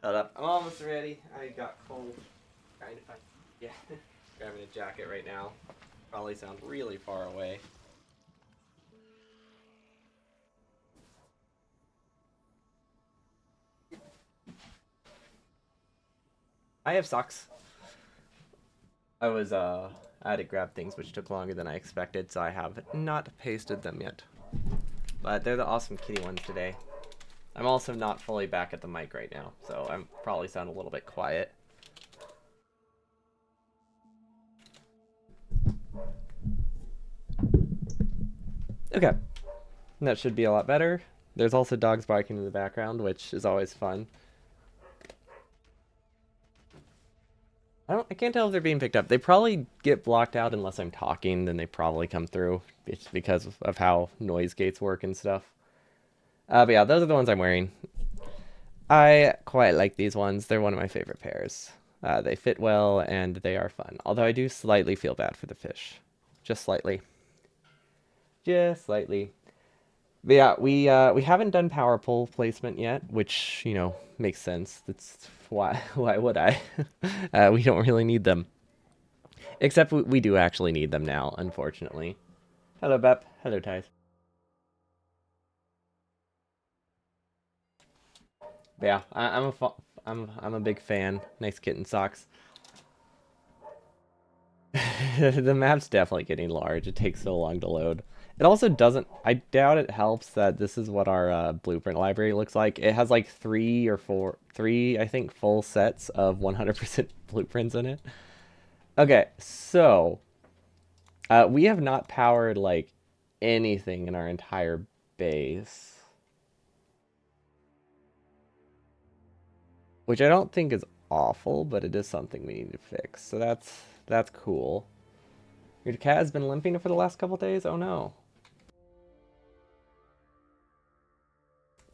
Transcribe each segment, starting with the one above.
Hold up. I'm almost ready. I got cold. Trying to find. Yeah. Grabbing a jacket right now. Probably sound really far away. I have socks. I had to grab things which took longer than I expected, so I have not pasted them yet. But they're the awesome kitty ones today. I'm also not fully back at the mic right now, so I'm probably sound a little bit quiet. Okay, that should be a lot better. There's also dogs barking in the background, which is always fun. I can't tell if they're being picked up. They probably get blocked out unless I'm talking, then they probably come through. It's because of how noise gates work and stuff. But yeah, those are the ones I'm wearing. I quite like these ones. They're one of my favorite pairs. They fit well and they are fun. Although I do slightly feel bad for the fish. Just slightly. Just slightly. But yeah, we haven't done power pole placement yet, which, makes sense. That's why would I? We don't really need them. Except we do actually need them now, unfortunately. Hello, Bep. Hello, Ties. But yeah, I'm a big fan. Nice kitten socks. The map's definitely getting large. It takes so long to load. It also doesn't. I doubt it helps that this is what our blueprint library looks like. It has like three, I think, full sets of 100% blueprints in it. Okay, so we have not powered like anything in our entire base, which I don't think is awful, but it is something we need to fix. So that's cool. Your cat has been limping for the last couple days. Oh no,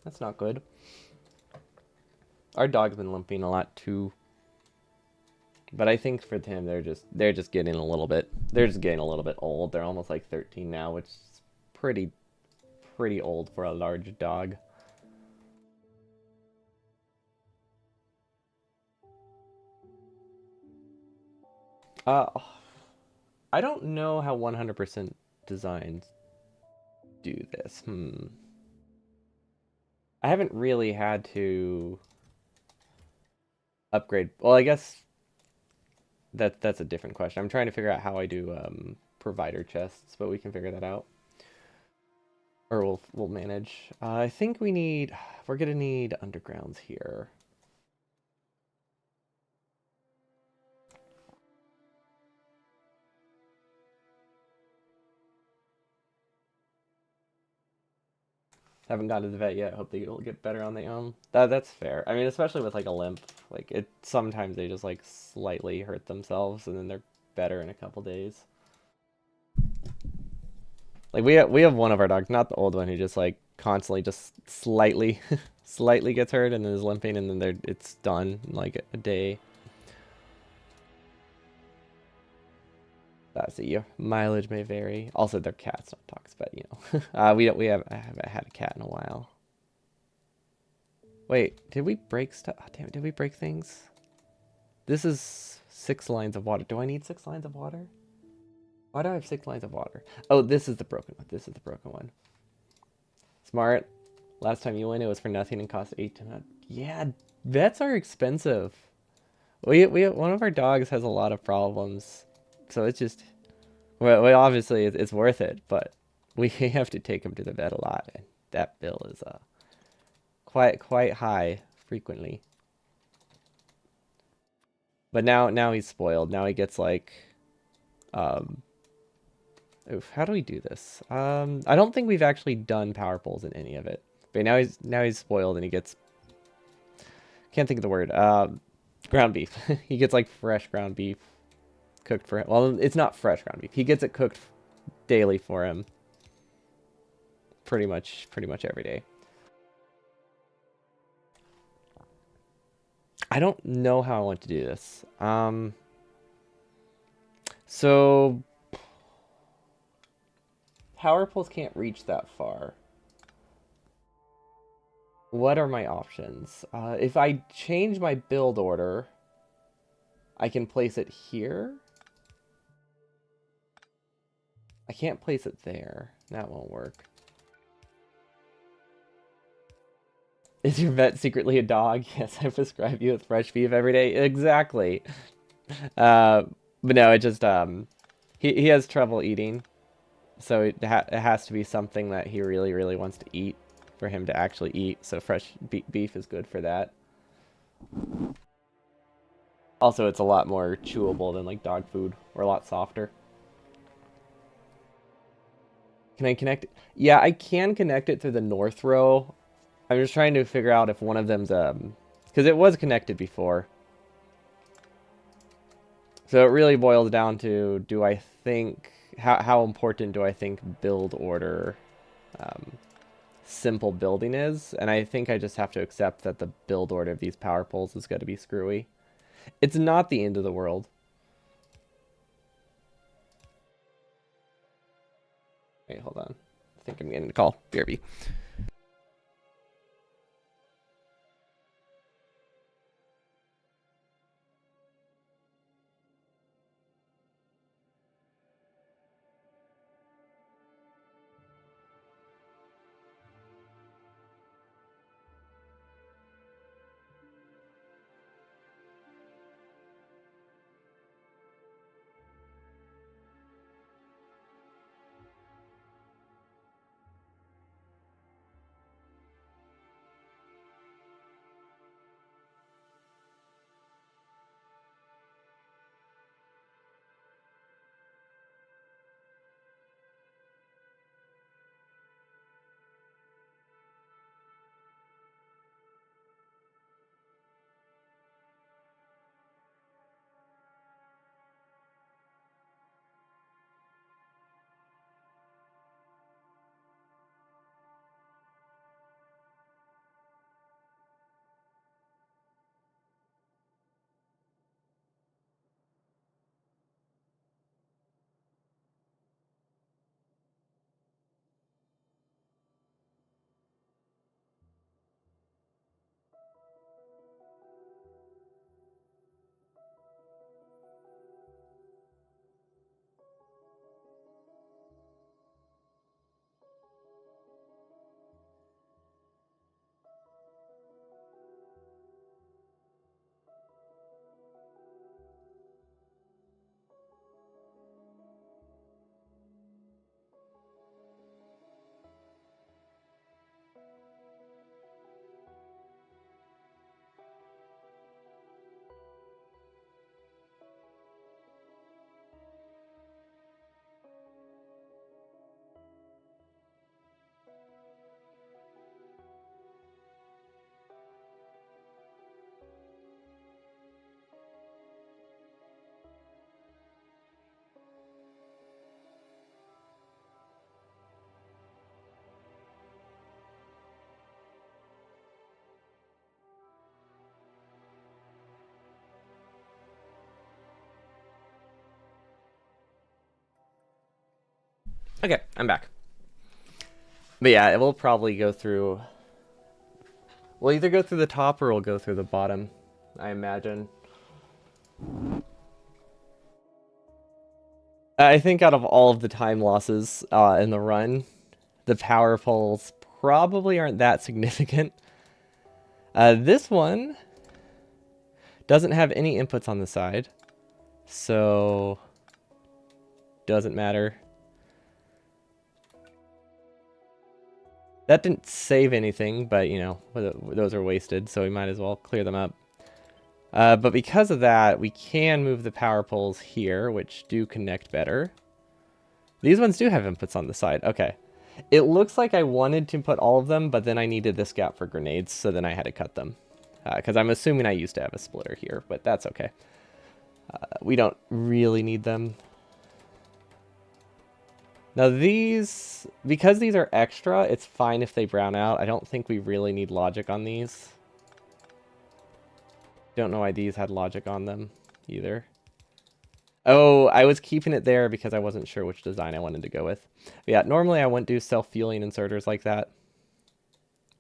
that's not good. Our dog's been limping a lot too, but I think for him they're just getting a little bit old. They're almost like 13 now, which is pretty old for a large dog. Uh, I don't know how 100% designs do this. I haven't really had to upgrade. Well, I guess that's a different question. I'm trying to figure out how I do provider chests, but we can figure that out. Or we'll manage. I think we're gonna need undergrounds here. Haven't gone to the vet yet. Hope they'll get better on their own. That's fair. I mean, especially with like a limp, like it sometimes they just like slightly hurt themselves and then they're better in a couple days. Like we have one of our dogs, not the old one, who just like constantly just slightly slightly gets hurt and then is limping and then it's done in like a day. So your mileage may vary. Also, they're cats, not dogs, but I haven't had a cat in a while. Wait, did we break stuff? Oh, damn it, did we break things? This is 6 lines of water. Do I need 6 lines of water? Why do I have 6 lines of water? Oh, this is the broken one. This is the broken one. Smart. Last time you went, it was for nothing and cost 8 to. Yeah, vets are expensive. We one of our dogs has a lot of problems, so it's just well obviously it's worth it, but we have to take him to the vet a lot, and that bill is quite high frequently. But now he's spoiled. Now he gets like um oof, how do we do this? I don't think we've actually done power poles in any of it. But now he's spoiled and he gets can't think of the word. Ground beef. He gets like fresh ground beef cooked for him. Well, it's not fresh ground beef. He gets it cooked daily for him. Pretty much every day. I don't know how I want to do this. So power poles can't reach that far. What are my options? If I change my build order, I can place it here. I can't place it there. That won't work. Is your vet secretly a dog? Yes, I prescribe you with fresh beef every day. Exactly. Uh, but no, it just he has trouble eating, so it has to be something that he really really wants to eat for him to actually eat. So fresh beef is good for that. Also, it's a lot more chewable than like dog food, or a lot softer. Can I connect it? Yeah, I can connect it through the north row. I'm just trying to figure out if one of them's because it was connected before. So it really boils down to, do I think, how important do I think build order um, simple building is? And I think I just have to accept that the build order of these power poles is going to be screwy. It's not the end of the world. Wait, hold on. I think I'm getting a call. BRB. Okay, I'm back. But yeah, it will probably go through. We'll either go through the top or we'll go through the bottom, I imagine. I think out of all of the time losses in the run, the power poles probably aren't that significant. This one doesn't have any inputs on the side, so doesn't matter. That didn't save anything, but you know, those are wasted, so we might as well clear them up. But because of that, we can move the power poles here, which do connect better. These ones do have inputs on the side. Okay. It looks like I wanted to put all of them, but then I needed this gap for grenades, so then I had to cut them. Because I'm assuming I used to have a splitter here, but that's okay. We don't really need them. Now these, because these are extra, it's fine if they brown out. I don't think we really need logic on these. Don't know why these had logic on them either. Oh, I was keeping it there because I wasn't sure which design I wanted to go with. But yeah, normally I wouldn't do self-fueling inserters like that.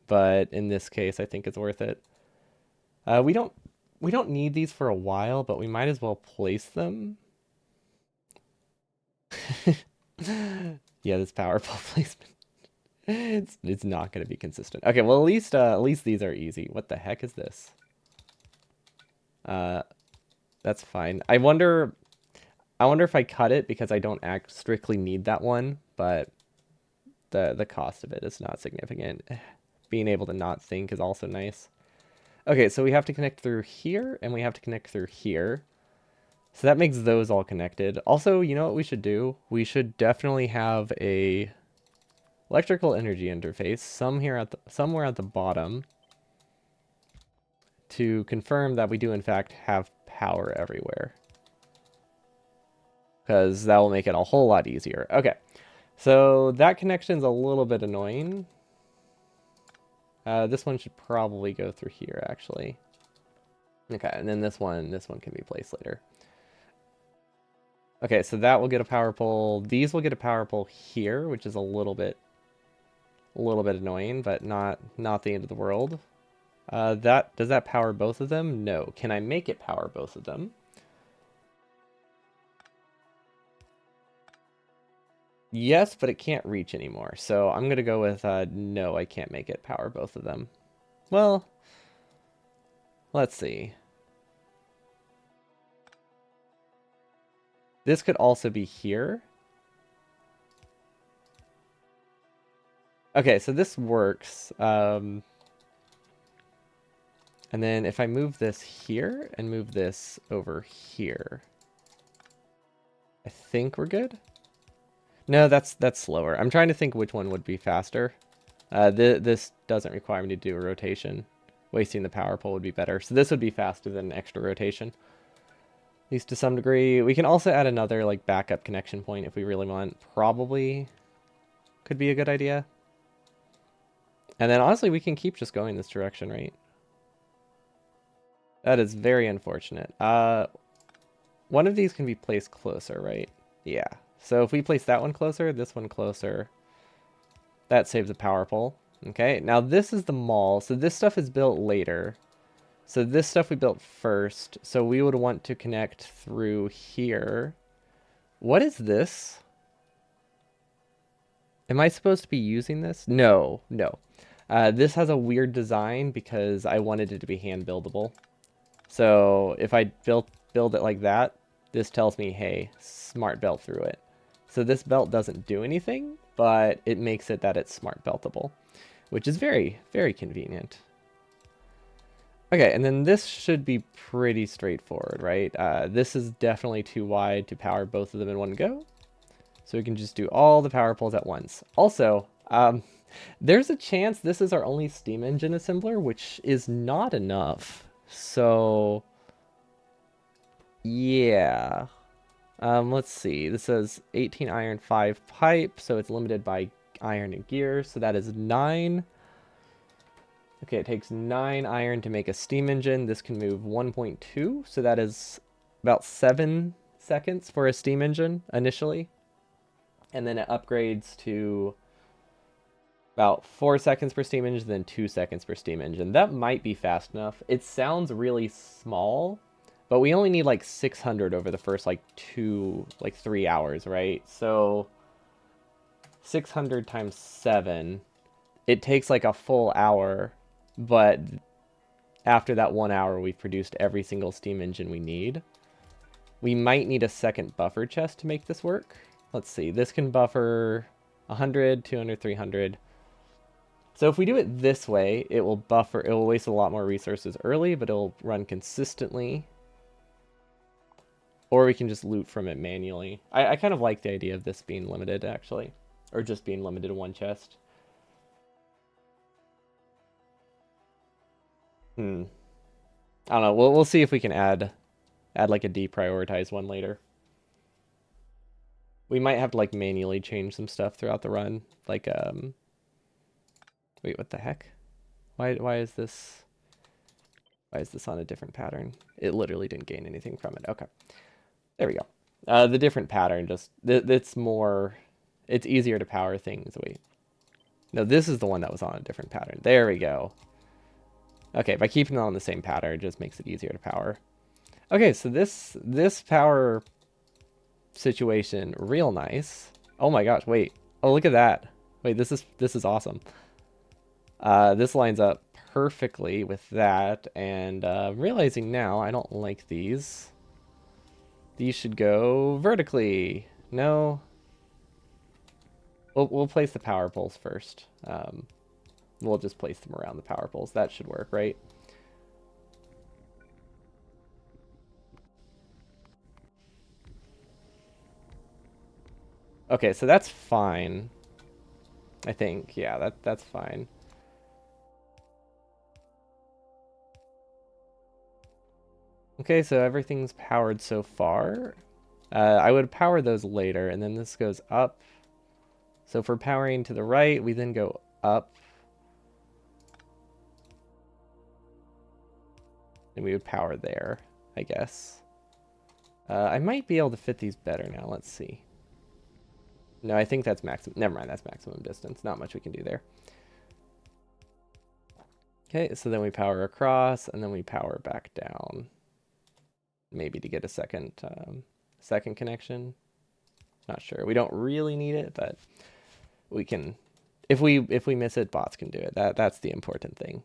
but in this case, I think it's worth it. We don't need these for a while, but we might as well place them. Yeah, this power pole placement. It's not going to be consistent. Okay, well at least these are easy. What the heck is this? Uh, that's fine. I wonder if I cut it because I don't act strictly need that one, but the cost of it is not significant. Being able to not think is also nice. Okay, so we have to connect through here and we have to connect through here. So that makes those all connected. Also, you know what we should do? We should definitely have a electrical energy interface somewhere at the bottom to confirm that we do in fact have power everywhere. Because that will make it a whole lot easier. Okay, so that connection's a little bit annoying. This one should probably go through here, actually. Okay, and then this one can be placed later. Okay, so that will get a power pole. These will get a power pole here, which is a little bit annoying, but not the end of the world. Does that power both of them? No. Can I make it power both of them? Yes, but it can't reach anymore. So I'm gonna go with no, I can't make it power both of them. Well, let's see. This could also be here. Okay, so this works. And then if I move this here and move this over here, I think we're good. No, that's slower. I'm trying to think which one would be faster. This doesn't require me to do a rotation. Wasting the power pole would be better. So this would be faster than an extra rotation. At least to some degree. We can also add another like backup connection point if we really want. Probably could be a good idea. And then honestly, we can keep just going this direction, right? That is very unfortunate. One of these can be placed closer, right? Yeah. So if we place that one closer, this one closer, that saves a power pole. Okay, now this is the mall. So this stuff is built later. So this stuff we built first. So we would want to connect through here. What is this? Am I supposed to be using this? No, no. This has a weird design because I wanted it to be hand buildable. So if I build it like that, this tells me, hey, smart belt through it. So this belt doesn't do anything, but it makes it that it's smart beltable, which is very, very convenient. Okay, and then this should be pretty straightforward, right? This is definitely too wide to power both of them in one go. So we can just do all the power poles at once. Also, there's a chance this is our only steam engine assembler, which is not enough. So, yeah. Let's see. This says 18 iron, 5 pipe, so it's limited by iron and gear. So that is 9. Okay, it takes 9 iron to make a steam engine. This can move 1.2, so that is about 7 seconds for a steam engine initially. And then it upgrades to about 4 seconds per steam engine, then 2 seconds per steam engine. That might be fast enough. It sounds really small, but we only need like 600 over the first like 3 hours, right? So 600 times 7, it takes like a full hour, but after that 1 hour, we've produced every single steam engine we need. We might need a second buffer chest to make this work. Let's see, this can buffer 100, 200, 300. So if we do it this way, it will waste a lot more resources early, but it'll run consistently. Or we can just loot from it manually. I kind of like the idea of this being limited, actually. Or just being limited to one chest. I don't know. We'll see if we can add like a deprioritized one later. We might have to like manually change some stuff throughout the run. Like wait, what the heck? Why is this on a different pattern? It literally didn't gain anything from it. Okay. There we go. The different pattern just it's easier to power things. Wait. No, this is the one that was on a different pattern. There we go. Okay, by keeping it on the same pattern, it just makes it easier to power. Okay, so this power situation, real nice. Oh my gosh, wait. Oh, look at that. Wait, this is awesome. This lines up perfectly with that, and realizing now I don't like these. These should go vertically. No, we'll place the power poles first. We'll just place them around the power poles. That should work, right? Okay, so that's fine. I think, yeah, that's fine. Okay, so everything's powered so far. I would power those later, and then this goes up. So if we're powering to the right, we then go up. And we would power there, I guess. I might be able to fit these better now. Let's see. No, I think that's maximum. Never mind, that's maximum distance. Not much we can do there. Okay, so then we power across, and then we power back down. Maybe to get a second connection. Not sure. We don't really need it, but we can. If we miss it, bots can do it. That's the important thing.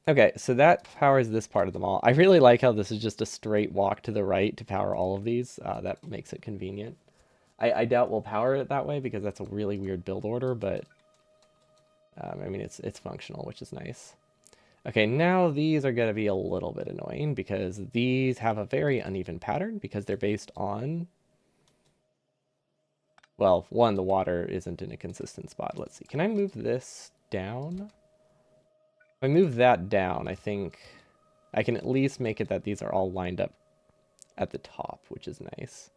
Okay, so that powers this part of them all. I really like how this is just a straight walk to the right to power all of these. That makes it convenient. I doubt we'll power it that way because that's a really weird build order, but I mean, it's functional, which is nice. Okay, now these are going to be a little bit annoying because these have a very uneven pattern because they're based on, well, one, the water isn't in a consistent spot. Let's see. Can I move this down? If I move that down, I think I can at least make it that these are all lined up at the top, which is nice.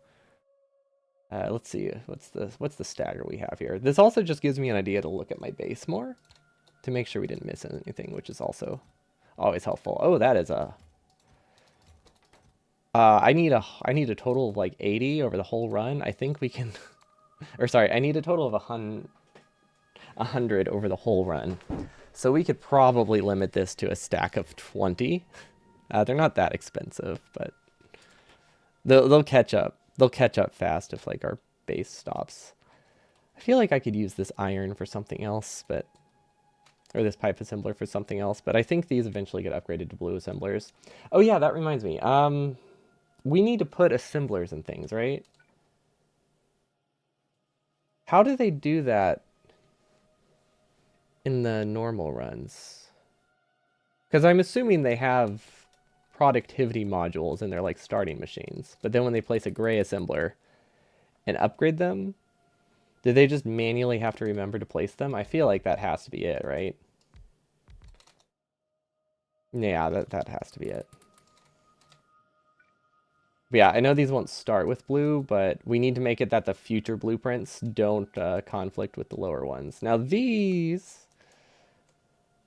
Let's see, what's the stagger we have here? This also just gives me an idea to look at my base more to make sure we didn't miss anything, which is also always helpful. Oh, that is a... I need a total of like 80 over the whole run. I think we can... or sorry, I need a total of 100 over the whole run. So we could probably limit this to a stack of 20. They're not that expensive, but they'll catch up. They'll catch up fast if like our base stops. I feel like I could use this iron for something else, but or this pipe assembler for something else, but I think these eventually get upgraded to blue assemblers. Oh yeah, that reminds me. We need to put assemblers in things, right? How do they do that in the normal runs? Because I'm assuming they have productivity modules in their like starting machines, but then when they place a gray assembler and upgrade them, do they just manually have to remember to place them? I feel like that has to be it, right? Yeah, that has to be it. But yeah, I know these won't start with blue, but we need to make it that the future blueprints don't conflict with the lower ones. Now these,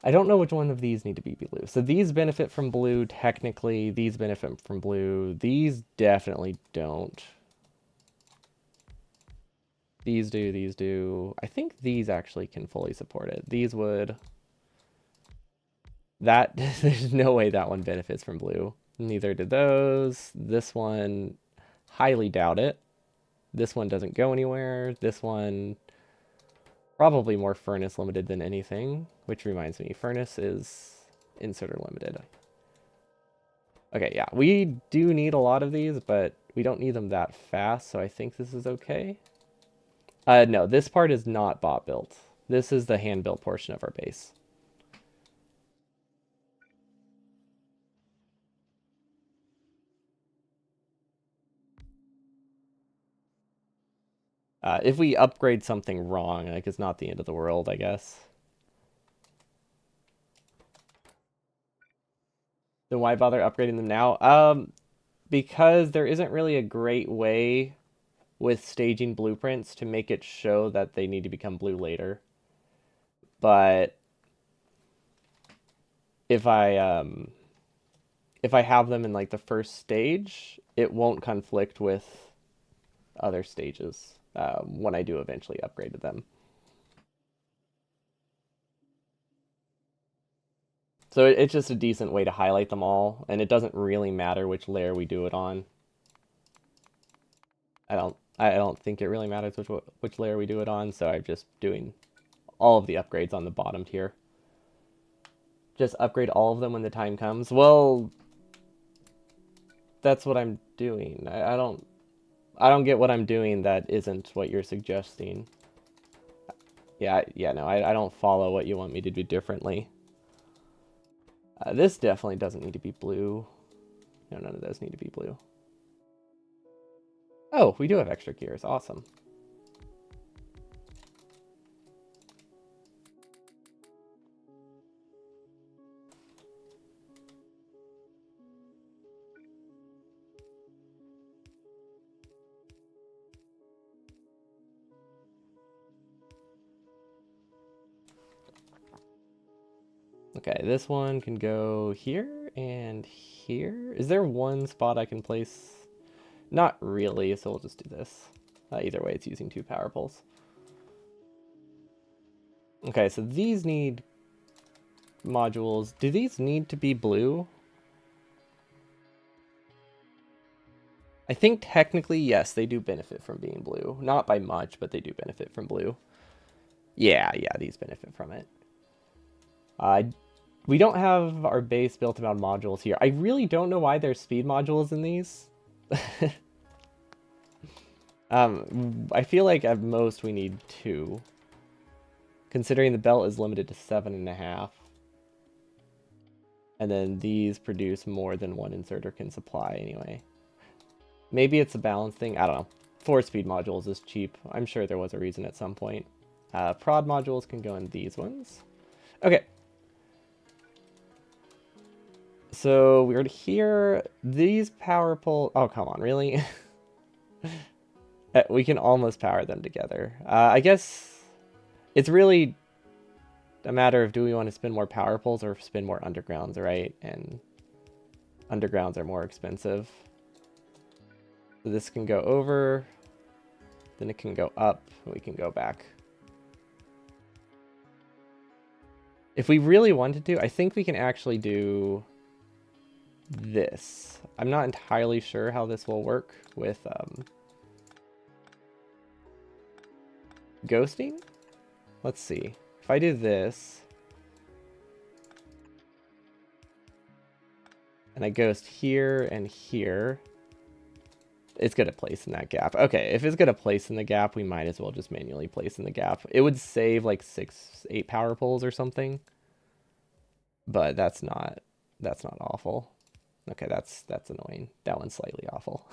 I don't know which one of these need to be blue. So these benefit from blue, technically. These benefit from blue. These definitely don't. These do, these do. I think these actually can fully support it. These would. That, there's no way that one benefits from blue. Neither did those. This one, highly doubt it. This one doesn't go anywhere. This one, probably more furnace limited than anything, which reminds me, furnace is inserter limited. Okay, yeah, we do need a lot of these, but we don't need them that fast, so I think this is okay. No, this part is not bot built. This is the hand built portion of our base. If we upgrade something wrong, like it's not the end of the world, I guess. Then why bother upgrading them now? Because there isn't really a great way with staging blueprints to make it show that they need to become blue later. But if I have them in like the first stage, it won't conflict with other stages when I do eventually upgrade to them. So it's just a decent way to highlight them all, and it doesn't really matter which layer we do it on. I don't think it really matters which layer we do it on, so I'm just doing all of the upgrades on the bottom tier. Just upgrade all of them when the time comes. Well, that's what I'm doing. I don't get what I'm doing that isn't what you're suggesting. Yeah, no, I don't follow what you want me to do differently. This definitely doesn't need to be blue. No, none of those need to be blue. Oh, we do have extra gears. Awesome. Okay, this one can go here and here. Is there one spot I can place? Not really, so we'll just do this. Either way, it's using 2 power poles. Okay, so these need modules. Do these need to be blue? I think technically, yes, they do benefit from being blue. Not by much, but they do benefit from blue. Yeah, these benefit from it. We don't have our base built around modules here. I really don't know why there's speed modules in these. I feel like at most we need 2. Considering the belt is limited to 7.5. And then these produce more than 1 inserter can supply anyway. Maybe it's a balance thing. I don't know. 4 speed modules is cheap. I'm sure there was a reason at some point. Prod modules can go in these ones. Okay. So we're here. These power pole. Oh, come on, really? We can almost power them together. I guess it's really a matter of do we want to spin more power poles or spin more undergrounds, right? And undergrounds are more expensive. So this can go over, then it can go up, and we can go back. If we really wanted to, I think we can actually do this. I'm not entirely sure how this will work with ghosting. Let's see. If I do this, and I ghost here and here, it's going to place in that gap. Okay, if it's going to place in the gap, we might as well just manually place in the gap. It would save like 8 power poles or something, but that's not awful. Okay, that's annoying. That one's slightly awful.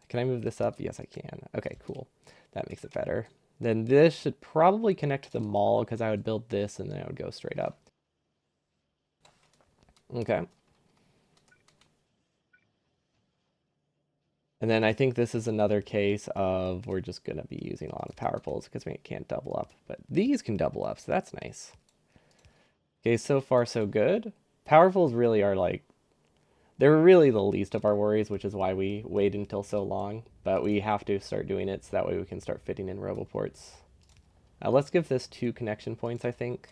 Can I move this up? Yes, I can. Okay, cool. That makes it better. Then this should probably connect to the mall because I would build this and then I would go straight up. Okay. And then I think this is another case of we're just going to be using a lot of power poles because we can't double up. But these can double up, so that's nice. Okay, so far so good. Power poles really are like, they're really the least of our worries, which is why we wait until so long. But we have to start doing it so that way we can start fitting in roboports. Let's give this 2 connection points, I think.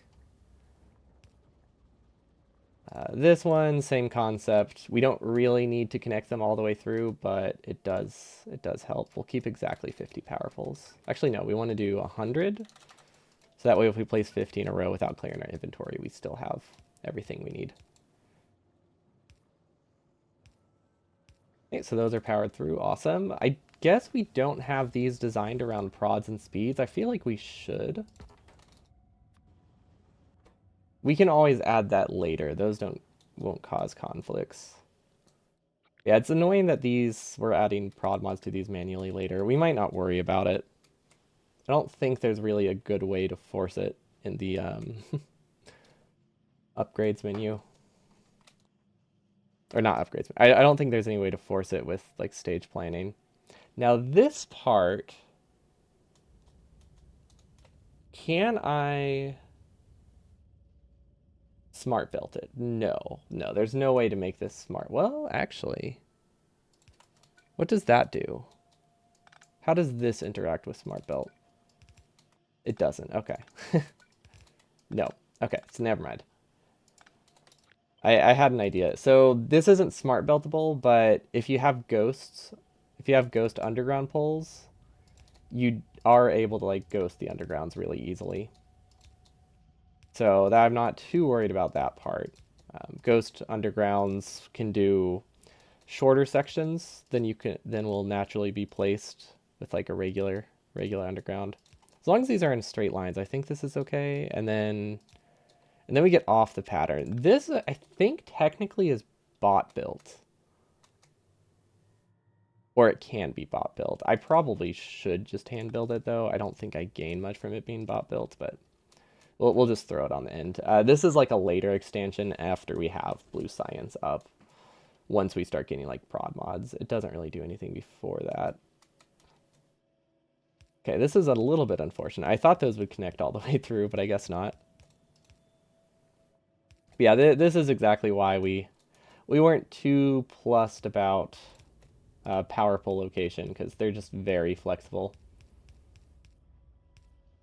This one, same concept. We don't really need to connect them all the way through, but it does help. We'll keep exactly 50 power poles. Actually, no, we want to do 100. So that way if we place 50 in a row without clearing our inventory, we still have everything we need. Okay, so those are powered through. Awesome. I guess we don't have these designed around prods and speeds. I feel like we should. We can always add that later. Those won't cause conflicts. Yeah, it's annoying that we're adding prod mods to these manually later. We might not worry about it. I don't think there's really a good way to force it in the upgrades menu. Or not upgrades. I don't think there's any way to force it with like stage planning. Now this part, can I smart built it? No, there's no way to make this smart. Well, actually, what does that do? How does this interact with smart belt? It doesn't. Okay. No. Okay, so never mind. I had an idea. So this isn't smart buildable, but if you have ghosts, if you have ghost underground poles, you are able to like ghost the undergrounds really easily. So that I'm not too worried about that part. Ghost undergrounds can do shorter sections than you can than will naturally be placed with like a regular underground. As long as these are in straight lines, I think this is okay. And then we get off the pattern. This I think technically is bot built. Or it can be bot built. I probably should just hand build it though. I don't think I gain much from it being bot built, but we'll just throw it on the end. This is like a later extension after we have blue science up. Once we start getting like prod mods, it doesn't really do anything before that. Okay, this is a little bit unfortunate. I thought those would connect all the way through, but I guess not. But yeah, this is exactly why we weren't too plussed about power pole location because they're just very flexible,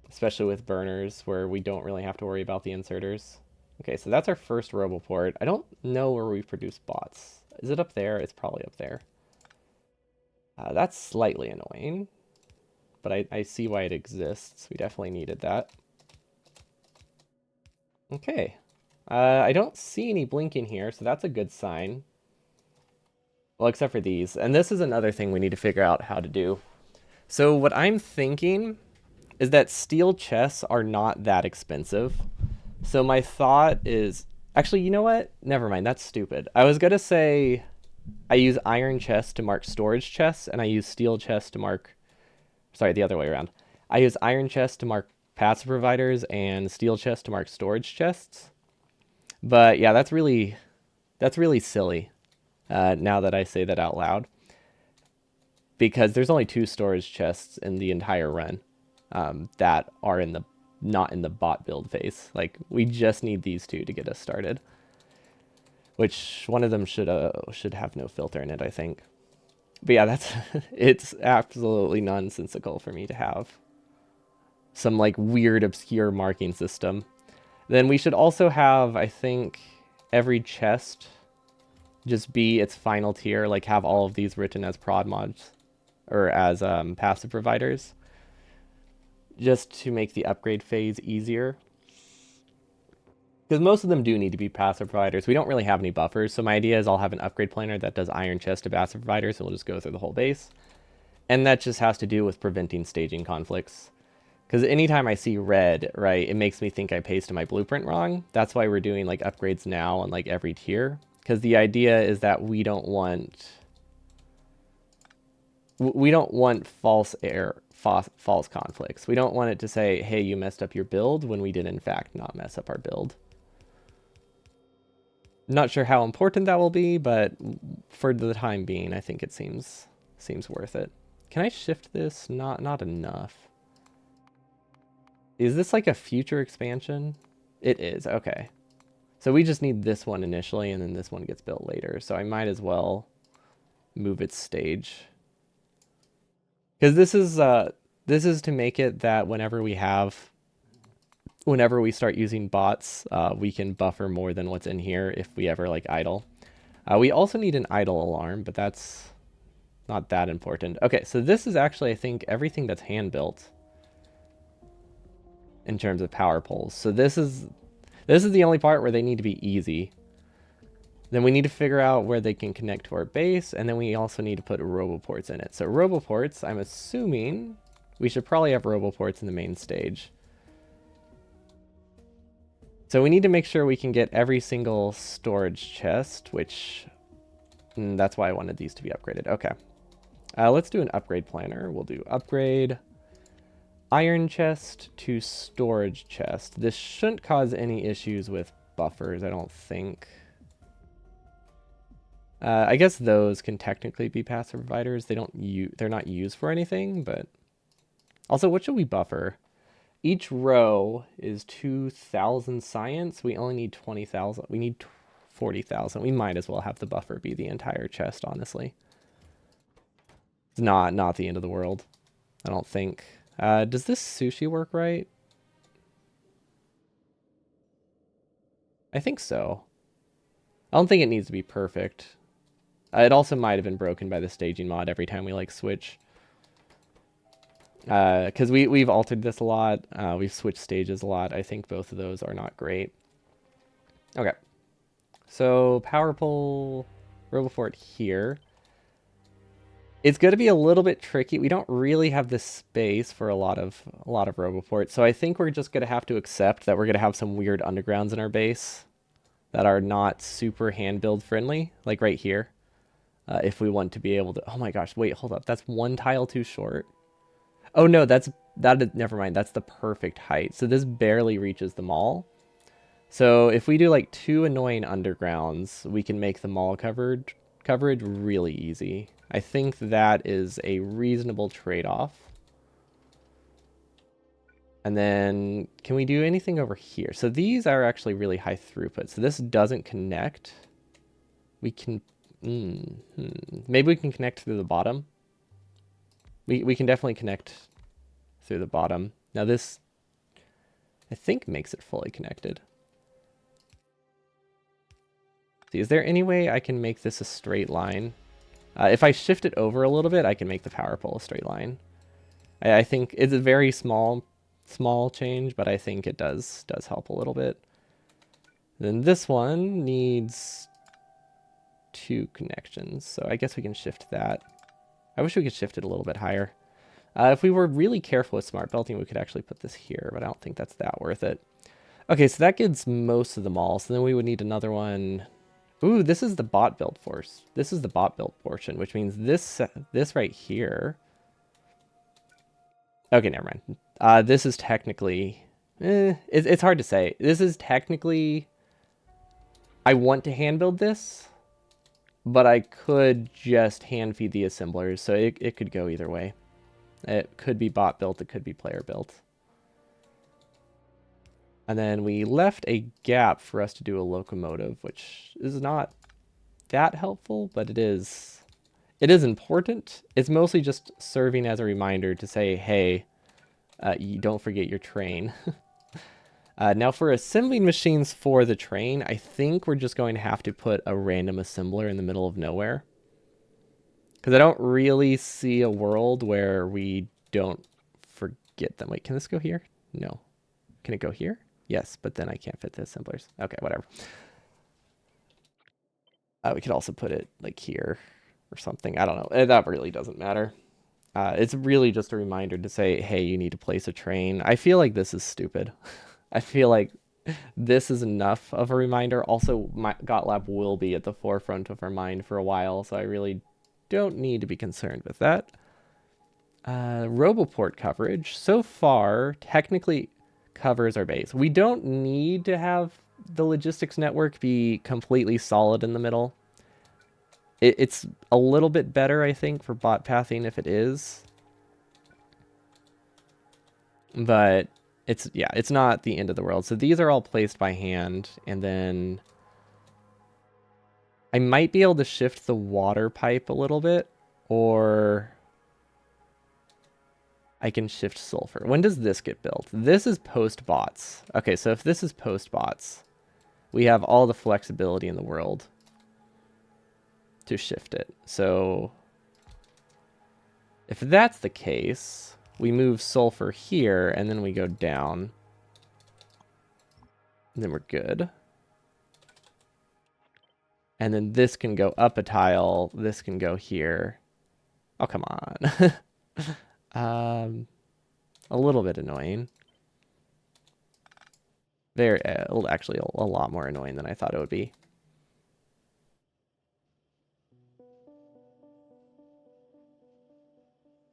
especially with burners where we don't really have to worry about the inserters. Okay, so that's our first roboport. I don't know where we produce bots. Is it up there? It's probably up there. That's slightly annoying, but I see why it exists. We definitely needed that. Okay. I don't see any blinking here, so that's a good sign. Well, except for these. And this is another thing we need to figure out how to do. So what I'm thinking is that steel chests are not that expensive. So my thought is, actually, you know what? Never mind. That's stupid. I was going to say I use iron chests to mark storage chests, and I use steel chests to mark, sorry, the other way around. I use iron chests to mark passive providers and steel chests to mark storage chests. But yeah, that's really silly now that I say that out loud. Because there's only 2 storage chests in the entire run that are in the not in the bot build phase. Like we just need these 2 to get us started. Which one of them should have no filter in it, I think. But yeah, that's it's absolutely nonsensical for me to have some like weird obscure marking system. Then we should also have, I think, every chest just be its final tier, like have all of these written as prod mods or as passive providers, just to make the upgrade phase easier. Because most of them do need to be passive providers. We don't really have any buffers, so my idea is I'll have an upgrade planner that does iron chest to passive providers, so we'll just go through the whole base. And that just has to do with preventing staging conflicts. Because anytime I see red, right, it makes me think I pasted my blueprint wrong. That's why we're doing like upgrades now on like every tier. Because the idea is that we don't want false error, false conflicts. We don't want it to say, hey, you messed up your build when we did in fact not mess up our build. Not sure how important that will be, but for the time being, I think it seems worth it. Can I shift this? Not enough. Is this like a future expansion? It is, okay. So we just need this one initially, and then this one gets built later. So I might as well move its stage. Because this is to make it that whenever we start using bots, we can buffer more than what's in here if we ever like idle. We also need an idle alarm, but that's not that important. Okay, so this is actually, I think, everything that's hand built in terms of power poles. So this is the only part where they need to be easy. Then we need to figure out where they can connect to our base, and then we also need to put roboports in it. So roboports, I'm assuming we should probably have roboports in the main stage. So we need to make sure we can get every single storage chest, which that's why I wanted these to be upgraded. Okay. Let's do an upgrade planner. We'll do upgrade iron chest to storage chest. This shouldn't cause any issues with buffers, I don't think. I guess those can technically be passive providers. They're not used for anything, but also, what should we buffer? Each row is 2,000 science. We only need 20,000. We need 40,000. We might as well have the buffer be the entire chest, honestly. It's not the end of the world, I don't think. Does this sushi work right? I think so. I don't think it needs to be perfect. It also might have been broken by the staging mod every time we like switch. Because we've altered this a lot. We've switched stages a lot. I think both of those are not great. Okay. So power pole, Robofort here. It's going to be a little bit tricky. We don't really have the space for a lot of Roboports, so I think we're just going to have to accept that we're going to have some weird undergrounds in our base that are not super hand build friendly, like right here. If we want to be able to, oh my gosh, wait, hold up, that's one tile too short. Oh no, never mind. That's the perfect height. So this barely reaches the mall. So if we do like 2 annoying undergrounds, we can make the mall coverage really easy. I think that is a reasonable trade-off. And then can we do anything over here? So these are actually really high throughput. So this doesn't connect. We can, maybe we can connect through the bottom. We can definitely connect through the bottom. Now this, I think, makes it fully connected. See, is there any way I can make this a straight line? If I shift it over a little bit, I can make the power pole a straight line. I think it's a very small change, but I think it does help a little bit. Then this one needs 2 connections, so I guess we can shift that. I wish we could shift it a little bit higher. If we were really careful with smart belting, we could actually put this here, but I don't think that's that worth it. Okay, so that gets most of them all, so then we would need another one. Ooh, this is the bot build force. This is the bot build portion, which means this right here. Okay, never mind. This is technically, it's hard to say. This is technically, I want to hand build this, but I could just hand feed the assemblers, so it could go either way. It could be bot built, it could be player built. And then we left a gap for us to do a locomotive, which is not that helpful, but it is important. It's mostly just serving as a reminder to say, hey, you don't forget your train. Now for assembling machines for the train, I think we're just going to have to put a random assembler in the middle of nowhere. Because I don't really see a world where we don't forget them. Wait, can this go here? No. Can it go here? Yes, but then I can't fit the assemblers. Okay, whatever. We could also put it like here or something. I don't know. That really doesn't matter. It's really just a reminder to say, hey, you need to place a train. I feel like this is stupid. I feel like this is enough of a reminder. Also, my GotLab will be at the forefront of our mind for a while, so I really don't need to be concerned with that. Roboport coverage, so far, technically covers our base. We don't need to have the logistics network be completely solid in the middle. It's a little bit better, I think, for bot pathing if it is. But it's not the end of the world. So these are all placed by hand, and then I might be able to shift the water pipe a little bit, or I can shift sulfur. When does this get built? This is post bots. Okay, so if this is post bots, we have all the flexibility in the world to shift it. So if that's the case, we move sulfur here, and then we go down. And then we're good. And then this can go up a tile. This can go here. Oh, come on. A little bit annoying. Very, actually a lot more annoying than I thought it would be.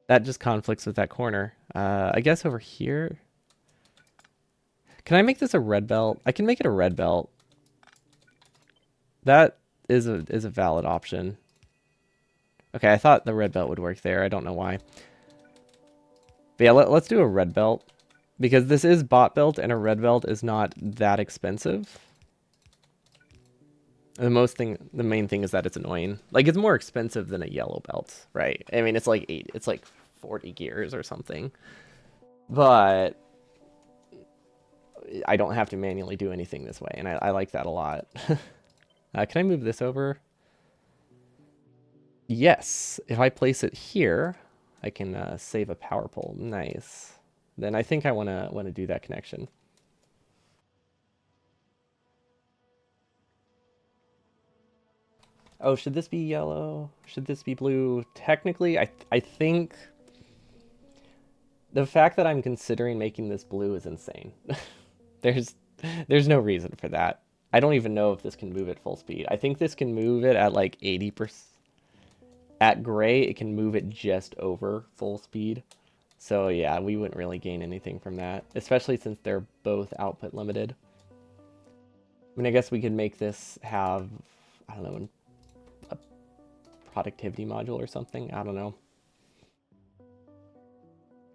That just conflicts with that corner. I guess over here. Can I make this a red belt? I can make it a red belt. That is a valid option. Okay, I thought the red belt would work there. I don't know why. But yeah, let's do a red belt. Because this is bot built, and a red belt is not that expensive. The main thing is that it's annoying. Like, it's more expensive than a yellow belt, right? I mean, it's like 40 gears or something. But I don't have to manually do anything this way, and I like that a lot. Can I move this over? Yes. If I place it here, I can save a power pole. Nice. Then I think I wanna do that connection. Oh, should this be yellow? Should this be blue? Technically, I think the fact that I'm considering making this blue is insane. There's there's no reason for that. I don't even know if this can move at full speed. I think this can move it at like 80%. At gray, it can move it just over full speed. So yeah, we wouldn't really gain anything from that, especially since they're both output limited. I mean, I guess we could make this have, I don't know, a productivity module or something. I don't know.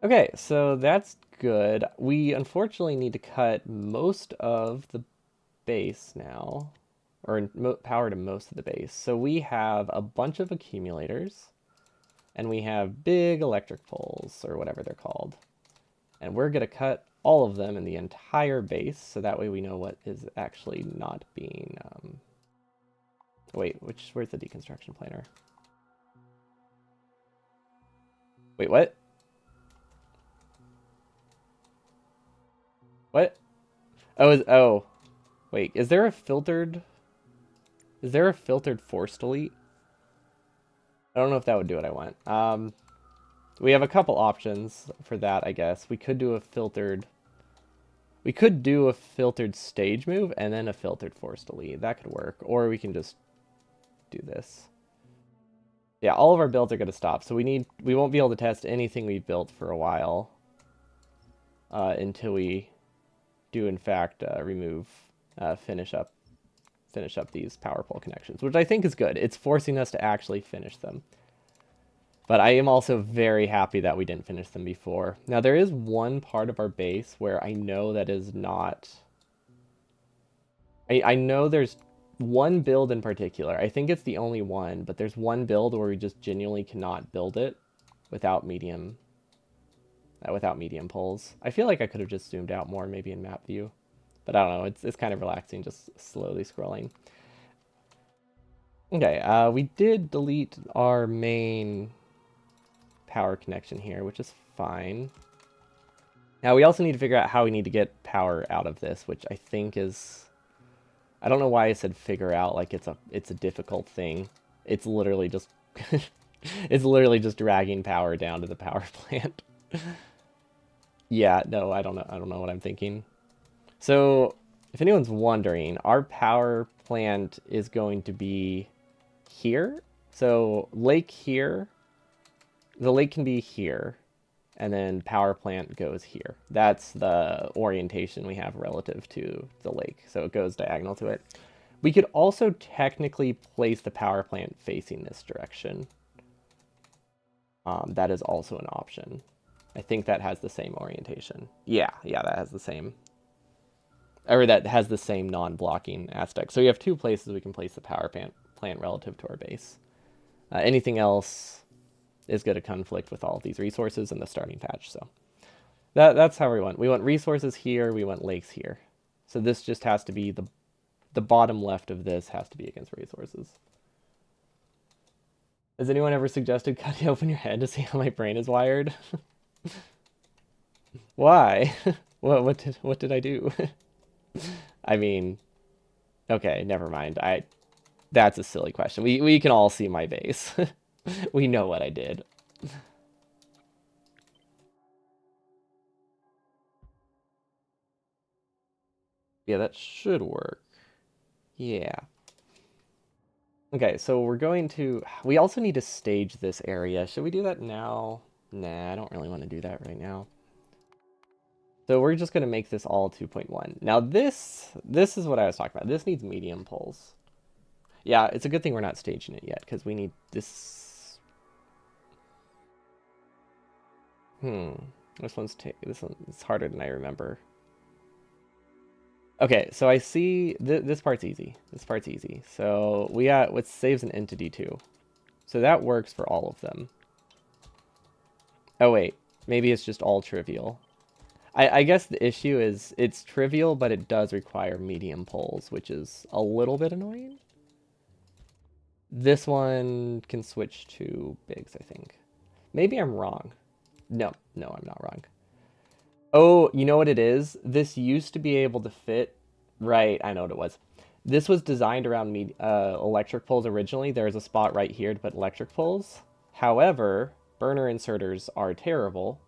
Okay, so that's good. We unfortunately need to cut most of the base now, or power to most of the base. So we have a bunch of accumulators, and we have big electric poles, or whatever they're called. And we're going to cut all of them in the entire base, so that way we know what is actually not being... Wait, where's the deconstruction planer? Wait, what? What? Oh, wait, is there a filtered force delete? I don't know if that would do what I want. We have a couple options for that, I guess. We could do a filtered stage move and then a filtered force delete. That could work. Or we can just do this. Yeah, all of our builds are going to stop, so we won't be able to test anything we've built for a while until we do in fact finish up these power pole connections, which I think is good. It's forcing us to actually finish them. But I am also very happy that we didn't finish them before. Now, there is one part of our base where I know that is not... I know there's one build in particular. I think it's the only one, but there's one build where we just genuinely cannot build it without medium poles. I feel like I could have just zoomed out more, maybe in map view. But I don't know, it's kind of relaxing, just slowly scrolling. Okay, we did delete our main power connection here, which is fine. Now we also need to figure out how we need to get power out of this, which I think is... I don't know why I said figure out like it's a difficult thing. It's literally just it's literally just dragging power down to the power plant. Yeah, no, I don't know what I'm thinking. So, if anyone's wondering, our power plant is going to be here. So, lake here. The lake can be here, and then power plant goes here. That's the orientation we have relative to the lake, so it goes diagonal to it. We could also technically place the power plant facing this direction. That is also an option. I think that has the same orientation. Yeah, that has the same... Or that has the same non-blocking aspect. So we have two places we can place the power plant relative to our base. Anything else is going to conflict with all of these resources in the starting patch. So that's how we want. We want resources here. We want lakes here. So this just has to be the bottom left of this has to be against resources. Has anyone ever suggested cutting open your head to see how my brain is wired? Why? What did I do? I mean, okay, never mind. That's a silly question. We can all see my base. We know what I did. Yeah, that should work. Yeah. Okay, so we also need to stage this area. Should we do that now? Nah, I don't really want to do that right now. So we're just going to make this all 2.1. Now this is what I was talking about. This needs medium poles. Yeah, it's a good thing we're not staging it yet, because we need this... This one's harder than I remember. Okay, so I see... this part's easy. This part's easy. So we got what saves an entity too. So that works for all of them. Oh wait, maybe it's just all trivial. I guess the issue is it's trivial, but it does require medium poles, which is a little bit annoying. This one can switch to bigs, I think. Maybe I'm wrong. No, no, I'm not wrong. Oh, you know what it is? This used to be able to fit. Right, I know what it was. This was designed around electric poles originally. There was a spot right here to put electric poles. However, burner inserters are terrible,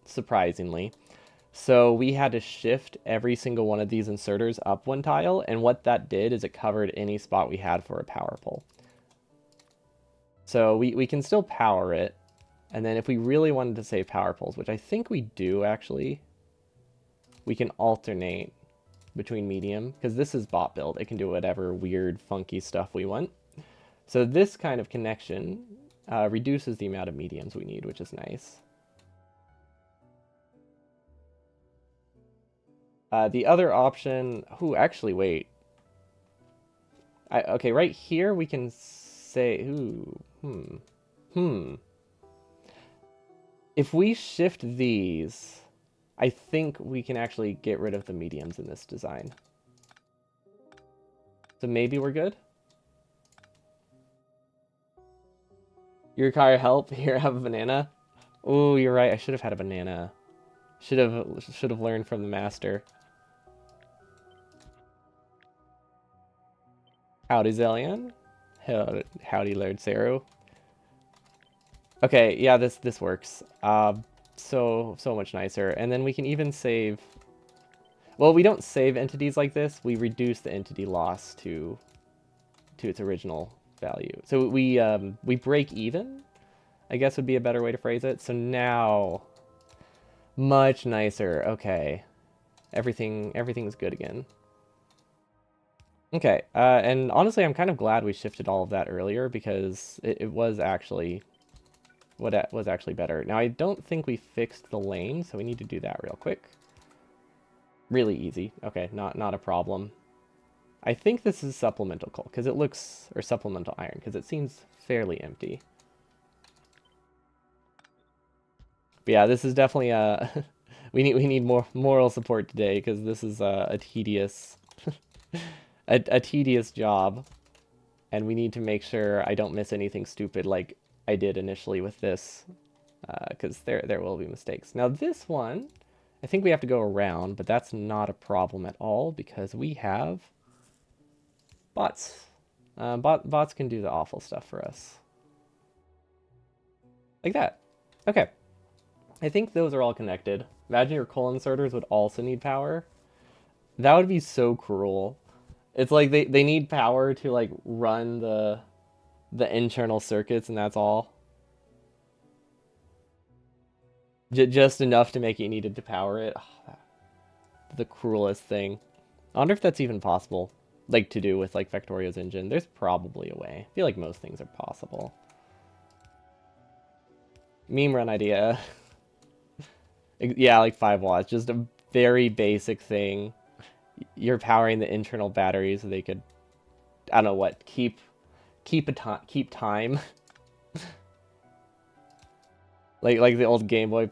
surprisingly. So we had to shift every single one of these inserters up one tile, and what that did is it covered any spot we had for a power pole. So we can still power it, and then if we really wanted to save power poles, which I think we do actually, we can alternate between medium, because this is bot build. It can do whatever weird, funky stuff we want. So this kind of connection reduces the amount of mediums we need, which is nice. The other option, actually, wait. Okay, right here we can say, If we shift these, I think we can actually get rid of the mediums in this design. So maybe we're good? You require help? Here, have a banana. Oh, you're right. I should have had a banana. Should have learned from the master. Howdy, Zillion. Howdy, Lord Saru. Okay, yeah, this works. So much nicer. And then we can even save. Well, we don't save entities like this. We reduce the entity loss to its original value. So we break even, I guess would be a better way to phrase it. So now, much nicer. Okay, everything's good again. Okay, and honestly, I'm kind of glad we shifted all of that earlier because it was actually what was actually better. Now, I don't think we fixed the lane, so we need to do that real quick. Really easy. Okay, not a problem. I think this is supplemental coal because it looks, or supplemental iron because it seems fairly empty. But yeah, this is definitely a we need more moral support today because this is a tedious a tedious job, and we need to make sure I don't miss anything stupid like I did initially with this, because there will be mistakes. Now this one, I think we have to go around, but that's not a problem at all because we have bots. Bots can do the awful stuff for us. Like that. Okay. I think those are all connected. Imagine your coal inserters would also need power. That would be so cruel. It's like they need power to like run the internal circuits and that's all. Just enough to make it needed to power it. Oh, the cruelest thing. I wonder if that's even possible. Like to do with like Factorio's engine. There's probably a way. I feel like most things are possible. Meme run idea. Yeah, like 5 watts. Just a very basic thing. You're powering the internal battery so they could, I don't know what, keep time. like the old Game Boy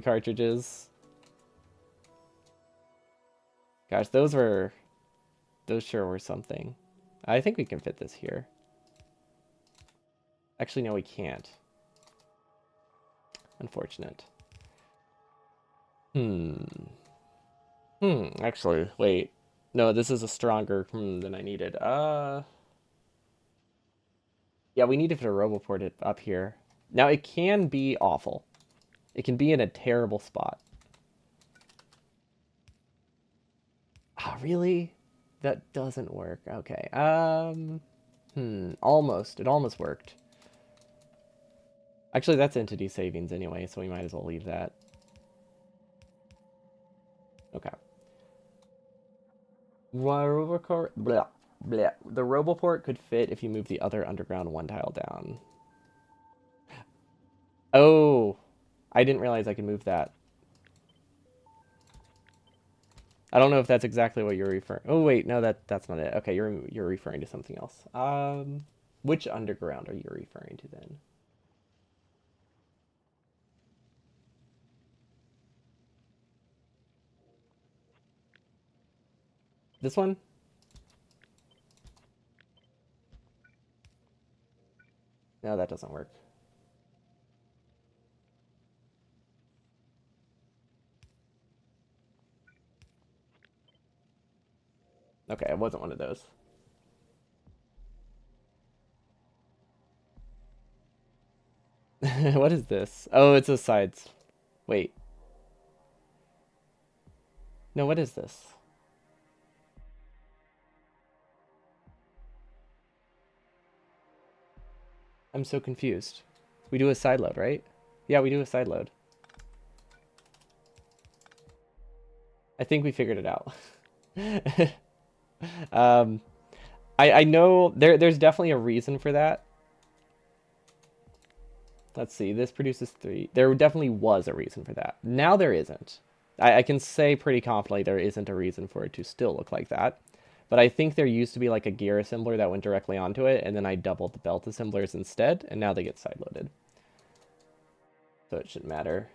cartridges. Gosh, those sure were something. I think we can fit this here. Actually, no, we can't. Unfortunate. Hmm. Actually, wait. No, this is a stronger than I needed. Yeah, we need to roboport it up here. Now, it can be awful. It can be in a terrible spot. Ah, really? That doesn't work. Okay. Almost. It almost worked. Actually, that's entity savings anyway, so we might as well leave that. Okay. Blah, blah. The Roboport could fit if you move the other underground one tile down. Oh, I didn't realize I could move that. I don't know if that's exactly what you're referring. Oh wait, no, that's not it. Okay, you're referring to something else. Which underground are you referring to then? This one? No, that doesn't work. Okay, it wasn't one of those. What is this? Oh, it's a sides. Wait. No, what is this? I'm so confused. We do a side load, right? Yeah, we do a side load. I think we figured it out. um, I know there's definitely a reason for that. Let's see, this produces 3. There definitely was a reason for that. Now there isn't. I can say pretty confidently there isn't a reason for it to still look like that. But I think there used to be like a gear assembler that went directly onto it, and then I doubled the belt assemblers instead, and now they get side loaded. So it shouldn't matter.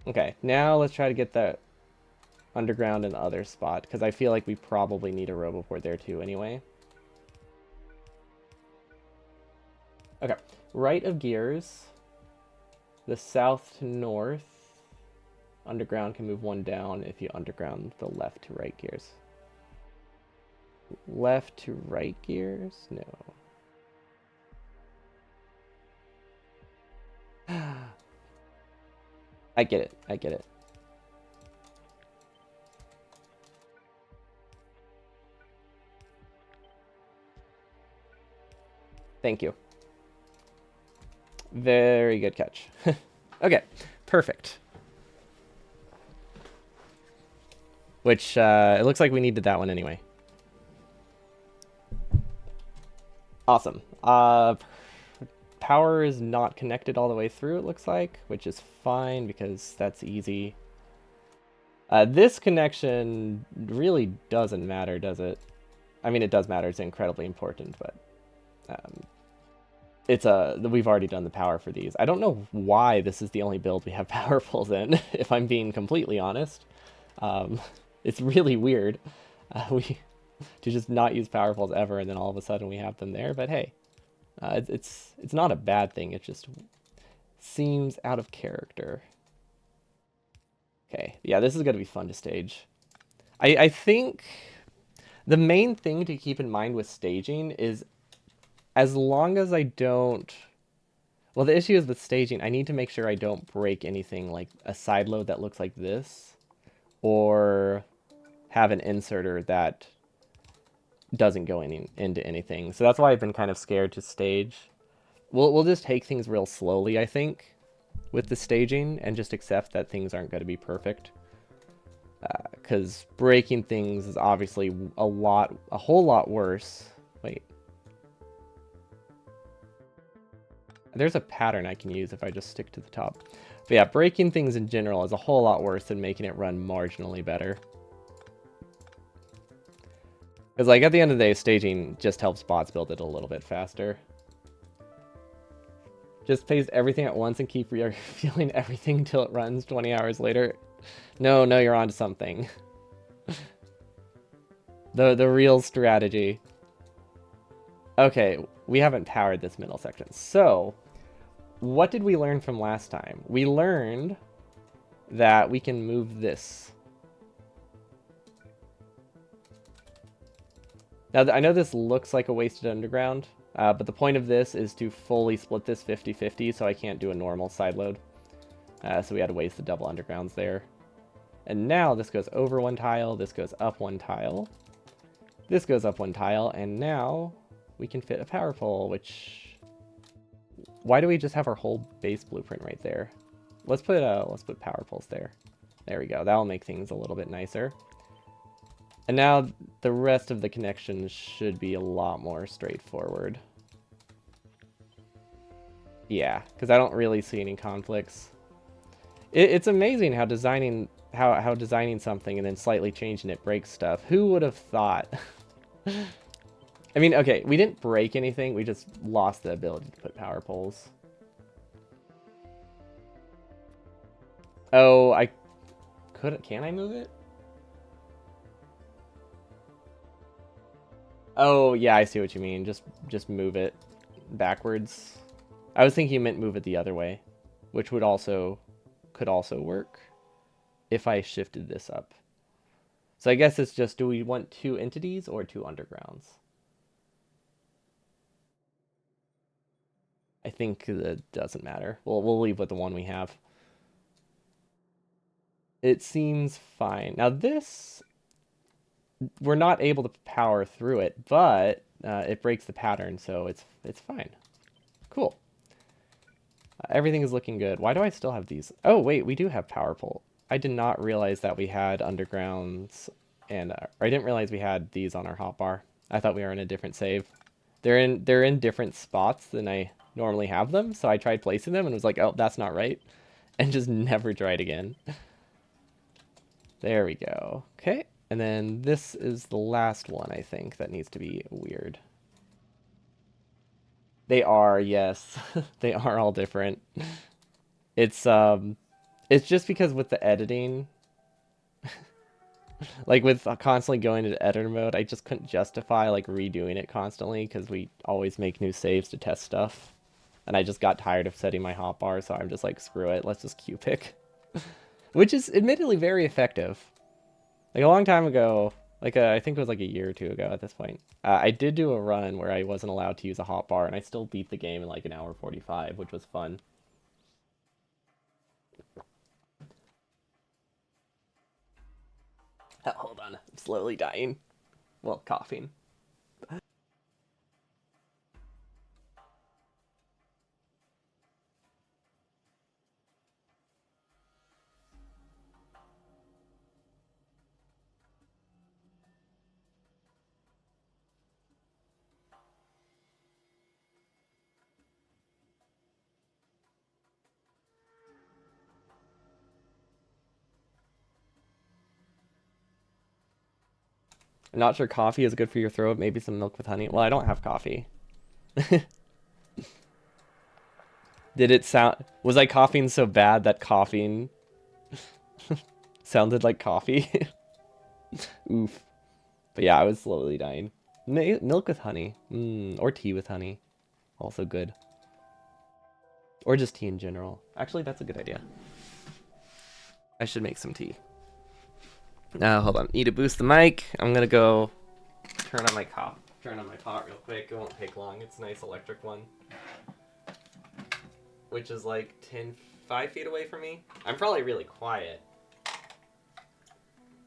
Okay, now let's try to get that underground in the other spot, because I feel like we probably need a roboport there too anyway. Okay, right of gears, the south to north, underground can move 1 down if you underground the left to right gears. Left to right gears? No. I get it. I get it. Thank you. Very good catch. Okay, perfect. Which, it looks like we needed that one anyway. Awesome. Power is not connected all the way through, it looks like, which is fine because that's easy. This connection really doesn't matter, does it? I mean, it does matter. It's incredibly important, but we've already done the power for these. I don't know why this is the only build we have power pulls in, if I'm being completely honest. It's really weird. We to just not use power pulls ever, and then all of a sudden we have them there. But hey, it's not a bad thing. It just seems out of character. Okay, yeah, this is gonna be fun to stage. I think the main thing to keep in mind with staging is as long as I don't... Well, the issue is with staging, I need to make sure I don't break anything like a side load that looks like this, or have an inserter that doesn't go into anything. So that's why I've been kind of scared to stage. We'll just take things real slowly, I think, with the staging, and just accept that things aren't going to be perfect. Because breaking things is obviously a whole lot worse. Wait. There's a pattern I can use if I just stick to the top. But yeah, breaking things in general is a whole lot worse than making it run marginally better. Because, like, at the end of the day, staging just helps bots build it a little bit faster. Just paste everything at once and keep refueling everything until it runs 20 hours later. No, you're onto something. The real strategy. Okay, we haven't powered this middle section. So, what did we learn from last time? We learned that we can move this. Now, I know this looks like a wasted underground, but the point of this is to fully split this 50-50, so I can't do a normal side load. So we had to waste the double undergrounds there. And now this goes over 1 tile, this goes up 1 tile, this goes up 1 tile, and now we can fit a power pole, which... Why do we just have our whole base blueprint right there? Let's put power poles there. There we go. That'll make things a little bit nicer. And now the rest of the connections should be a lot more straightforward. Yeah, because I don't really see any conflicts. It's amazing how designing something and then slightly changing it breaks stuff. Who would have thought? I mean, okay, we didn't break anything. We just lost the ability to put power poles. Oh, can I move it? Oh, yeah, I see what you mean. Just move it backwards. I was thinking you meant move it the other way, which could also work if I shifted this up. So I guess it's just, do we want two entities or two undergrounds? I think that doesn't matter. We'll leave with the one we have. It seems fine. Now this, we're not able to power through it, but it breaks the pattern, so it's fine. Cool. Everything is looking good. Why do I still have these? Oh, wait, we do have power pole. I did not realize that we had undergrounds, and I didn't realize we had these on our hotbar. I thought we were in a different save. They're in different spots than I normally have them, so I tried placing them and was like, oh, that's not right, and just never tried again. There we go. Okay, and then this is the last one, I think, that needs to be weird. They are, yes. They are all different. It's it's just because with the editing, like with constantly going into editor mode, I just couldn't justify like redoing it constantly because we always make new saves to test stuff. And I just got tired of setting my hotbar, so I'm just like, screw it, let's just Q pick. Which is admittedly very effective. Like a long time ago, like I think it was like a year or two ago at this point, I did do a run where I wasn't allowed to use a hotbar, and I still beat the game in like an hour 45, which was fun. Hold on, I'm slowly dying. Well, coughing. I'm not sure coffee is good for your throat. Maybe some milk with honey. Well, I don't have coffee. Did it sound... Was I coughing so bad that coughing sounded like coffee? Oof. But yeah, I was slowly dying. Milk with honey. Or tea with honey. Also good. Or just tea in general. Actually, that's a good idea. I should make some tea. Hold on. Need to boost the mic. I'm gonna go turn on my pot real quick. It won't take long. It's a nice electric one. Which is like 5 feet away from me. I'm probably really quiet.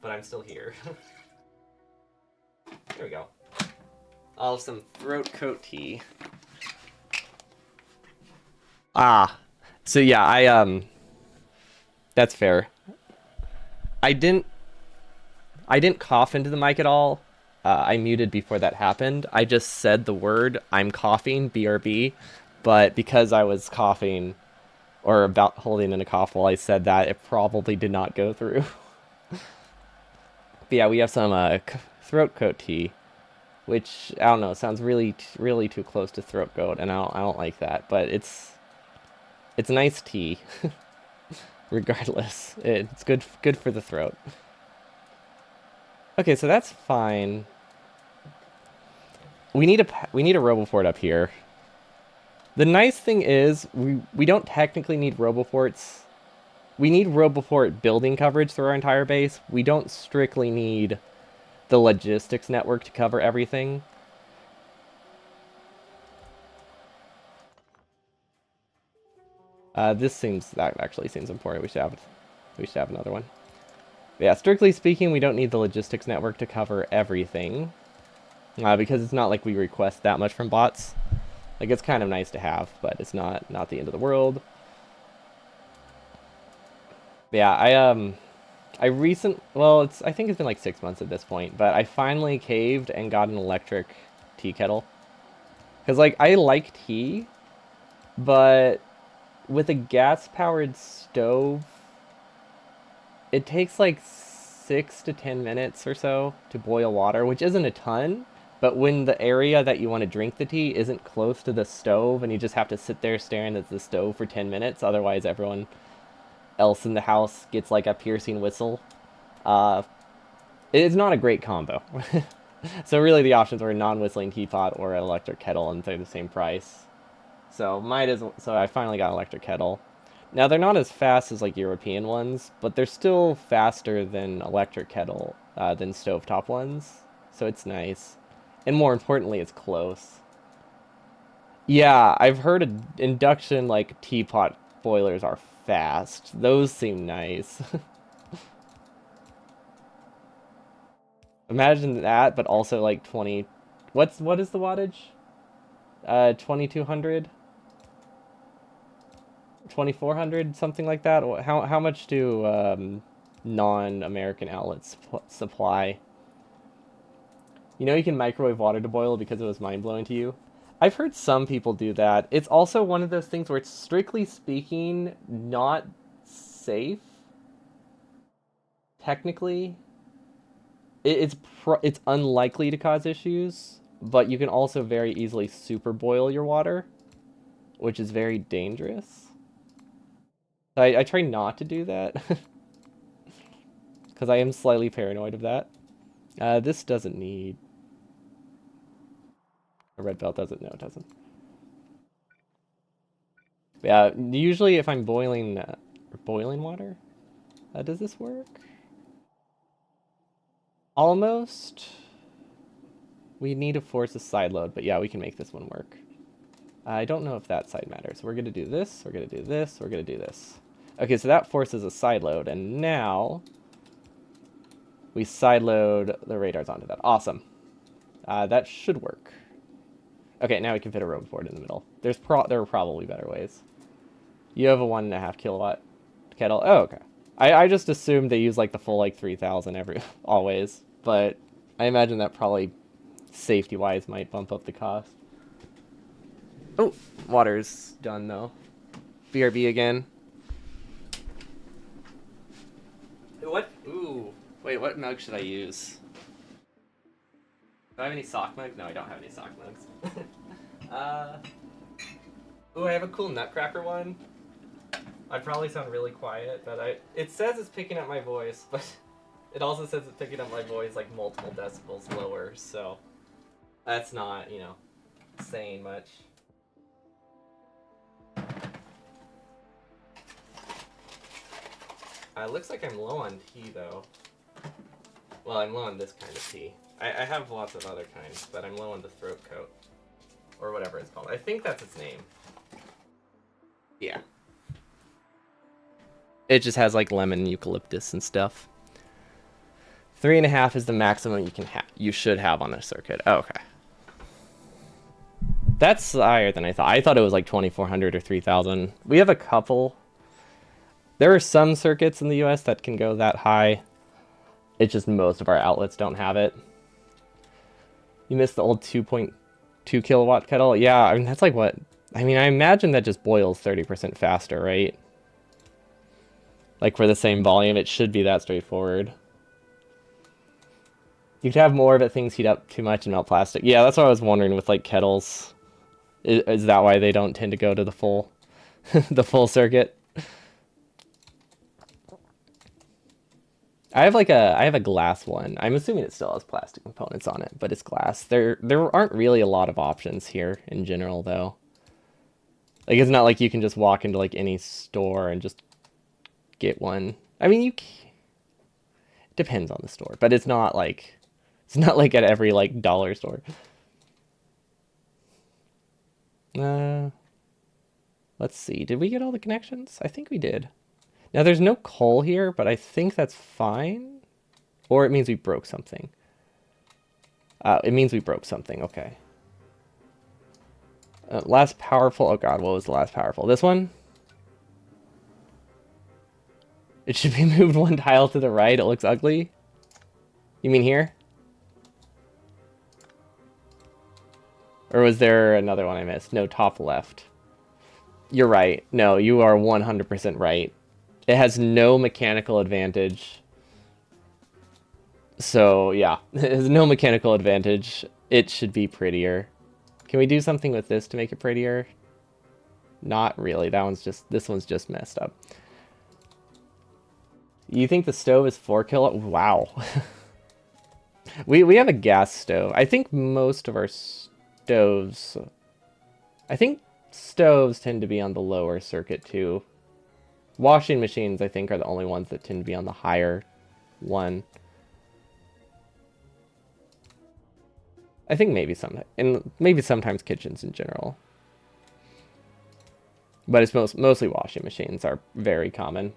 But I'm still here. There we go. I'll have some throat coat tea. So yeah, that's fair. I didn't cough into the mic at all. I muted before that happened. I just said the word "I'm coughing" (BRB), but because I was coughing or about holding in a cough while I said that, it probably did not go through. But yeah, we have some throat coat tea, which I don't know, sounds really really too close to throat coat, and I don't like that. But it's nice tea. Regardless, it's good for the throat. Okay, so that's fine. We need a Roboport up here. The nice thing is we don't technically need Roboports. We need Roboport building coverage through our entire base. We don't strictly need the logistics network to cover everything. That actually seems important. We should have another one. But yeah, strictly speaking, we don't need the logistics network to cover everything. Because it's not like we request that much from bots. Like, it's kind of nice to have, but it's not the end of the world. But yeah, I think it's been like 6 months at this point, but I finally caved and got an electric tea kettle. Because, like, I like tea, but with a gas-powered stove, it takes like 6 to 10 minutes or so to boil water, which isn't a ton. But when the area that you want to drink the tea isn't close to the stove and you just have to sit there staring at the stove for 10 minutes, otherwise everyone else in the house gets like a piercing whistle, it's not a great combo. So really the options were a non-whistling teapot or an electric kettle, and they're the same price. So I finally got an electric kettle. Now they're not as fast as like European ones, but they're still faster than electric kettle than stovetop ones. So it's nice. And more importantly, it's close. Yeah, I've heard induction like teapot boilers are fast. Those seem nice. Imagine that, but also like 20. What is the wattage? 2200, 2400, something like that. How much do non-American outlets supply? You know you can microwave water to boil because it was mind-blowing to you. I've heard some people do that. It's also one of those things where it's strictly speaking not safe technically. It's unlikely to cause issues, but you can also very easily super boil your water, which is very dangerous. I try not to do that because I am slightly paranoid of that. This doesn't need a red belt, does it? No, it doesn't. Yeah, usually if I'm boiling water, does this work? Almost. We need to force a side load, but yeah, we can make this one work. I don't know if that side matters. We're gonna do this, we're gonna do this, we're gonna do this. Okay, so that forces a side load, and now we side load the radars onto that. Awesome. That should work. Okay, now we can fit a rope board in the middle. There are probably better ways. You have a 1.5 kilowatt kettle. Oh, okay. I just assumed they use like the full like 3000 always, but I imagine that probably safety wise might bump up the cost. Oh, water's done though. BRB again. What? Ooh. Wait, what mug should I use? Do I have any sock mugs? No, I don't have any sock mugs. uh. Ooh, I have a cool Nutcracker one. I'd probably sound really quiet, but it says it's picking up my voice, but it also says it's picking up my voice like multiple decibels lower, so that's not, saying much. Looks like I'm low on tea, though. Well, I'm low on this kind of tea. I have lots of other kinds, but I'm low on the throat coat. Or whatever it's called. I think that's its name. Yeah. It just has like lemon, eucalyptus, and stuff. 3.5 is the maximum you should have on a circuit. Oh, okay. That's higher than I thought. I thought it was like 2400 or 3000. We have a couple. There are some circuits in the US that can go that high. It's just most of our outlets don't have it. You missed the old 2.2 kilowatt kettle. Yeah, I mean, that's like what? I mean, I imagine that just boils 30% faster, right? Like for the same volume, it should be that straightforward. You could have more of it, things heat up too much and melt plastic. Yeah, that's what I was wondering with like kettles. Is that why they don't tend to go to the full, the full circuit? I have a glass one. I'm assuming it still has plastic components on it, but it's glass. There aren't really a lot of options here in general, though. Like it's not like you can just walk into like any store and just get one. I mean, it depends on the store, but it's not like at every like dollar store. Let's see. Did we get all the connections? I think we did. Now there's no coal here, but I think that's fine. Or it means we broke something. It means we broke something. Okay. Last powerful. Oh god, what was the last powerful? This one? It should be moved one tile to the right. It looks ugly. You mean here? Or was there another one I missed? No, top left. You're right. No, you are 100% right. It has no mechanical advantage. So, yeah. It has no mechanical advantage. It should be prettier. Can we do something with this to make it prettier? Not really. This one's just messed up. You think the stove is 4 kilowatt? Wow. We have a gas stove. I think most of our stoves. I think stoves tend to be on the lower circuit too. Washing machines, I think, are the only ones that tend to be on the higher one. I think maybe some, and maybe sometimes kitchens in general. But it's mostly washing machines are very common.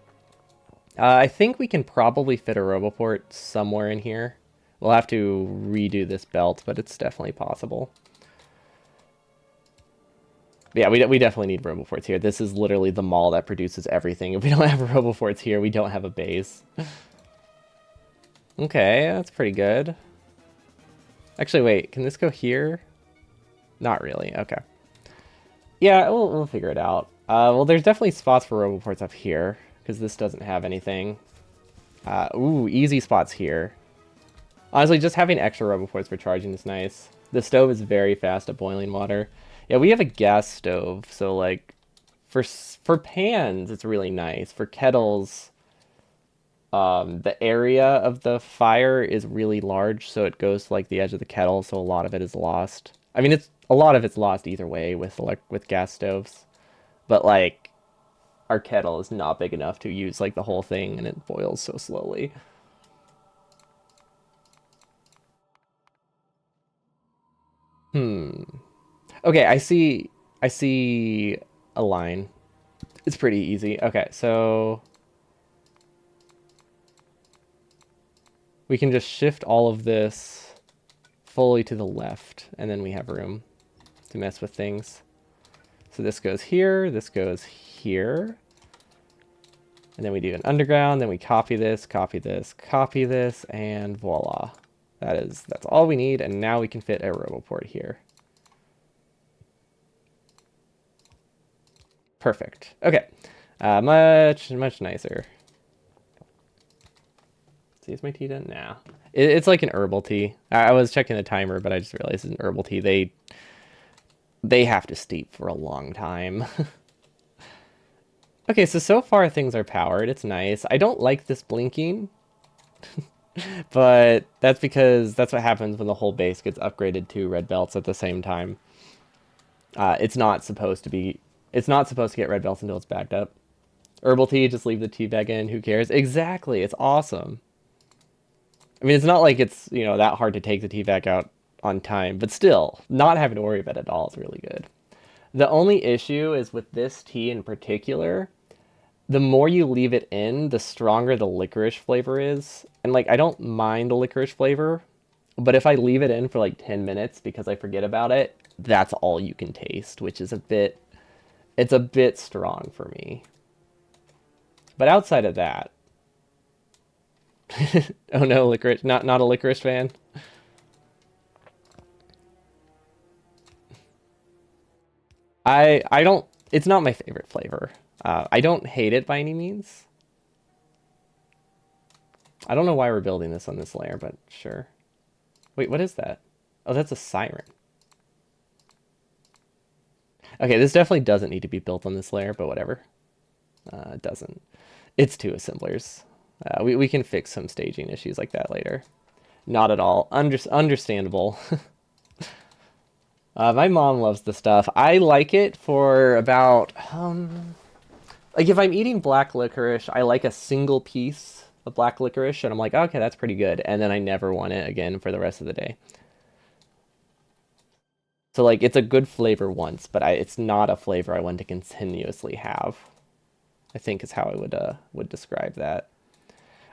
I think we can probably fit a Roboport somewhere in here. We'll have to redo this belt, but it's definitely possible. But yeah, we definitely need Roboports here. This is literally the mall that produces everything. If we don't have Roboports here, we don't have a base. Okay, that's pretty good. Actually, wait, can this go here? Not really, okay. Yeah, we'll figure it out. Well, there's definitely spots for Roboports up here, because this doesn't have anything. Ooh, easy spots here. Honestly, just having extra Roboports for charging is nice. The stove is very fast at boiling water. Yeah, we have a gas stove, so like, for pans, it's really nice. For kettles, the area of the fire is really large, so it goes to like the edge of the kettle, so a lot of it is lost. I mean, it's a lot of it's lost either way with gas stoves, but like our kettle is not big enough to use like the whole thing, and it boils so slowly. Hmm. Okay, I see a line. It's pretty easy. Okay, so we can just shift all of this fully to the left, and then we have room to mess with things. So this goes here, this goes here. And then we do an underground, then we copy this, copy this, copy this, and voila. That's all we need, and now we can fit a Roboport here. Perfect. Okay. Much nicer. See, is my tea done? Nah. It's like an herbal tea. I was checking the timer, but I just realized it's an herbal tea. They have to steep for a long time. Okay, so far things are powered. It's nice. I don't like this blinking, but that's because that's what happens when the whole base gets upgraded to red belts at the same time. It's not supposed to be. It's not supposed to get red belts until it's backed up. Herbal tea, just leave the tea bag in. Who cares? Exactly. It's awesome. I mean, it's not like it's that hard to take the tea bag out on time, but still, not having to worry about it at all is really good. The only issue is with this tea in particular. The more you leave it in, the stronger the licorice flavor is. And like, I don't mind the licorice flavor, but if I leave it in for like 10 minutes because I forget about it, that's all you can taste, which is it's a bit strong for me. But outside of that, oh no, licorice, not a licorice fan. I don't, it's not my favorite flavor. I don't hate it by any means. I don't know why we're building this on this layer, but sure. Wait, what is that? Oh, that's a siren. Okay, this definitely doesn't need to be built on this layer, but whatever. It doesn't. It's two assemblers. We can fix some staging issues like that later. Not at all. Understandable. My mom loves the stuff. I like it for about like if I'm eating black licorice, I like a single piece of black licorice, and I'm like, okay, that's pretty good, and then I never want it again for the rest of the day. So like, it's a good flavor once, but it's not a flavor I want to continuously have. I think is how I would describe that.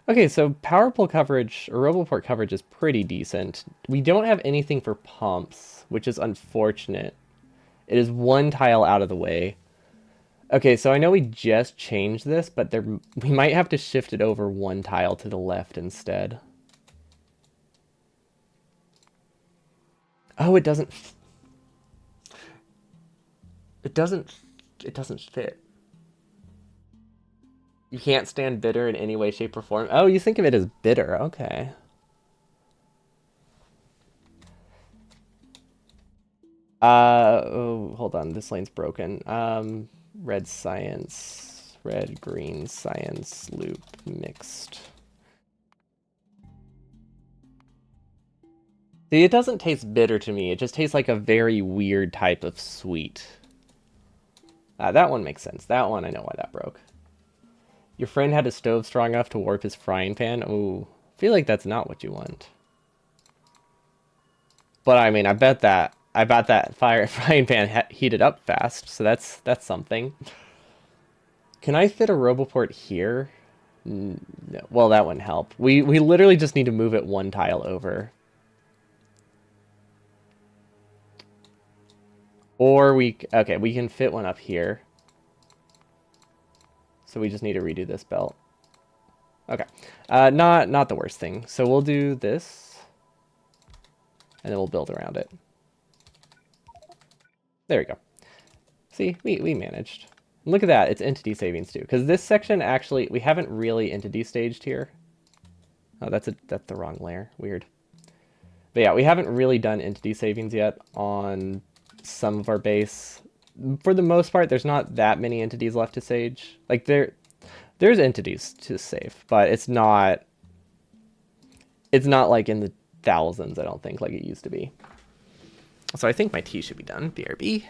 Okay, so power pole coverage or Roboport coverage is pretty decent. We don't have anything for pumps, which is unfortunate. It is one tile out of the way. Okay, so I know we just changed this, but we might have to shift it over one tile to the left instead. Oh, it doesn't. It doesn't. It doesn't fit. You can't stand bitter in any way, shape, or form. Oh, you think of it as bitter. Okay. Oh, hold on. This lane's broken. Red science, red, green science, loop, mixed. See, it doesn't taste bitter to me. It just tastes like a very weird type of sweet. That one makes sense. That one, I know why that broke. Your friend had a stove strong enough to warp his frying pan. Ooh, I feel like that's not what you want. But I mean, I bet that frying pan heated up fast, so that's something. Can I fit a Roboport here? No. Well, that wouldn't help. We literally just need to move it one tile over. Or okay, we can fit one up here. So we just need to redo this belt. Okay. Not the worst thing. So we'll do this. And then we'll build around it. There we go. See, we managed. Look at that, it's entity savings too. Because this section actually, we haven't really entity staged here. Oh, that's the wrong layer. Weird. But yeah, we haven't really done entity savings yet on some of our base. For the most part, there's not that many entities left to sage. Like there's entities to save, but it's not like in the thousands, I don't think, like it used to be. So I think my tea should be done. BRB.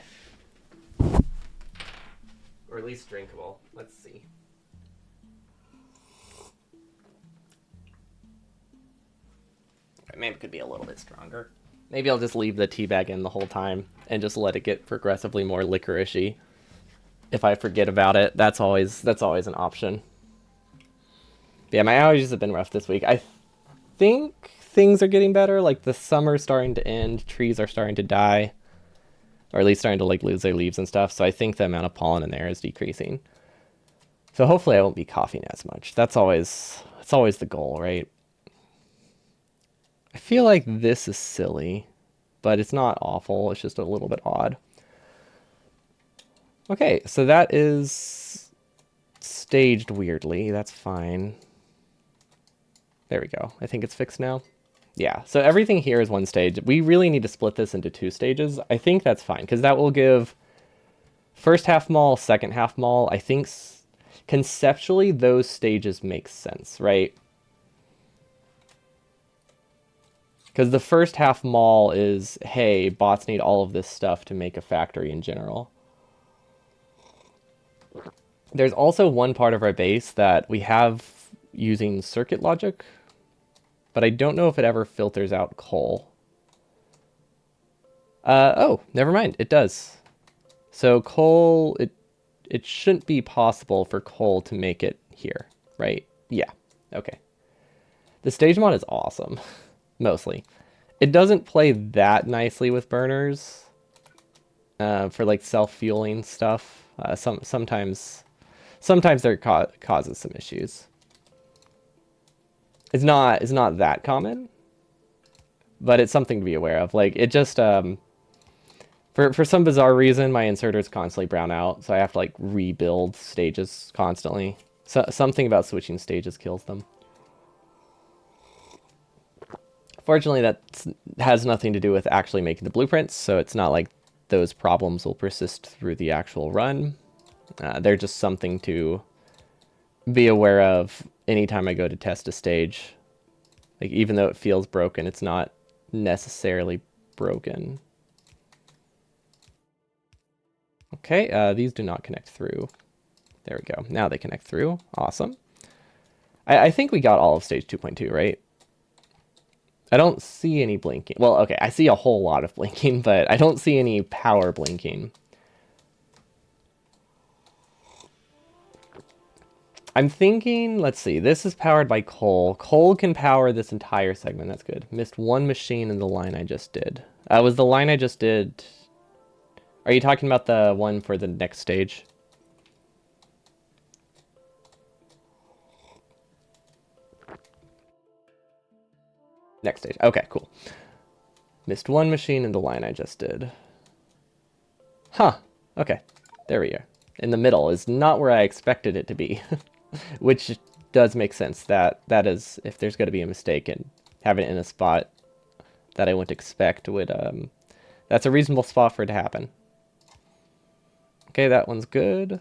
Or at least drinkable. Let's see. Maybe it could be a little bit stronger. Maybe I'll just leave the tea bag in the whole time and just let it get progressively more licoricey. If I forget about it, that's always an option. But yeah, my allergies have been rough this week. I think things are getting better. Like the summer's starting to end, trees are starting to die, or at least starting to like lose their leaves and stuff. So I think the amount of pollen in there is decreasing. So hopefully I won't be coughing as much. That's always the goal, right? I feel like this is silly, but it's not awful. It's just a little bit odd. Okay, so that is staged weirdly. That's fine. There we go. I think it's fixed now. Yeah, so everything here is one stage. We really need to split this into 2 stages. I think that's fine, because that will give first half mall, second half mall. I think conceptually those stages make sense, right? Because the first half mall is, hey, bots need all of this stuff to make a factory in general. There's also one part of our base that we have using circuit logic, but I don't know if it ever filters out coal. Oh, never mind, it does. So coal, it shouldn't be possible for coal to make it here, right? Yeah, okay. The stage mod is awesome. Mostly. It doesn't play that nicely with burners for like self-fueling stuff. Sometimes there causes some issues. It's not that common, but it's something to be aware of. Like it just for some bizarre reason my inserters constantly brown out, so I have to like rebuild stages constantly. So something about switching stages kills them. Fortunately, that has nothing to do with actually making the blueprints, so it's not like those problems will persist through the actual run. They're just something to be aware of anytime I go to test a stage. Like, even though it feels broken, it's not necessarily broken. Okay, these do not connect through. There we go. Now they connect through. Awesome. I think we got all of stage 2.2, right? I don't see any blinking. Well, okay, I see a whole lot of blinking, but I don't see any power blinking. I'm thinking, let's see, this is powered by coal. Coal can power this entire segment, that's good. Missed one machine in the line I just did. Was the line I just did... Are you talking about the one for the next stage? Next stage. Okay, cool. Missed one machine in the line I just did. Huh. Okay. There we are. In the middle is not where I expected it to be. Which does make sense. That is, if there's going to be a mistake and having it in a spot that I wouldn't expect would, that's a reasonable spot for it to happen. Okay, that one's good.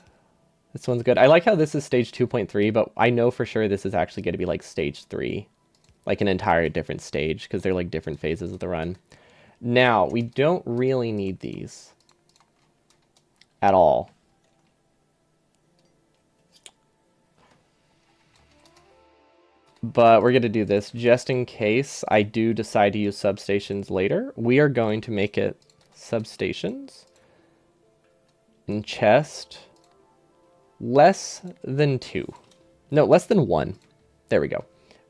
This one's good. I like how this is stage 2.3, but I know for sure this is actually going to be like stage 3. like an entire different stage because they're like different phases of the run. Now, we don't really need these at all. But we're going to do this just in case I do decide to use substations later. We are going to make it substations and chest less than 2. No, less than 1. There we go.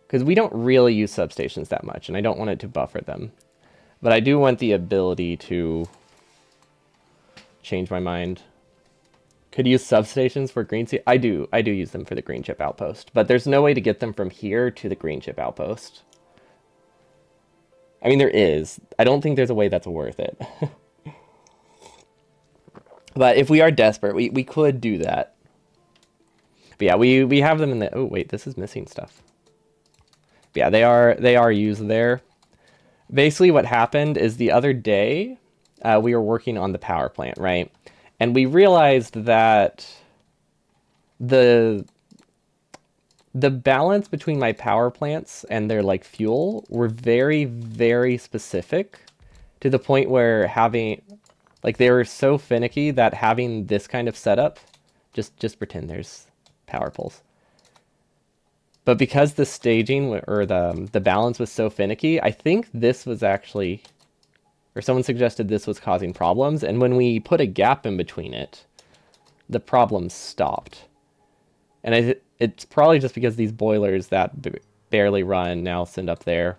Because we don't really use substations that much, and I don't want it to buffer them. But I do want the ability to change my mind. Could use substations for green sea. I do use them for the green chip outpost, but there's no way to get them from here to the green chip outpost. I mean, there is. I don't think there's a way that's worth it. But if we are desperate, we could do that. But yeah, we have them in the... Oh, wait, this is missing stuff. But yeah, they are used there. Basically, what happened is the other day, we were working on the power plant, right? And we realized that the balance between my power plants and their like fuel were very, very specific to the point where having like they were so finicky that having this kind of setup, just pretend there's power poles. But because the staging or the balance was so finicky, I think this was actually, or someone suggested this was causing problems. And when we put a gap in between it, the problem stopped. And it's probably just because these boilers that barely run now send up there.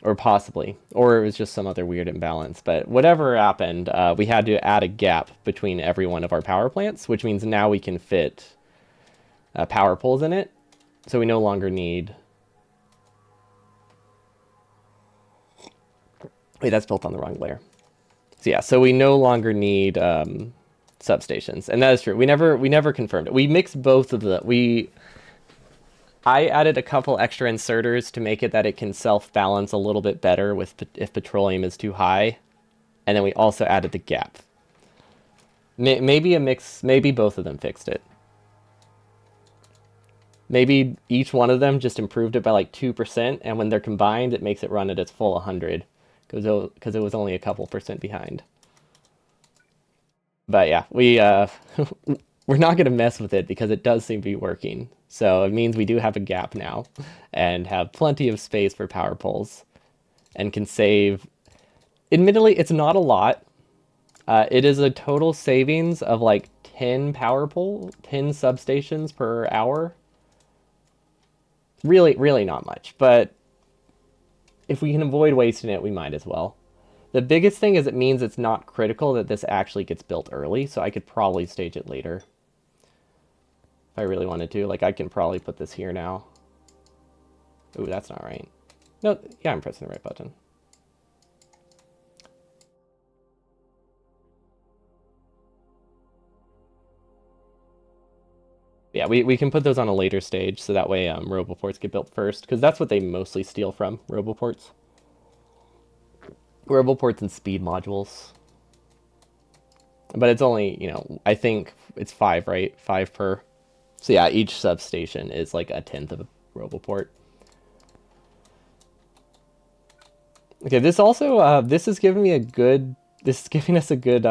Or possibly. Or it was just some other weird imbalance. But whatever happened, we had to add a gap between every one of our power plants, which means now we can fit power poles in it. So we no longer need... Wait, that's built on the wrong layer. So yeah, so we no longer need substations, and that is true. We never confirmed it. We mixed both of the... I added a couple extra inserters to make it that it can self-balance a little bit better with if petroleum is too high, and then we also added the gap. Maybe a mix. Maybe both of them fixed it. Maybe each one of them just improved it by like 2%, and when they're combined, it makes it run at its full 100, because it was only a couple percent behind. But yeah, we're not going to mess with it because it does seem to be working. So it means we do have a gap now, and have plenty of space for power poles, and can save... Admittedly, it's not a lot. It is a total savings of like 10 substations per hour. Really not much, but if we can avoid wasting it, we might as well. The biggest thing is it means it's not critical that this actually gets built early, so I could probably stage it later. If I really wanted to. Like, I can probably put this here now. Ooh, that's not right. No, yeah, I'm pressing the right button. Yeah, we can put those on a later stage, so that way Roboports get built first, because that's what they mostly steal from, Roboports. Roboports and speed modules. But it's only, you know, I think it's 5, right? 5 per. So yeah, each substation is like a 1/10 of a Roboport. Okay, this also, this is giving me a good... This is giving us a good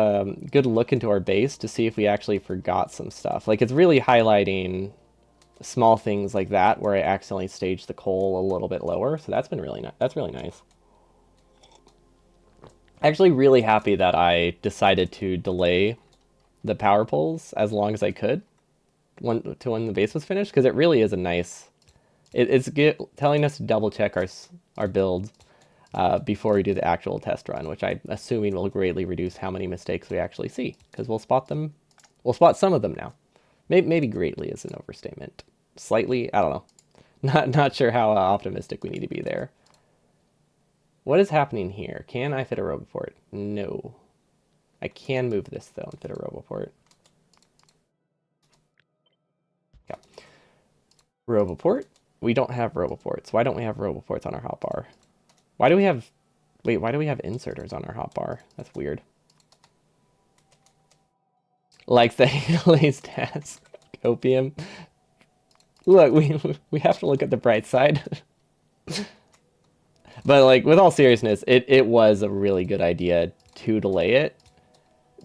good look into our base to see if we actually forgot some stuff. Like, it's really highlighting small things like that where I accidentally staged the coal a little bit lower. So that's been really nice. That's really nice. Actually really happy that I decided to delay the power poles as long as I could when the base was finished, because it really is a nice... It's telling us to double check our build before we do the actual test run, which I'm assuming will greatly reduce how many mistakes we actually see, because we'll spot them. We'll spot some of them now. Maybe greatly is an overstatement. Slightly, I don't know. Not sure how optimistic we need to be there. What is happening here? Can I fit a Roboport? No. I can move this, though, and fit a Roboport. Okay. Roboport. We don't have Roboports. Why don't we have Roboports on our hotbar? Why do we have... Wait, why do we have inserters on our hotbar? That's weird. Like the Haley's task. Copium. Look, we have to look at the bright side. But like with all seriousness, it was a really good idea to delay it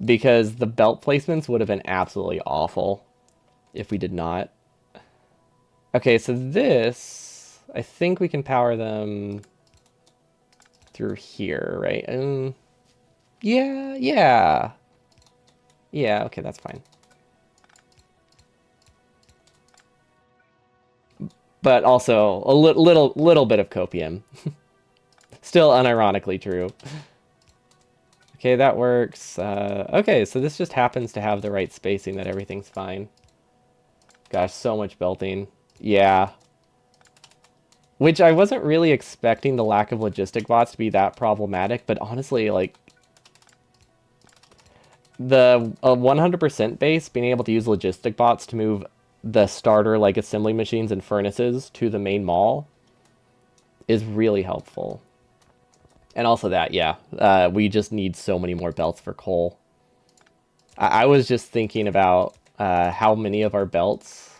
because the belt placements would have been absolutely awful if we did not. Okay, so this, I think we can power them through here, right? Yeah, yeah. Yeah, okay, that's fine. But also a little bit of copium. Still unironically true. Okay, that works. Okay, so this just happens to have the right spacing that everything's fine. Gosh, so much belting. Yeah. Which I wasn't really expecting the lack of logistic bots to be that problematic, but honestly, like, the 100% base, being able to use logistic bots to move the starter, like, assembly machines and furnaces to the main mall is really helpful. And also that, yeah, we just need so many more belts for coal. I was just thinking about how many of our belts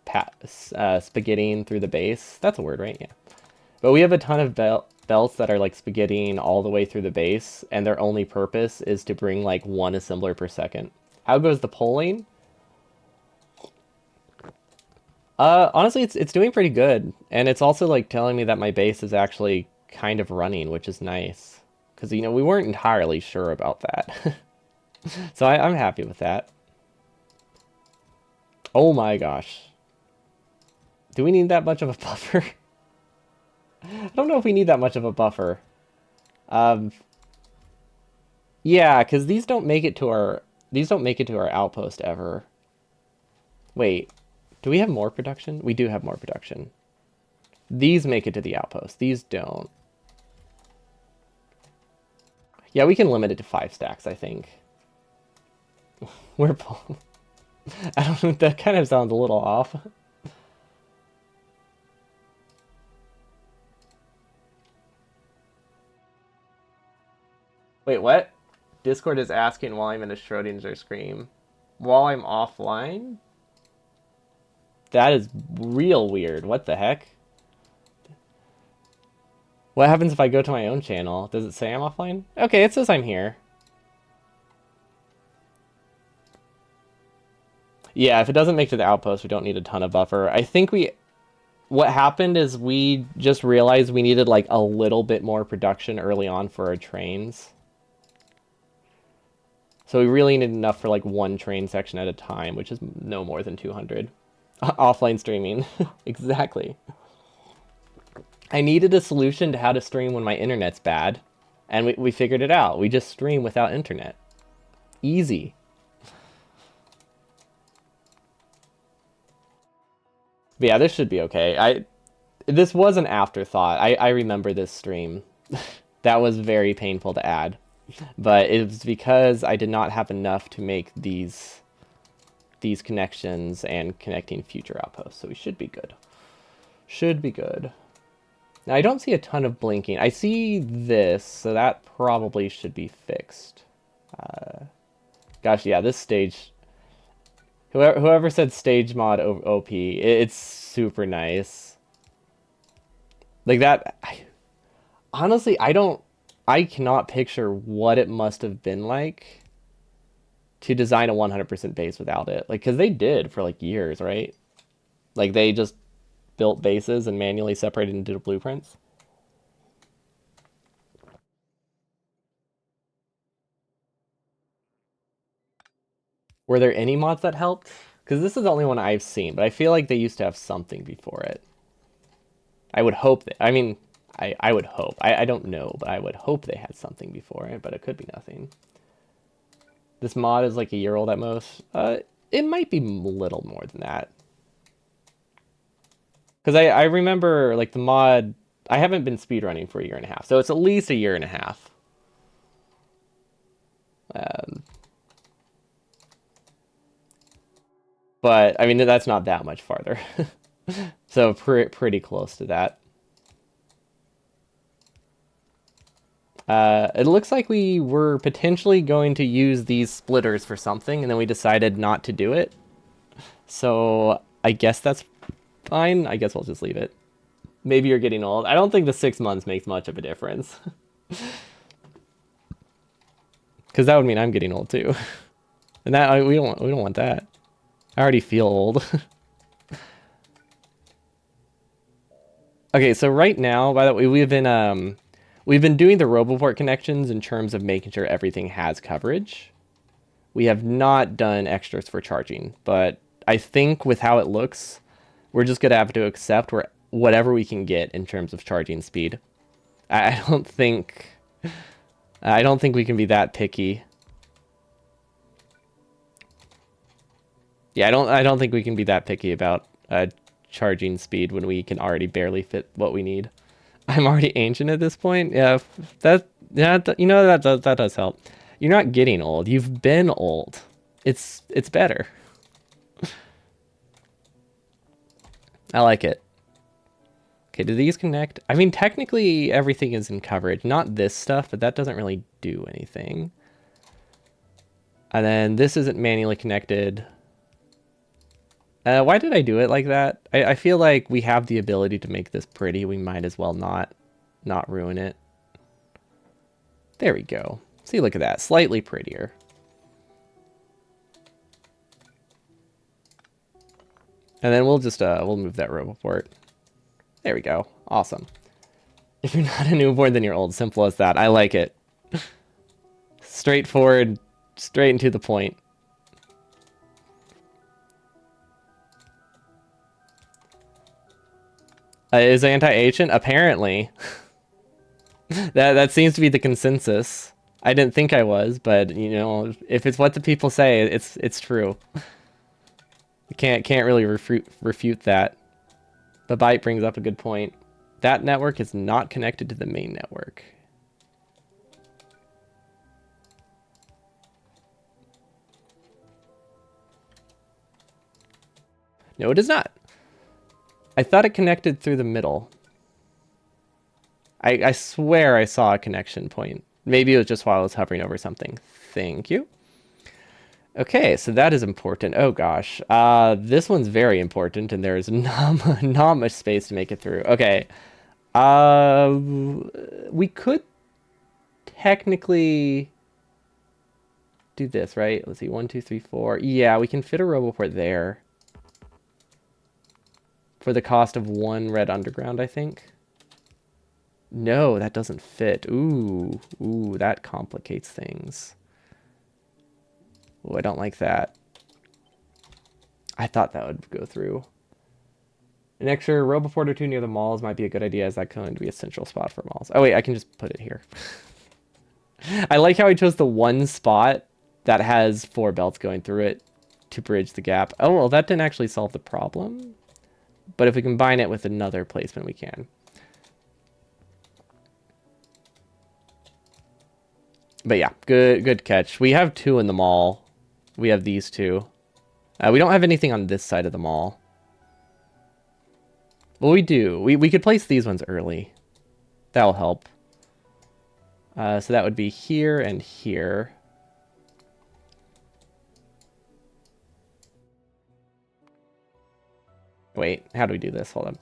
spaghettiing through the base. That's a word, right? Yeah. But we have a ton of belts that are like spaghettiing all the way through the base, and their only purpose is to bring like one assembler per second. How goes the polling? Honestly, it's doing pretty good, and it's also like telling me that my base is actually kind of running, which is nice. Because, you know, we weren't entirely sure about that. So I'm happy with that. Oh my gosh. Do we need that much of a buffer? I don't know if we need that much of a buffer. Um, yeah, because these don't make it to our outpost ever. Wait, do we have more production? We do have more production. These make it to the outpost. These don't. Yeah, we can limit it to 5 stacks, I think. We're... I don't know, that kind of sounds a little off. Wait, what? Discord is asking while I'm in a Schrodinger scream. While I'm offline? That is real weird. What the heck? What happens if I go to my own channel? Does it say I'm offline? Okay, it says I'm here. Yeah, if it doesn't make to the outpost, we don't need a ton of buffer. I think what happened is we just realized we needed like a little bit more production early on for our trains. So we really need enough for like one train section at a time, which is no more than 200. Offline streaming. Exactly. I needed a solution to how to stream when my internet's bad, and we figured it out. We just stream without internet. Easy. But yeah, this should be okay. This was an afterthought. I remember this stream. That was very painful to add. But it was because I did not have enough to make these connections and connecting future outposts. So we should be good. Should be good. Now, I don't see a ton of blinking. I see this, so that probably should be fixed. Gosh, yeah, this stage... Whoever said stage mod OP, it's super nice. Like that... honestly, I cannot picture what it must have been like to design a 100% base without it. Like, because they did for like years, right? Like, they just built bases and manually separated into blueprints. Were there any mods that helped? Because this is the only one I've seen, but I feel like they used to have something before it. I would hope that, I mean, I would hope. I don't know, but I would hope they had something before it, but it could be nothing. This mod is like a year old at most. It might be a little more than that. Because I remember, like, the mod... I haven't been speedrunning for a year and a half, so it's at least a year and a half. But, I mean, that's not that much farther. So, pretty close to that. It looks like we were potentially going to use these splitters for something, and then we decided not to do it. So, I guess that's fine. I guess I'll just leave it. Maybe you're getting old. I don't think the 6 months makes much of a difference. Because that would mean I'm getting old too. And that we don't want that. I already feel old. Okay, so right now, by the way, we've been doing the Roboport connections in terms of making sure everything has coverage. We have not done extras for charging, but I think with how it looks, we're just gonna have to accept whatever we can get in terms of charging speed. I don't think I don't think we can be that picky. Yeah, I don't think we can be that picky about charging speed when we can already barely fit what we need. I'm already ancient at this point. Yeah, that does help. You're not getting old. You've been old. It's better. I like it. Okay, do these connect? I mean, technically everything is in coverage. Not this stuff, but that doesn't really do anything. And then this isn't manually connected. Why did I do it like that? I feel like we have the ability to make this pretty. We might as well not ruin it. There we go. See, look at that. Slightly prettier. And then we'll just we'll move that Roboport. There we go. Awesome. If you're not a newborn, then you're old. Simple as that. I like it. Straightforward, straight and to the point. Is anti-ancient? Apparently. That seems to be the consensus. I didn't think I was, but you know, if it's what the people say, it's true. You can't really refute that. But Byte brings up a good point. That network is not connected to the main network. No, it is not. I thought it connected through the middle. I swear I saw a connection point. Maybe it was just while I was hovering over something. Thank you. Okay, so that is important. Oh gosh. This one's very important, and there's not much space to make it through. Okay. We could technically do this, right? Let's see. 1, 2, 3, 4. Yeah, we can fit a Roboport there. For the cost of one red underground, I think. No, that doesn't fit. Ooh, that complicates things. Oh, I don't like that. I thought that would go through. An extra Roboport or two near the malls might be a good idea, as that going to be a central spot for malls. Oh wait, I can just put it here. I like how I chose the one spot that has 4 belts going through it to bridge the gap. Oh, well, that didn't actually solve the problem. But if we combine it with another placement, we can. But yeah, good catch. We have 2 in the mall. We have these 2. We don't have anything on this side of the mall. Well, we do. We could place these ones early. That'll help. So that would be here and here. Wait, how do we do this? Hold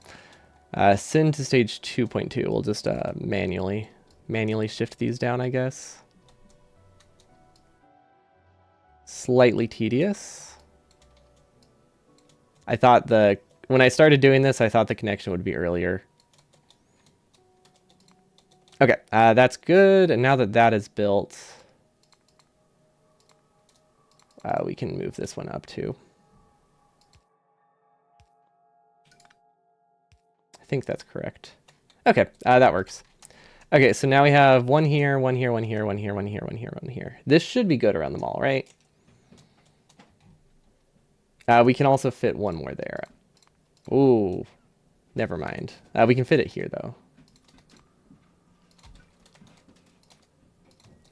on. Send to stage 2.2. We'll just manually shift these down, I guess. Slightly tedious. I thought when I started doing this, I thought the connection would be earlier. Okay, that's good. And now that that is built, we can move this one up too. I think that's correct. Okay, that works. Okay, so now we have one here, one here, one here, one here, one here, one here, one here. This should be good around the mall, right? We can also fit one more there. Ooh, never mind. We can fit it here though.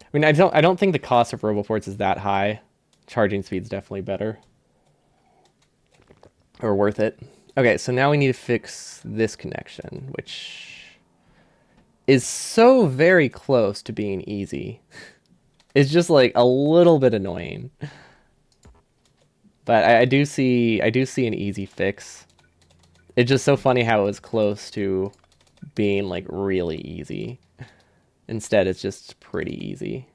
I mean, I don't think the cost of Roboports is that high. Charging speed's definitely better. Or worth it. Okay, so now we need to fix this connection, which is so very close to being easy. It's just like a little bit annoying. But I do see an easy fix. It's just so funny how it was close to being like really easy. Instead, it's just pretty easy.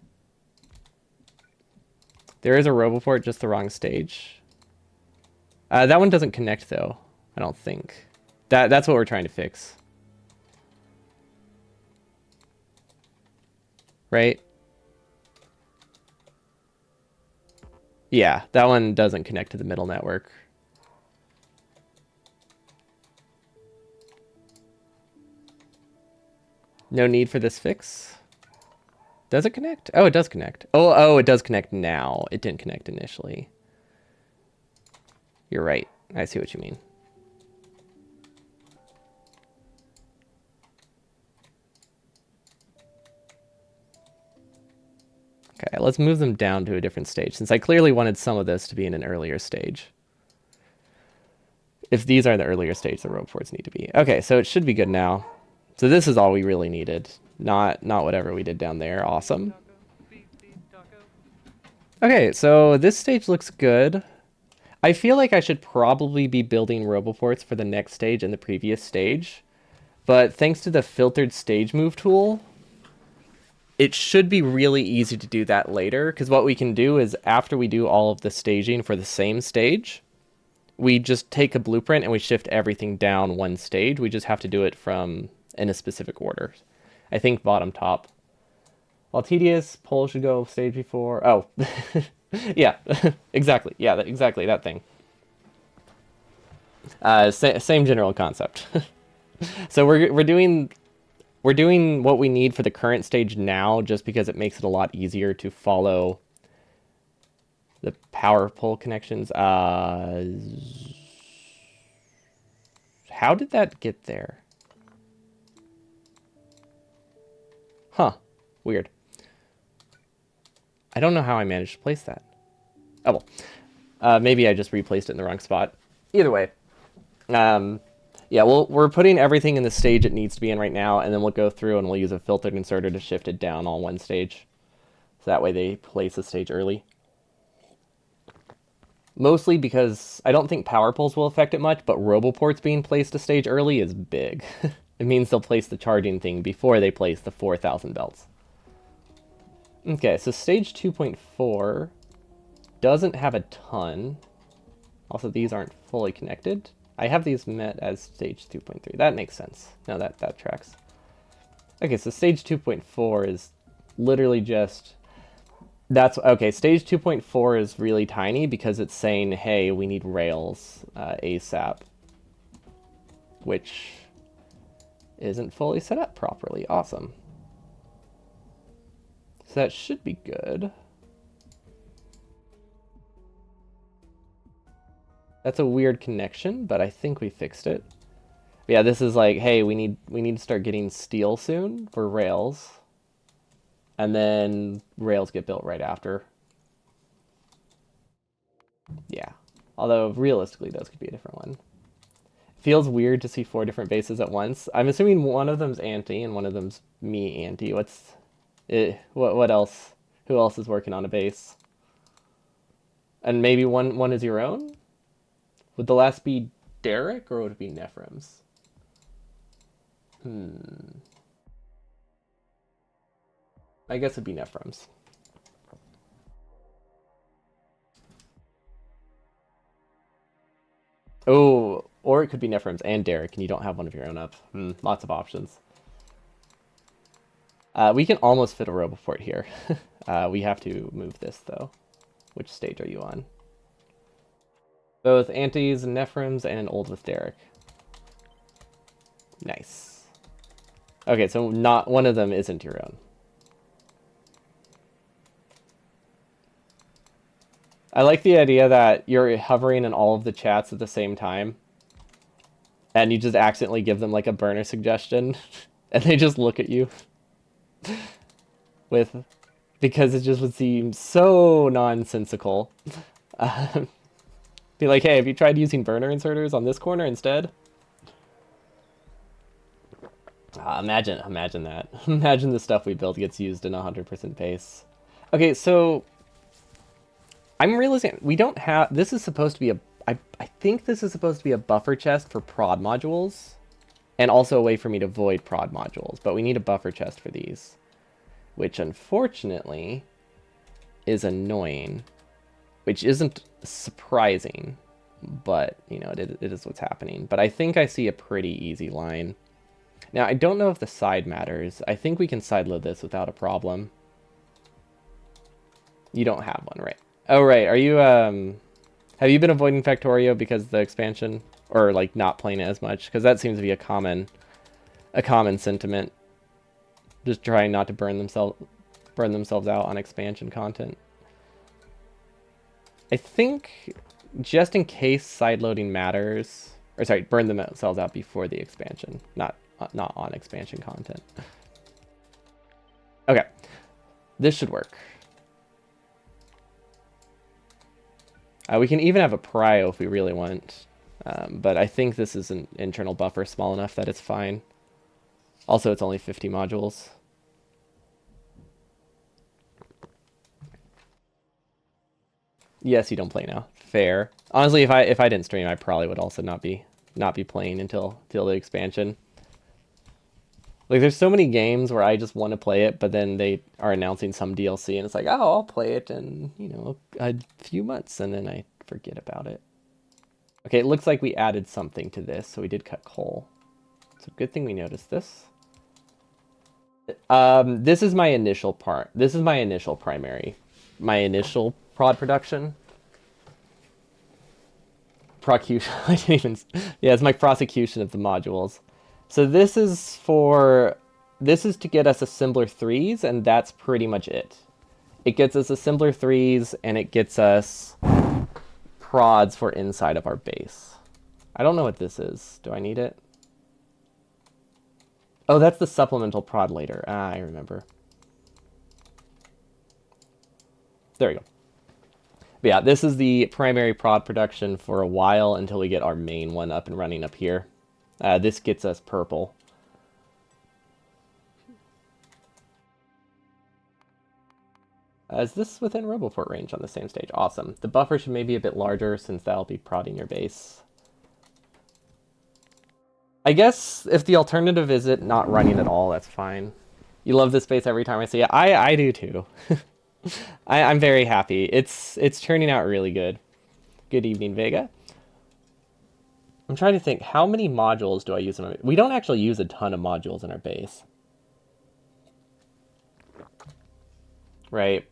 There is a Roboport, just the wrong stage. That one doesn't connect though, I don't think. That's what we're trying to fix. Right? Yeah, that one doesn't connect to the middle network. No need for this fix. Does it connect? Oh, it does connect. Oh, it does connect now. It didn't connect initially. You're right. I see what you mean. Okay, let's move them down to a different stage, since I clearly wanted some of this to be in an earlier stage. If these are the earlier stage, the Roboports need to be. Okay, so it should be good now. So this is all we really needed. Not whatever we did down there. Awesome. Okay, so this stage looks good. I feel like I should probably be building Roboports for the next stage and the previous stage. But thanks to the filtered stage move tool, it should be really easy to do that later. Because what we can do is after we do all of the staging for the same stage, we just take a blueprint and we shift everything down one stage. We just have to do it from in a specific order. I think bottom top. While tedious, poll should go stage before. Oh, yeah, exactly. Yeah, exactly that thing. Same general concept. So we're doing what we need for the current stage now, just because it makes it a lot easier to follow the power pole connections. How did that get there? Huh. Weird. I don't know how I managed to place that. Oh, well. Maybe I just replaced it in the wrong spot. Either way. Yeah, we're putting everything in the stage it needs to be in right now, and then we'll go through and we'll use a filtered inserter to shift it down all one stage. So that way they place the stage early. Mostly because I don't think power poles will affect it much, but Roboports being placed a stage early is big. It means they'll place the charging thing before they place the 4,000 belts. Okay, so stage 2.4 doesn't have a ton. Also, these aren't fully connected. I have these met as stage 2.3. That makes sense. No, that tracks. Okay, so stage 2.4 is literally just... Okay, stage 2.4 is really tiny because it's saying, hey, we need rails ASAP. Which isn't fully set up properly. Awesome. So that should be good. That's a weird connection, but I think we fixed it. But yeah, this is like, hey, we need to start getting steel soon for rails. And then rails get built right after. Yeah. Although realistically those could be a different one. It feels weird to see 4 different bases at once. I'm assuming one of them's anti and one of them's me anti. What else? Who else is working on a base? And maybe one is your own? Would the last be Derek or would it be Nephrim's? I guess it'd be Nephrim's. Oh, or it could be Nephrim's and Derek, and you don't have one of your own up. Lots of options. We can almost fit a Roboport here. We have to move this, though. Which stage are you on? Both Antes and Nephrim's and an old with Derek. Nice. Okay, so not one of them isn't your own. I like the idea that you're hovering in all of the chats at the same time. And you just accidentally give them like a burner suggestion. And they just look at you. Because it just would seem so nonsensical. Be like, hey, have you tried using burner inserters on this corner instead? Imagine that. Imagine the stuff we build gets used in 100% pace. Okay, so I'm realizing we don't have... This is supposed to be a... I think this is supposed to be a buffer chest for prod modules, and also a way for me to void prod modules, but we need a buffer chest for these, which unfortunately is annoying, which isn't surprising, but, you know, it is what's happening. But I think I see a pretty easy line. Now, I don't know if the side matters. I think we can sideload this without a problem. You don't have one, right? Oh, right. Are you, have you been avoiding Factorio because of the expansion? Or, like, not playing it as much? Because that seems to be a common sentiment. Just trying not to burn themselves out on expansion content. I think, just in case sideloading matters... Or, sorry, burn themselves out before the expansion. Not on expansion content. Okay. This should work. We can even have a prio if we really want. But I think this is an internal buffer small enough that it's fine. Also, it's only 50 modules. Yes, you don't play now. Fair. Honestly, if I didn't stream, I probably would also not be playing until the expansion. Like, there's so many games where I just want to play it, but then they are announcing some DLC, and it's like, oh, I'll play it in, you know, a few months, and then I forget about it. Okay, it looks like we added something to this, so we did cut coal. So good thing we noticed this. This is my initial part. This is my initial primary. My initial prod production. Prosecution. I didn't even... Yeah, it's my prosecution of the modules. So this is for... This is to get us assembler 3s, and that's pretty much it. It gets us assembler 3s, and it gets us prods for inside of our base. I don't know what this is. Do I need it? Oh, that's the supplemental prod later. Ah, I remember. There we go. But yeah, this is the primary prod production for a while until we get our main one up and running up here. This gets us purple. Is this within Roboport range on the same stage? Awesome. The buffer should maybe be a bit larger since that'll be prodding your base. I guess if the alternative is it not running at all, that's fine. You love this base every time I see it. I do too. I'm very happy. It's turning out really good. Good evening, Vega. I'm trying to think, how many modules do I use in my... We don't actually use a ton of modules in our base. Right.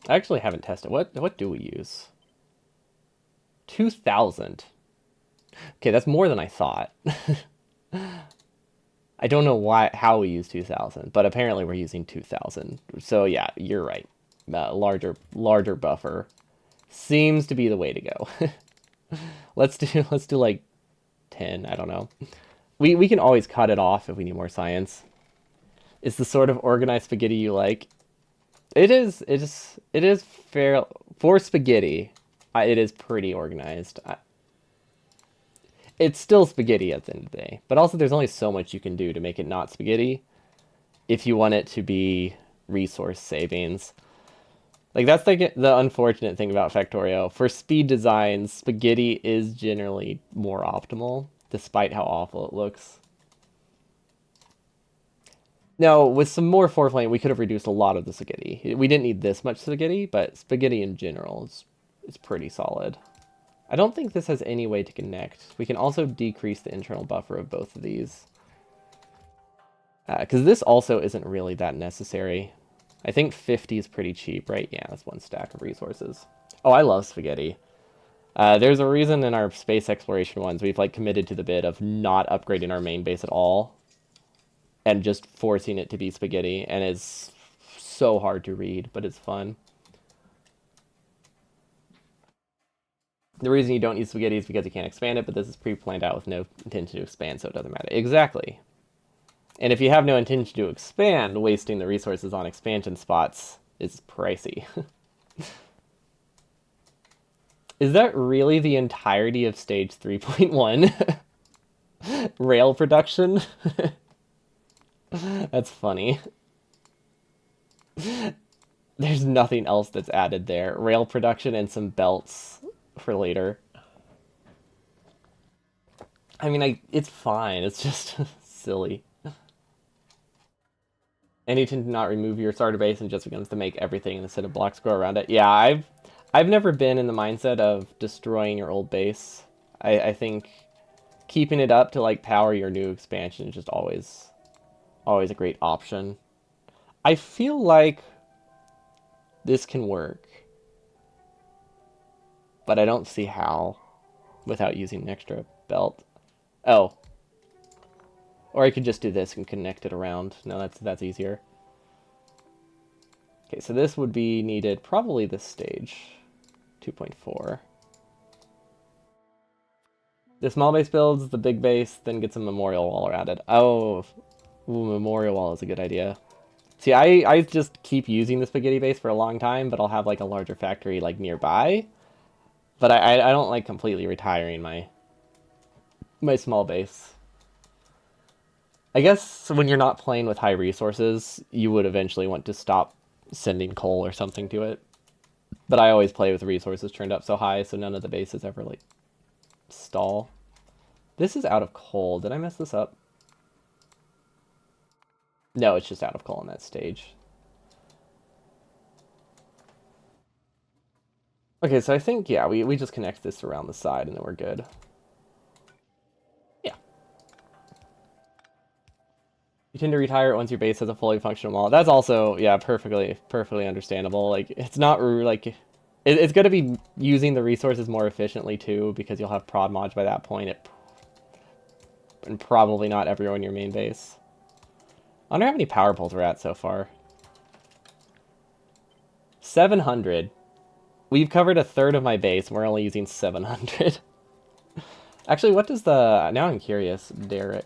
I actually haven't tested. What do we use? 2,000. Okay, that's more than I thought. I don't know how we use 2,000, but apparently we're using 2,000. So yeah, you're right. Larger buffer seems to be the way to go. let's do like 10. I don't know. We can always cut it off if we need more science. It's the sort of organized spaghetti you like. It is fair for spaghetti. It is pretty organized. It's still spaghetti at the end of the day, but also there's only so much you can do to make it not spaghetti if you want it to be resource savings. Like, that's the unfortunate thing about Factorio. For speed designs, spaghetti is generally more optimal, despite how awful it looks. Now, with some more foreflame, we could have reduced a lot of the spaghetti. We didn't need this much spaghetti, but spaghetti in general is pretty solid. I don't think this has any way to connect. We can also decrease the internal buffer of both of these. Because this also isn't really that necessary. I think 50 is pretty cheap, right? Yeah, that's one stack of resources. Oh, I love spaghetti. There's a reason in our space exploration ones we've like committed to the bit of not upgrading our main base at all. And just forcing it to be spaghetti. And it's so hard to read, but it's fun. The reason you don't use spaghetti is because you can't expand it, but this is pre-planned out with no intention to expand, so it doesn't matter. Exactly. And if you have no intention to expand, wasting the resources on expansion spots is pricey. Is that really the entirety of stage 3.1? Rail production? That's funny. There's nothing else that's added there. Rail production and some belts for later. I mean, it's fine. It's just silly. And you tend to not remove your starter base and just becomes to make everything in the set of blocks grow around it. Yeah, I've never been in the mindset of destroying your old base. I think keeping it up to like power your new expansion is just always a great option. I feel like this can work, but I don't see how without using an extra belt. Oh, or I could just do this and connect it around. No, that's easier. Okay, so this would be needed probably this stage, 2.4. The small base builds the big base, then gets a memorial wall around it. Oh, ooh, memorial wall is a good idea. See, I just keep using the spaghetti base for a long time, but I'll have like a larger factory like nearby. But I don't like completely retiring my small base. I guess when you're not playing with high resources, you would eventually want to stop sending coal or something to it. But I always play with resources turned up so high, so none of the bases ever like stall. This is out of coal. Did I mess this up? No, it's just out of coal on that stage. Okay, so I think, yeah, we just connect this around the side and then we're good. Yeah. You tend to retire it once your base has a fully functional wall. That's also, yeah, perfectly understandable. Like, it's not, like, it's going to be using the resources more efficiently, too, because you'll have prod mods by that point, and probably not everyone in your main base. I wonder how many power poles we're at so far. 700. We've covered a third of my base, and we're only using 700. Actually, what does the... Now I'm curious. Derek.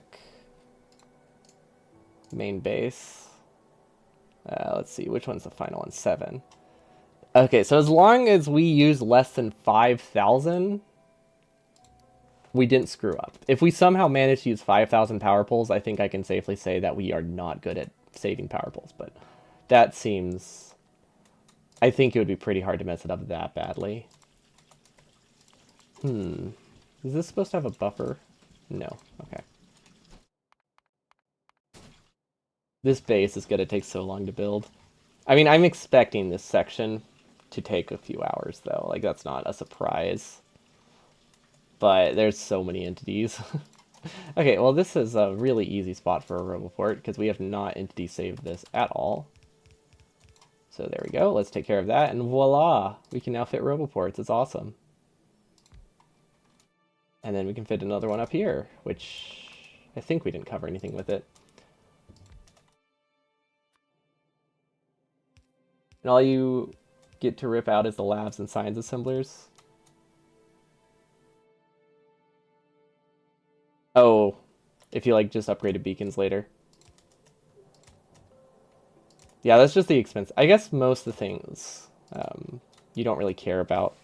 Main base. Let's see. Which one's the final one? 7. Okay, so as long as we use less than 5,000, we didn't screw up. If we somehow manage to use 5,000 power poles, I think I can safely say that we are not good at saving power poles. But that seems... I think it would be pretty hard to mess it up that badly. Is this supposed to have a buffer? No. Okay. This base is going to take so long to build. I mean, I'm expecting this section to take a few hours, though. Like, that's not a surprise. But there's so many entities. Okay, well, this is a really easy spot for a Roboport, because we have not entity saved this at all. So there we go. Let's take care of that, and voila! We can now fit Roboports. It's awesome. And then we can fit another one up here, which I think we didn't cover anything with it. And all you get to rip out is the labs and science assemblers. Oh, if you like just upgraded beacons later. Yeah, that's just the expense. I guess most of the things you don't really care about.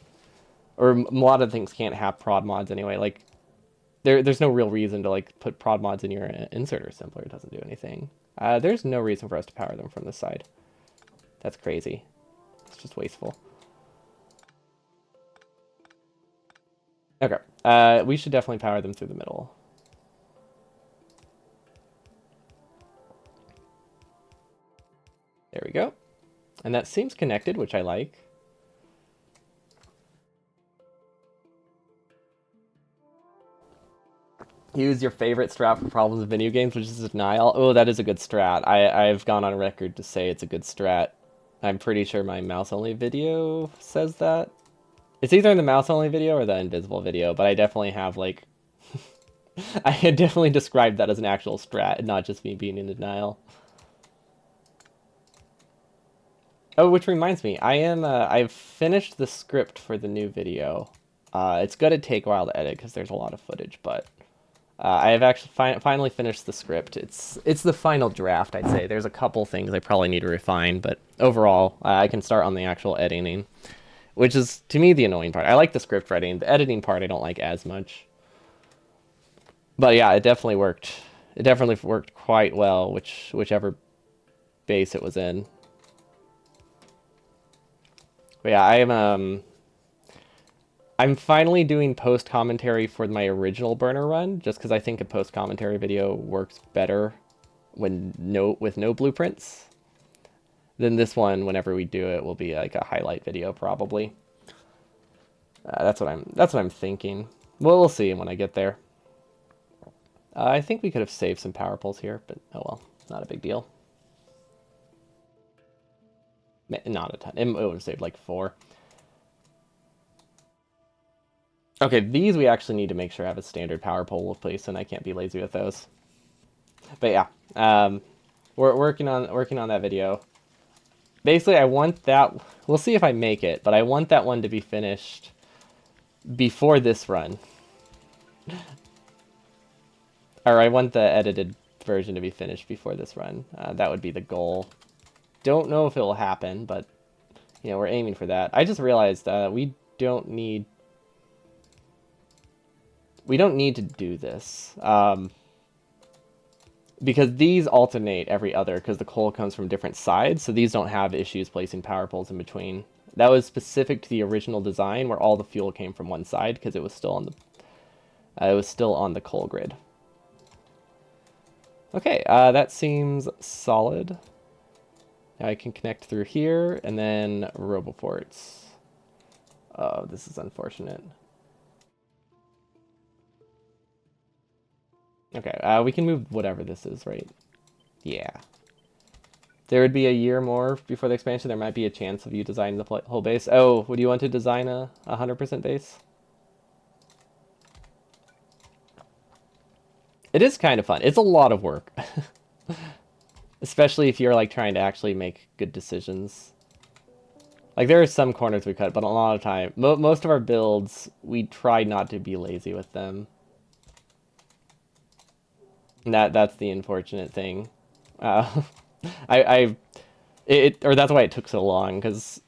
Or a lot of things can't have prod mods anyway. Like, there's no real reason to like put prod mods in your inserter assembler. It doesn't do anything. There's no reason for us to power them from this side. That's crazy. It's just wasteful. Okay. We should definitely power them through the middle. There we go. And that seems connected, which I like. Use your favorite strat for problems in video games, which is denial. Oh, that is a good strat. I've gone on record to say it's a good strat. I'm pretty sure my mouse-only video says that. It's either in the mouse-only video or the invisible video, but I definitely have, like... I had definitely described that as an actual strat, and not just me being in denial. Oh, which reminds me, I've finished the script for the new video. It's gonna take a while to edit because there's a lot of footage, but I have actually finally finished the script. It's the final draft, I'd say. There's a couple things I probably need to refine, but overall, I can start on the actual editing, which is, to me, the annoying part. I like the script writing. The editing part I don't like as much. But yeah, it definitely worked. It definitely worked quite well, whichever base it was in. But yeah, I'm finally doing post commentary for my original burner run, just because I think a post commentary video works better when with no blueprints. Then this one, whenever we do it, will be like a highlight video probably. That's what I'm thinking. Well, we'll see when I get there. I think we could have saved some power poles here, but oh well, not a big deal. Not a ton. It would have saved like 4. Okay, these we actually need to make sure I have a standard power pole place, and I can't be lazy with those. But yeah, we're working on that video. Basically, I want that. We'll see if I make it, but I want that one to be finished before this run. Or I want the edited version to be finished before this run. That would be the goal. Don't know if it will happen, but you know, we're aiming for that. I just realized we don't need to do this. Because these alternate every other, because the coal comes from different sides, so these don't have issues placing power poles in between. That was specific to the original design, where all the fuel came from one side, because it was still on the coal grid. Okay, that seems solid. Now I can connect through here, and then roboports. Oh, this is unfortunate. Okay, we can move whatever this is, right? Yeah. There would be a year more before the expansion. There might be a chance of you designing the whole base. Oh, would you want to design a 100% base? It is kind of fun. It's a lot of work. Especially if you're like trying to actually make good decisions. Like there are some corners we cut, but a lot of time, most of our builds, we try not to be lazy with them. And that's the unfortunate thing. I or that's why it took so long, because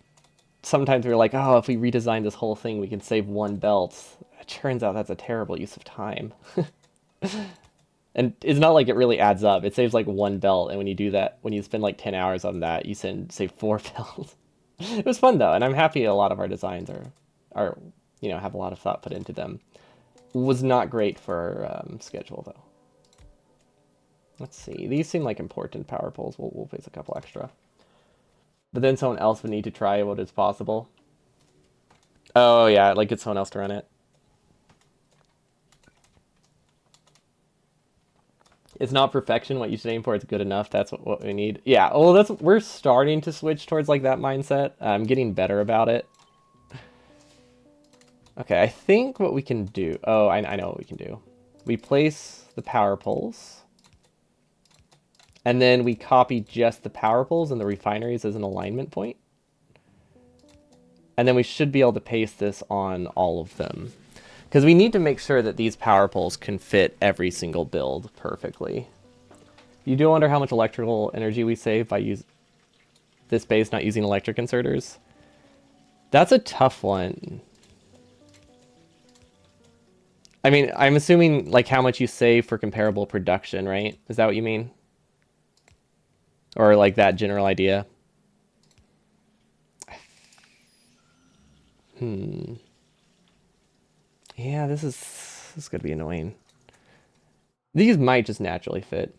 sometimes we were like, oh, if we redesign this whole thing, we can save 1 belt. It turns out that's a terrible use of time. And it's not like it really adds up. It saves like 1 belt, and when you do that, when you spend like 10 hours on that, you save 4 belts. It was fun though, and I'm happy a lot of our designs are you know, have a lot of thought put into them. Was not great for schedule though. Let's see. These seem like important power poles. We'll place a couple extra. But then someone else would need to try what is possible. Oh yeah, like get someone else to run it. It's not perfection. What you should aim for is good enough. That's what we need. Yeah. Well, we're starting to switch towards like that mindset. I'm getting better about it. Okay, I think what we can do. Oh, I know what we can do. We place the power poles, and then we copy just the power poles and the refineries as an alignment point. And then we should be able to paste this on all of them, because we need to make sure that these power poles can fit every single build perfectly. You do wonder how much electrical energy we save by using this base not using electric inserters. That's a tough one. I mean, I'm assuming like how much you save for comparable production, right? Is that what you mean? Or like that general idea? Yeah, this is gonna be annoying. These might just naturally fit.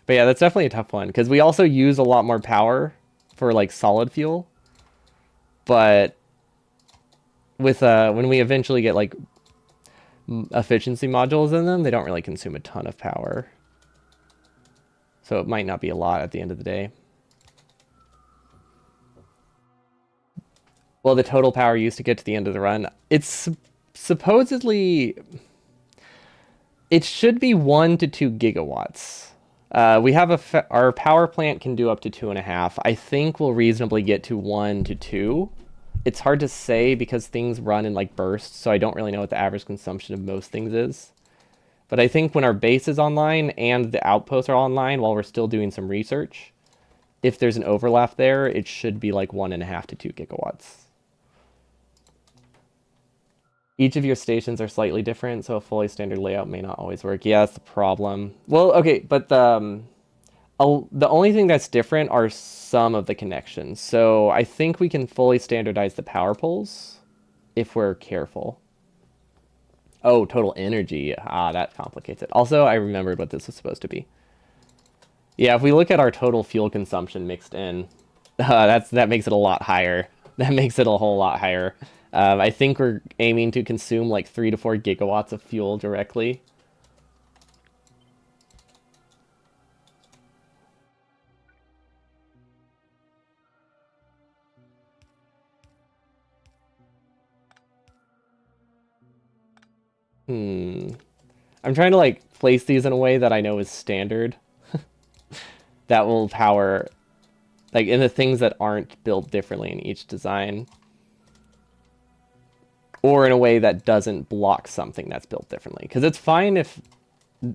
But yeah, that's definitely a tough one, because we also use a lot more power for like solid fuel. But with when we eventually get like efficiency modules in them, they don't really consume a ton of power. So it might not be a lot at the end of the day. Well, the total power used to get to the end of the run, it's supposedly, it should be 1 to 2 gigawatts. We have our power plant can do up to 2.5. I think we'll reasonably get to 1 to 2. It's hard to say because things run in like bursts, so I don't really know what the average consumption of most things is. But I think when our base is online and the outposts are online while we're still doing some research, if there's an overlap there, it should be like 1.5 to 2 gigawatts. Each of your stations are slightly different, so a fully standard layout may not always work. Yeah, that's the problem. Well, okay, but The only thing that's different are some of the connections. So I think we can fully standardize the power poles if we're careful. Oh, total energy. Ah, that complicates it. Also, I remembered what this was supposed to be. Yeah, if we look at our total fuel consumption mixed in, that makes it a lot higher. That makes it a whole lot higher. I think we're aiming to consume like 3 to 4 gigawatts of fuel directly. Hmm. I'm trying to like place these in a way that I know is standard. That will power like in the things that aren't built differently in each design. Or in a way that doesn't block something that's built differently. Because it's fine if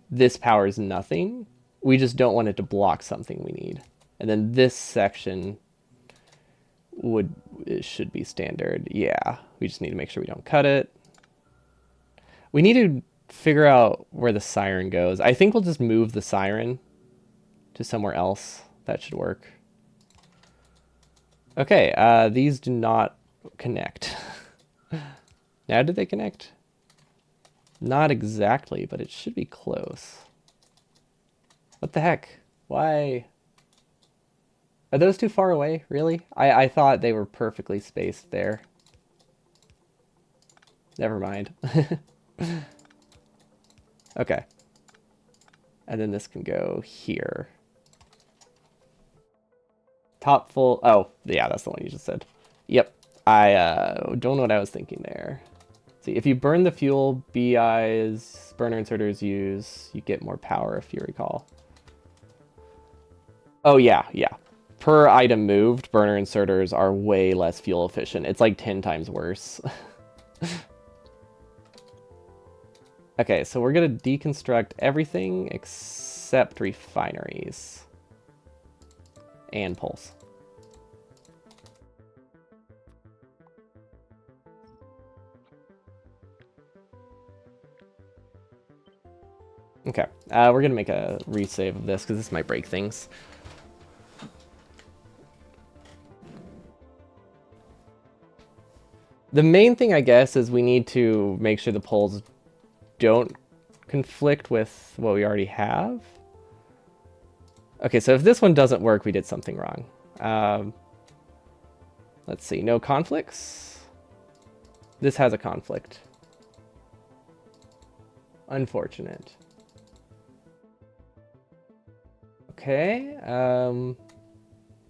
this powers nothing. We just don't want it to block something we need. And then this section it should be standard. Yeah, we just need to make sure we don't cut it. We need to figure out where the siren goes. I think we'll just move the siren to somewhere else. That should work. Okay, these do not connect. Now, did they connect? Not exactly, but it should be close. What the heck? Why? Are those too far away, really? I thought they were perfectly spaced there. Never mind. Okay. And then this can go here. Top full... Oh, yeah, that's the one you just said. Yep. I don't know what I was thinking there. See, if you burn the fuel BI's burner inserters use, you get more power, if you recall. Oh, yeah, yeah. Per item moved, burner inserters are way less fuel efficient. It's like 10 times worse. Okay, so we're going to deconstruct everything except refineries. And pulse. Okay, we're going to make a resave of this because this might break things. The main thing, I guess, is we need to make sure the poles don't conflict with what we already have. Okay, so if this one doesn't work, we did something wrong. Let's see, no conflicts? This has a conflict. Unfortunate. Okay,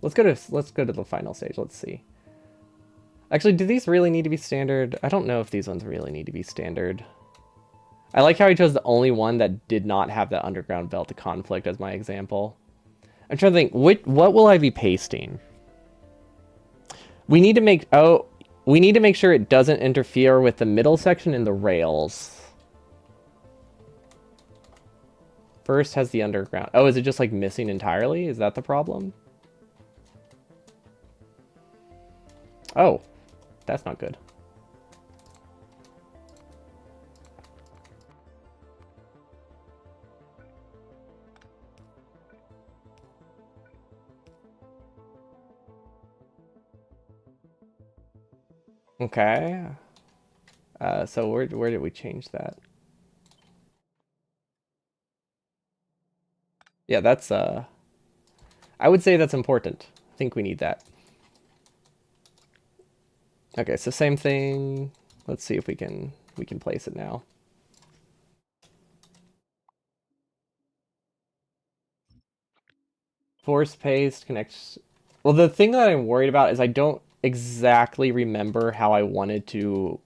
let's go to the final stage. Let's see. Actually, do these really need to be standard? I don't know if these ones really need to be standard. I like how I chose the only one that did not have that underground belt to conflict as my example. I'm trying to think, what will I be pasting? We need to make sure it doesn't interfere with the middle section and the rails. First has the underground. Oh, is it just like missing entirely? Is that the problem? Oh, that's not good. Okay. So where did we change that? Yeah, that's I would say that's important. I think we need that. Okay, so same thing. Let's see if we can place it now. Force paste connects. Well, the thing that I'm worried about is I don't exactly remember how I wanted to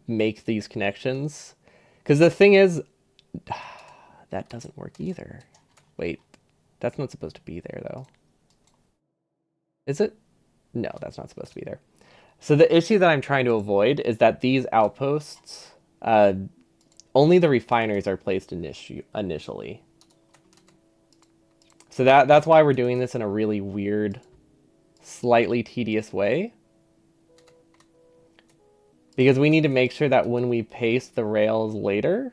make these connections. Because the thing is, that doesn't work either. Wait, that's not supposed to be there though. Is it? No, that's not supposed to be there. So the issue that I'm trying to avoid is that these outposts, only the refineries are placed initially. So that's why we're doing this in a really weird, slightly tedious way. Because we need to make sure that when we paste the rails later,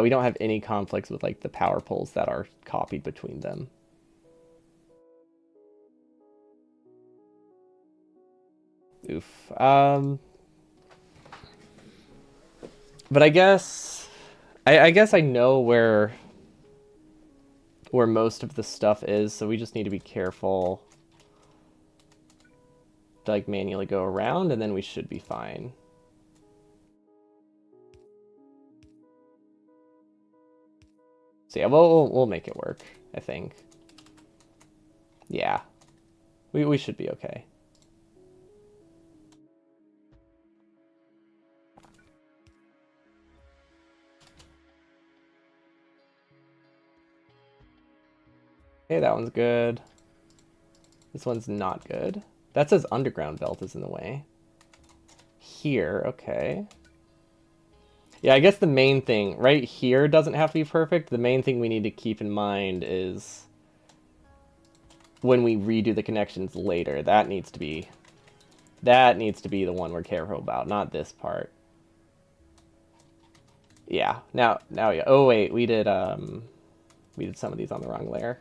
we don't have any conflicts with like the power poles that are copied between them. Oof. But I guess I guess I know where most of the stuff is, so we just need to be careful to like manually go around, and then we should be fine. So yeah, we'll make it work, I think. Yeah. We should be okay. Okay, that one's good. This one's not good. That says underground belt is in the way. Here, okay. Yeah, I guess the main thing right here doesn't have to be perfect. The main thing we need to keep in mind is when we redo the connections later, that needs to be the one we're careful about, not this part. Yeah. Now yeah. Oh wait, we did some of these on the wrong layer.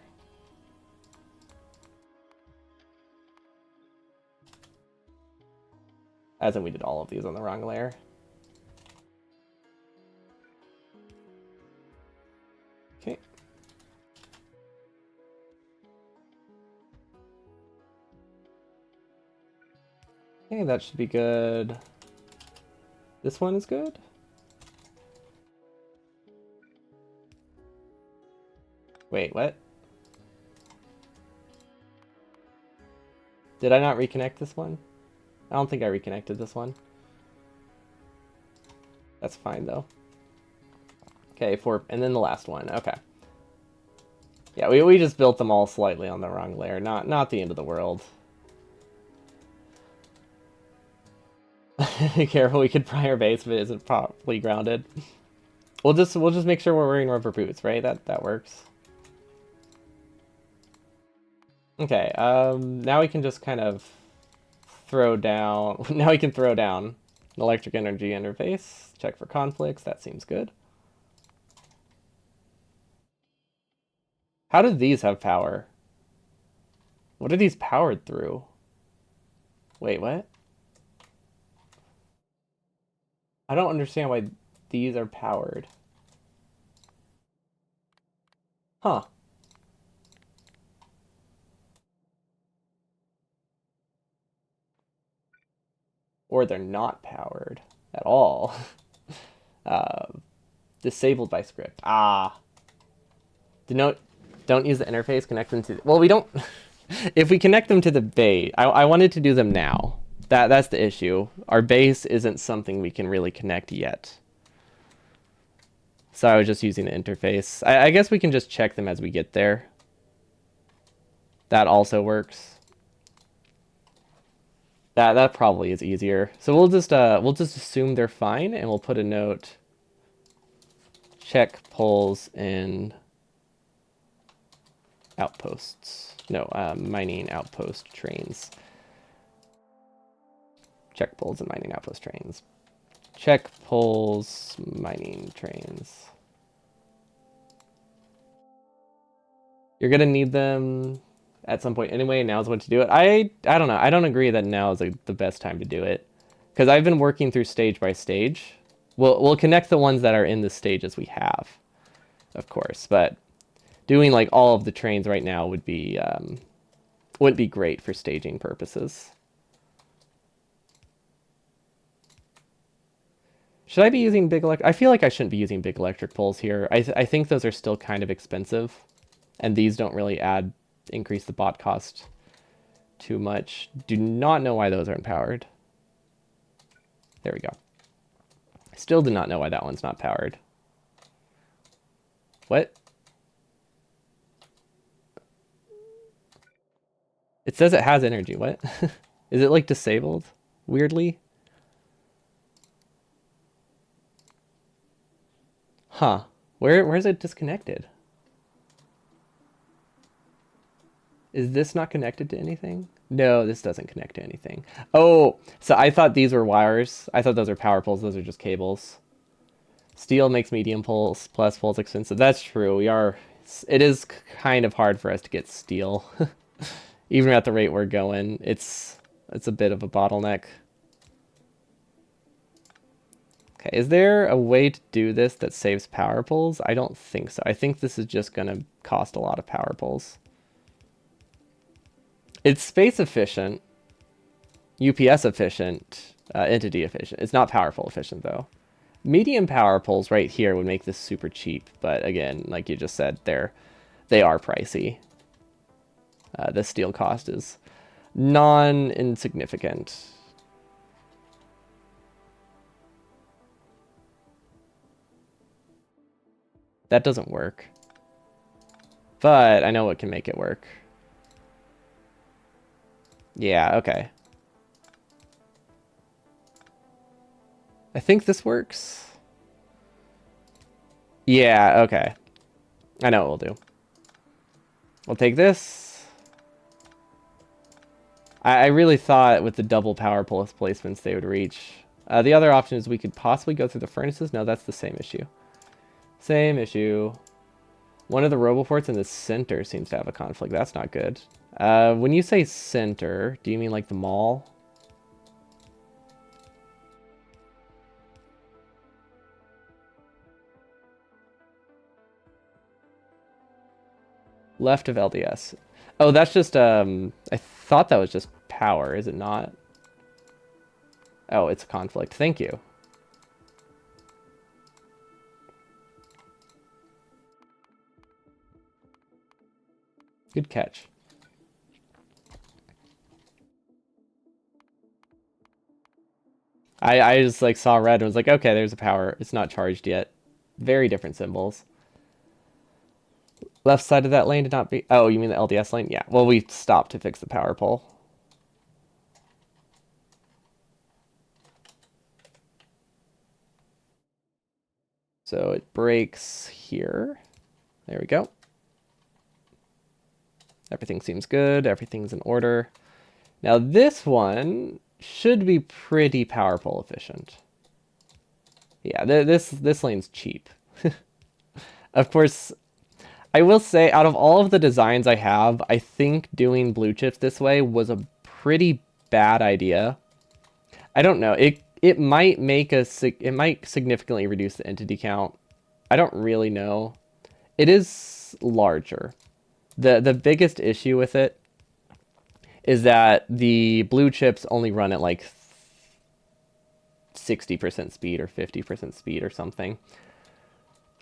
As in we did all of these on the wrong layer. Okay. Okay, that should be good. This one is good. Wait, what? Did I not reconnect this one? I don't think I reconnected this one. That's fine though. Okay, and then the last one. Okay. Yeah, we just built them all slightly on the wrong layer. Not the end of the world. Careful, we could pry our base if it isn't properly grounded. We'll just make sure we're wearing rubber boots, right? That works. Okay, now we can just kind of throw down. Now we can throw down an electric energy interface. Check for conflicts. That seems good. How do these have power? What are these powered through? Wait, what? I don't understand why these are powered. Huh. Or they're not powered at all. uh, disabled by script. Ah. Denote. Don't use the interface. Connect them to. Well, we don't. If we connect them to the base, I wanted to do them now. That's the issue. Our base isn't something we can really connect yet. So I was just using the interface. I guess we can just check them as we get there. That also works. That probably is easier. So we'll just assume they're fine, and we'll put a note. Check pulls in outposts. No, mining outpost trains. Check pulls and mining outpost trains. Check pulls mining trains. You're gonna need them at some point anyway. Now's when to do it. I don't know. I don't agree that now is the best time to do it, because I've been working through stage by stage. We'll connect the ones that are in the stages we have, of course, but doing like all of the trains right now wouldn't be great for staging purposes. Should I be using big electric? I feel like I shouldn't be using big electric poles here. I think those are still kind of expensive, and these don't really increase the bot cost too much. Do not know why those aren't powered. There we go. Still do not know why that one's not powered. What? It says it has energy. What? Is it like disabled? Weirdly? Huh. Where is it disconnected? Is this not connected to anything? No, this doesn't connect to anything. Oh, so I thought these were wires. I thought those are power poles. Those are just cables. Steel makes medium poles, plus poles expensive. That's true. It is kind of hard for us to get steel. Even at the rate we're going. It's It's a bit of a bottleneck. Okay, is there a way to do this that saves power poles? I don't think so. I think this is just going to cost a lot of power poles. It's space efficient, UPS efficient, entity efficient. It's not power pole efficient, though. Medium power poles right here would make this super cheap. But again, like you just said, they are pricey. The steel cost is non-insignificant. That doesn't work. But I know what can make it work. Yeah, okay. I think this works. Yeah, okay. I know what we'll do. We'll take this. I really thought with the double power pole placements they would reach. The other option is we could possibly go through the furnaces. No, that's the same issue. Same issue. One of the roboports in the center seems to have a conflict. That's not good. When you say center, do you mean like the mall? Left of LDS. Oh, that's just, I thought that was just power, is it not? Oh, it's a conflict. Thank you. Good catch. I just like saw red and was like, okay, there's a power. It's not charged yet. Very different symbols. Left side of that lane did not be... Oh, you mean the LDS lane? Yeah. Well, we stopped to fix the power pole. So it breaks here. There we go. Everything seems good. Everything's in order. Now this one should be pretty power pole efficient. Yeah, this lane's cheap. Of course, I will say out of all of the designs I have, I think doing blue chips this way was a pretty bad idea. I don't know. It might make it might significantly reduce the entity count. I don't really know. It is larger. The biggest issue with it is that the blue chips only run at like 60% speed or 50% speed or something.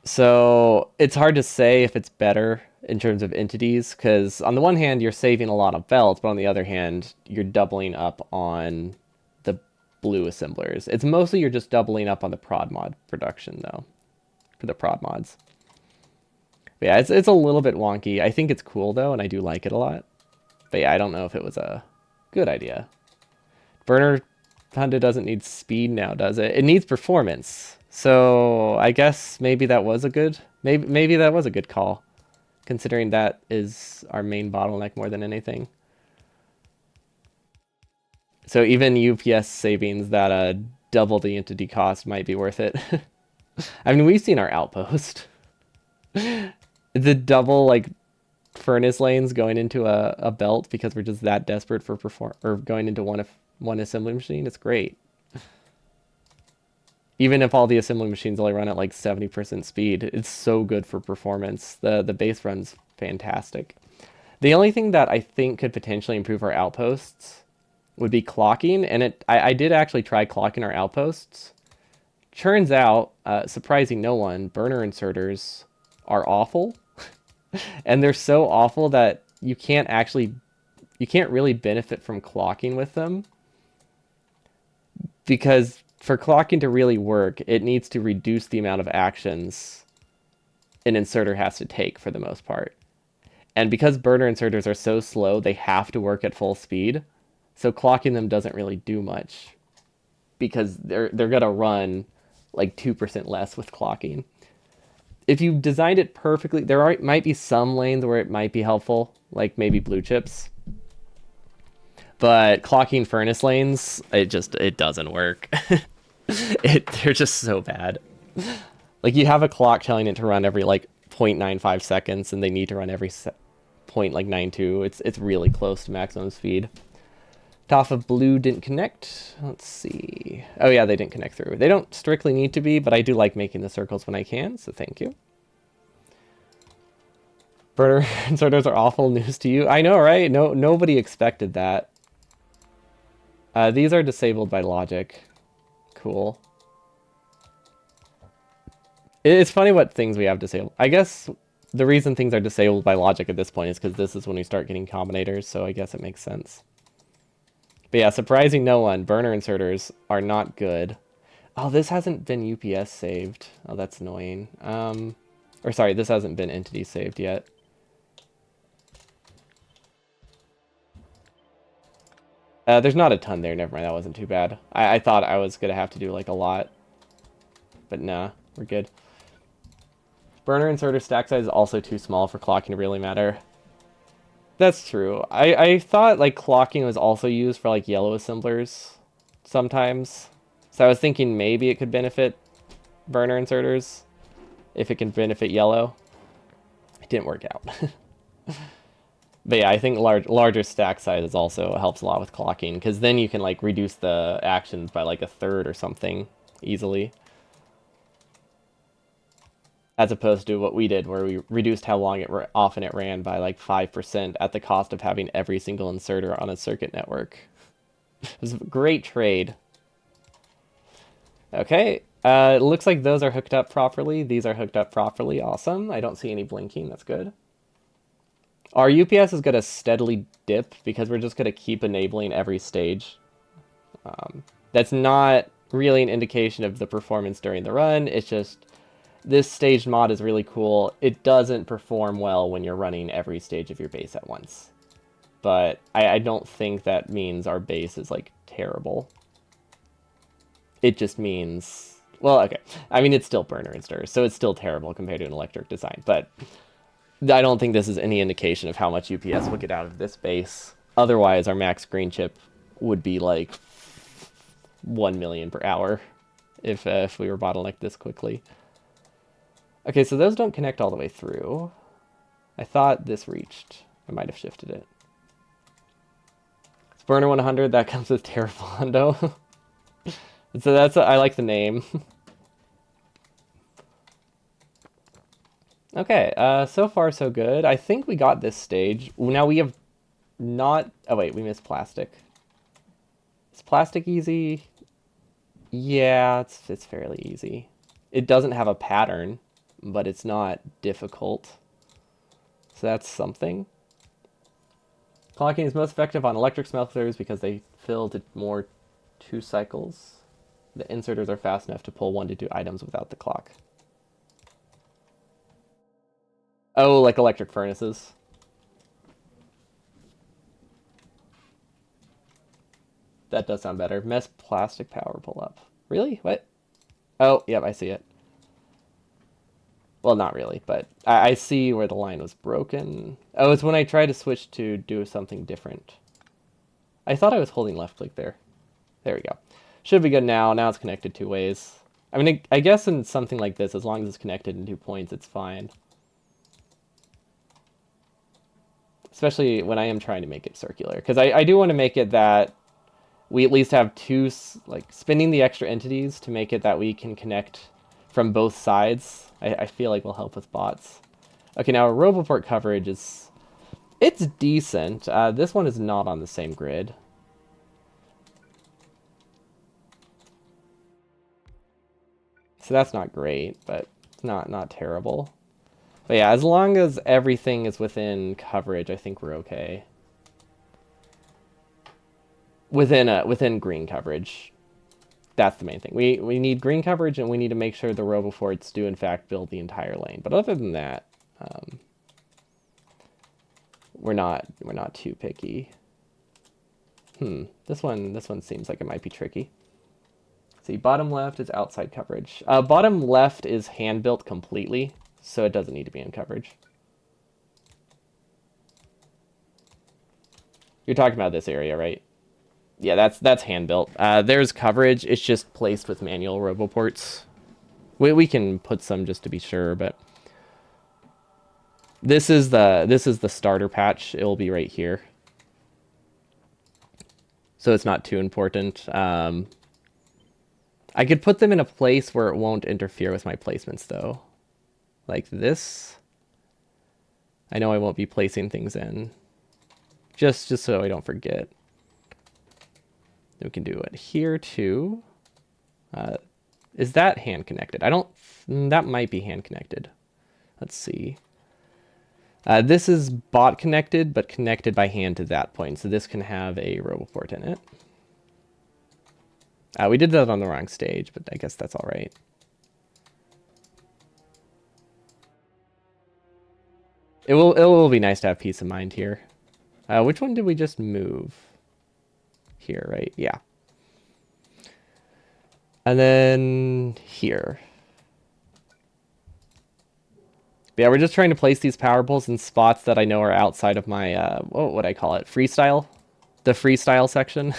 So it's hard to say if it's better in terms of entities, because on the one hand, you're saving a lot of belts, but on the other hand, you're doubling up on the blue assemblers. It's mostly you're just doubling up on the prod mod production, though, for the prod mods. But yeah, it's a little bit wonky. I think it's cool, though, and I do like it a lot. But yeah, I don't know if it was a good idea. Burner Honda doesn't need speed now, does it? It needs performance. So I guess maybe that was a good maybe that was a good call, considering that is our main bottleneck more than anything. So even UPS savings that double the entity cost might be worth it. I mean, we've seen our outpost. The double like furnace lanes going into a belt because we're just that desperate for going into one assembly machine. It's great. Even if all the assembly machines only run at like 70% speed, it's so good for performance. The base run's fantastic. The only thing that I think could potentially improve our outposts would be clocking, and I did actually try clocking our outposts. Turns out, surprising no one, burner inserters are awful. And they're so awful that you can't really benefit from clocking with them, because for clocking to really work, it needs to reduce the amount of actions an inserter has to take for the most part. And because burner inserters are so slow, they have to work at full speed. So clocking them doesn't really do much, because they're gonna run like 2% less with clocking. If you designed it perfectly, might be some lanes where it might be helpful, like maybe blue chips. But clocking furnace lanes, it doesn't work. They're just so bad. Like you have a clock telling it to run every like 0.95 seconds, and they need to run every 0.92. It's really close to maximum speed. Top of blue didn't connect. Let's see. Oh yeah, they didn't connect through. They don't strictly need to be, but I do like making the circles when I can, so thank you. Burner inserters are awful news to you. I know, right? No, nobody expected that. These are disabled by logic. Cool. It's funny what things we have disabled. I guess the reason things are disabled by logic at this point is because this is when we start getting combinators, so I guess it makes sense. But yeah, surprising no one. Burner inserters are not good. Oh, this hasn't been UPS saved. Oh, that's annoying. Or sorry, this hasn't been entity saved yet. There's not a ton there. Never mind, that wasn't too bad. I thought I was going to have to do like a lot. But nah, we're good. Burner inserter stack size is also too small for clocking to really matter. That's true. I thought like clocking was also used for like yellow assemblers sometimes. So I was thinking maybe it could benefit burner inserters if it can benefit yellow. It didn't work out. But yeah, I think larger stack sizes also helps a lot with clocking, because then you can like reduce the actions by like a third or something easily. As opposed to what we did, where we reduced how long often it ran by like 5% at the cost of having every single inserter on a circuit network. It was a great trade. Okay, it looks like those are hooked up properly. These are hooked up properly. Awesome. I don't see any blinking. That's good. Our UPS is going to steadily dip because we're just going to keep enabling every stage. That's not really an indication of the performance during the run. It's just this staged mod is really cool. It doesn't perform well when you're running every stage of your base at once. But I don't think that means our base is like terrible. It just means, well, okay. I mean, it's still burner inserters, so it's still terrible compared to an electric design. But I don't think this is any indication of how much UPS we'll get out of this base. Otherwise, our max green chip would be like 1 million per hour if we were bottlenecked this quickly. Okay, so those don't connect all the way through. I thought this reached. I might have shifted it. It's burner 100. That comes with Terrafondo. So I like the name. Okay, so far so good. I think we got this stage. Now we have not... Oh wait, we missed plastic. Is plastic easy? Yeah, it's fairly easy. It doesn't have a pattern, but it's not difficult. So that's something. Clocking is most effective on electric smelters because they fill to more 2 cycles. The inserters are fast enough to pull 1 to 2 items without the clock. Oh, like electric furnaces. That does sound better. Mesh plastic power pull up. Really? What? Oh, yep, I see it. Well, not really, but I see where the line was broken. Oh, it's when I tried to switch to do something different. I thought I was holding left click there. There we go. Should be good now. Now it's connected 2 ways. I mean, I guess in something like this, as long as it's connected in 2 points, it's fine. Especially when I am trying to make it circular. Because I do want to make it that we at least have 2, like, spinning the extra entities to make it that we can connect from both sides. I feel like will help with bots. Okay, now Roboport coverage is... It's decent. This one is not on the same grid. So that's not great, but it's not terrible. But yeah, as long as everything is within coverage, I think we're okay. Within green coverage. That's the main thing. We need green coverage, and we need to make sure the Roboforts do in fact build the entire lane. But other than that, we're not too picky. This one seems like it might be tricky. See, bottom left is outside coverage. Bottom left is hand built completely, so it doesn't need to be in coverage. You're talking about this area, right? Yeah, that's hand built. There's coverage. It's just placed with manual Roboports. We can put some just to be sure, but this is the starter patch. It will be right here. so it's not too important. I could put them in a place where it won't interfere with my placements, though. Like this. I know I won't be placing things in. Just so I don't forget. We can do it here, too. Is that hand connected? I don't... That might be hand connected. Let's see. This is bot connected, but connected by hand to that point. So this can have a RoboPort in it. We did that on the wrong stage, but I guess that's all right. It will be nice to have peace of mind here. Which one did we just move? Here, right? Yeah. And then here. But yeah, we're just trying to place these power poles in spots that I know are outside of my, what would I call it? Freestyle? The freestyle section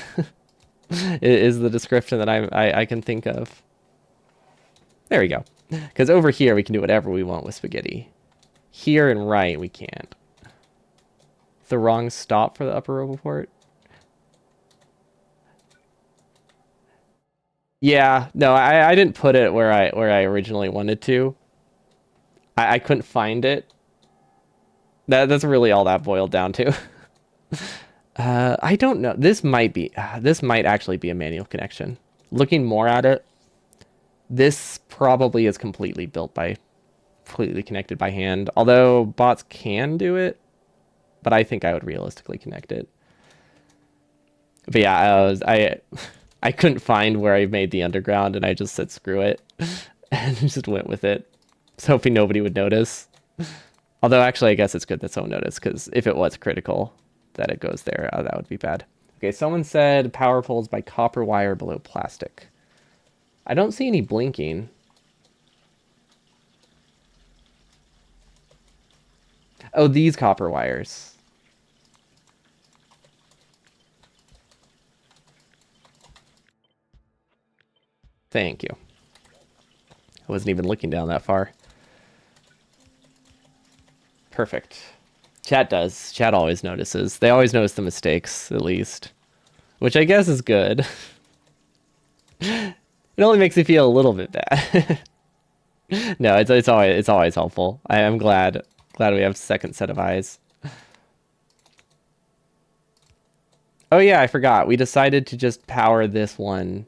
is the description that I can think of. There we go. Because over here, we can do whatever we want with spaghetti. Here and right, we can't. The wrong stop for the upper RoboPort. Yeah, no, I didn't put it where I originally wanted to. I couldn't find it. That's really all that boiled down to. I don't know. This might actually be a manual connection. Looking more at it, this probably is completely connected by hand. Although bots can do it, but I think I would realistically connect it. But yeah, I couldn't find where I made the underground, and I just said screw it, and just went with it. Just hoping nobody would notice. Although actually, I guess it's good that someone noticed, because if it was critical that it goes there, that would be bad. Okay, someone said power poles by copper wire below plastic. I don't see any blinking. Oh, these copper wires. Thank you. I wasn't even looking down that far. Perfect. Chat does. Chat always notices. They always notice the mistakes, at least. Which I guess is good. It only makes me feel a little bit bad. No, it's always helpful. I am glad we have a second set of eyes. Oh yeah, I forgot. We decided to just power this one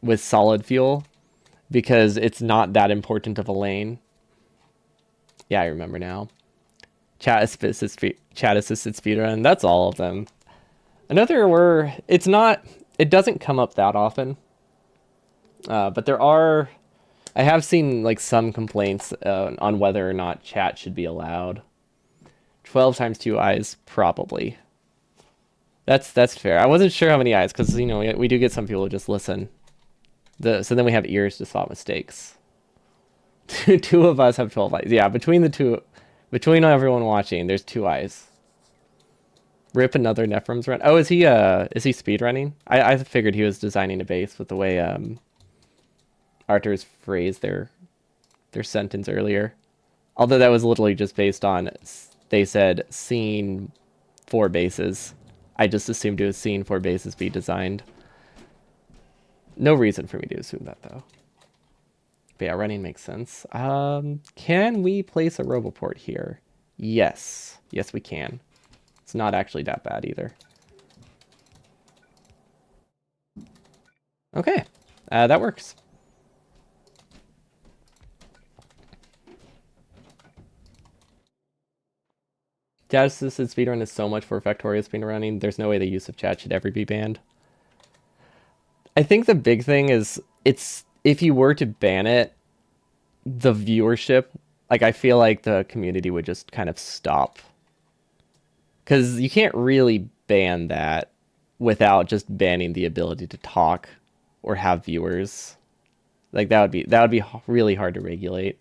with solid fuel because it's not that important of a lane. Yeah, I remember now. Chat assisted speedrun. That's all of them. Another were it doesn't come up that often. But I have seen like some complaints on whether or not chat should be allowed. 12 times 2 eyes, probably. That's fair. I wasn't sure how many eyes, because we do get some people who just listen. So then we have ears to spot mistakes. Two of us have 12 eyes. Yeah, between everyone watching, there's 2 eyes. Rip another Nephrim's run. Oh, is he speedrunning? I figured he was designing a base with the way Arthur's phrased their sentence earlier. Although that was literally just based on, they said scene 4 bases. I just assumed it was scene 4 bases be designed. No reason for me to assume that, though. But yeah, running makes sense. Can we place a RoboPort here? Yes. Yes, we can. It's not actually that bad either. Okay. That works. Chat assisted speedrun is so much for Factorio speedrunning. There's no way the use of chat should ever be banned. I think the big thing is if you were to ban it, the viewership, like I feel like the community would just kind of stop. Because you can't really ban that without just banning the ability to talk or have viewers. Like that would be really hard to regulate.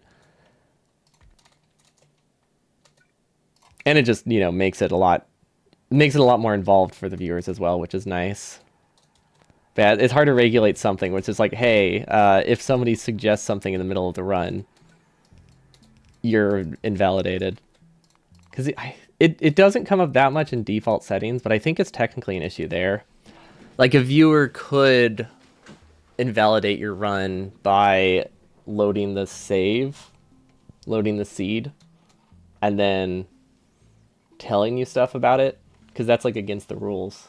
And it just, makes it a lot more involved for the viewers as well, which is nice. But it's hard to regulate something which is like, hey, if somebody suggests something in the middle of the run, you're invalidated. Because it doesn't come up that much in default settings, but I think it's technically an issue there. Like a viewer could invalidate your run by loading the save, loading the seed, and then telling you stuff about it, because that's like against the rules.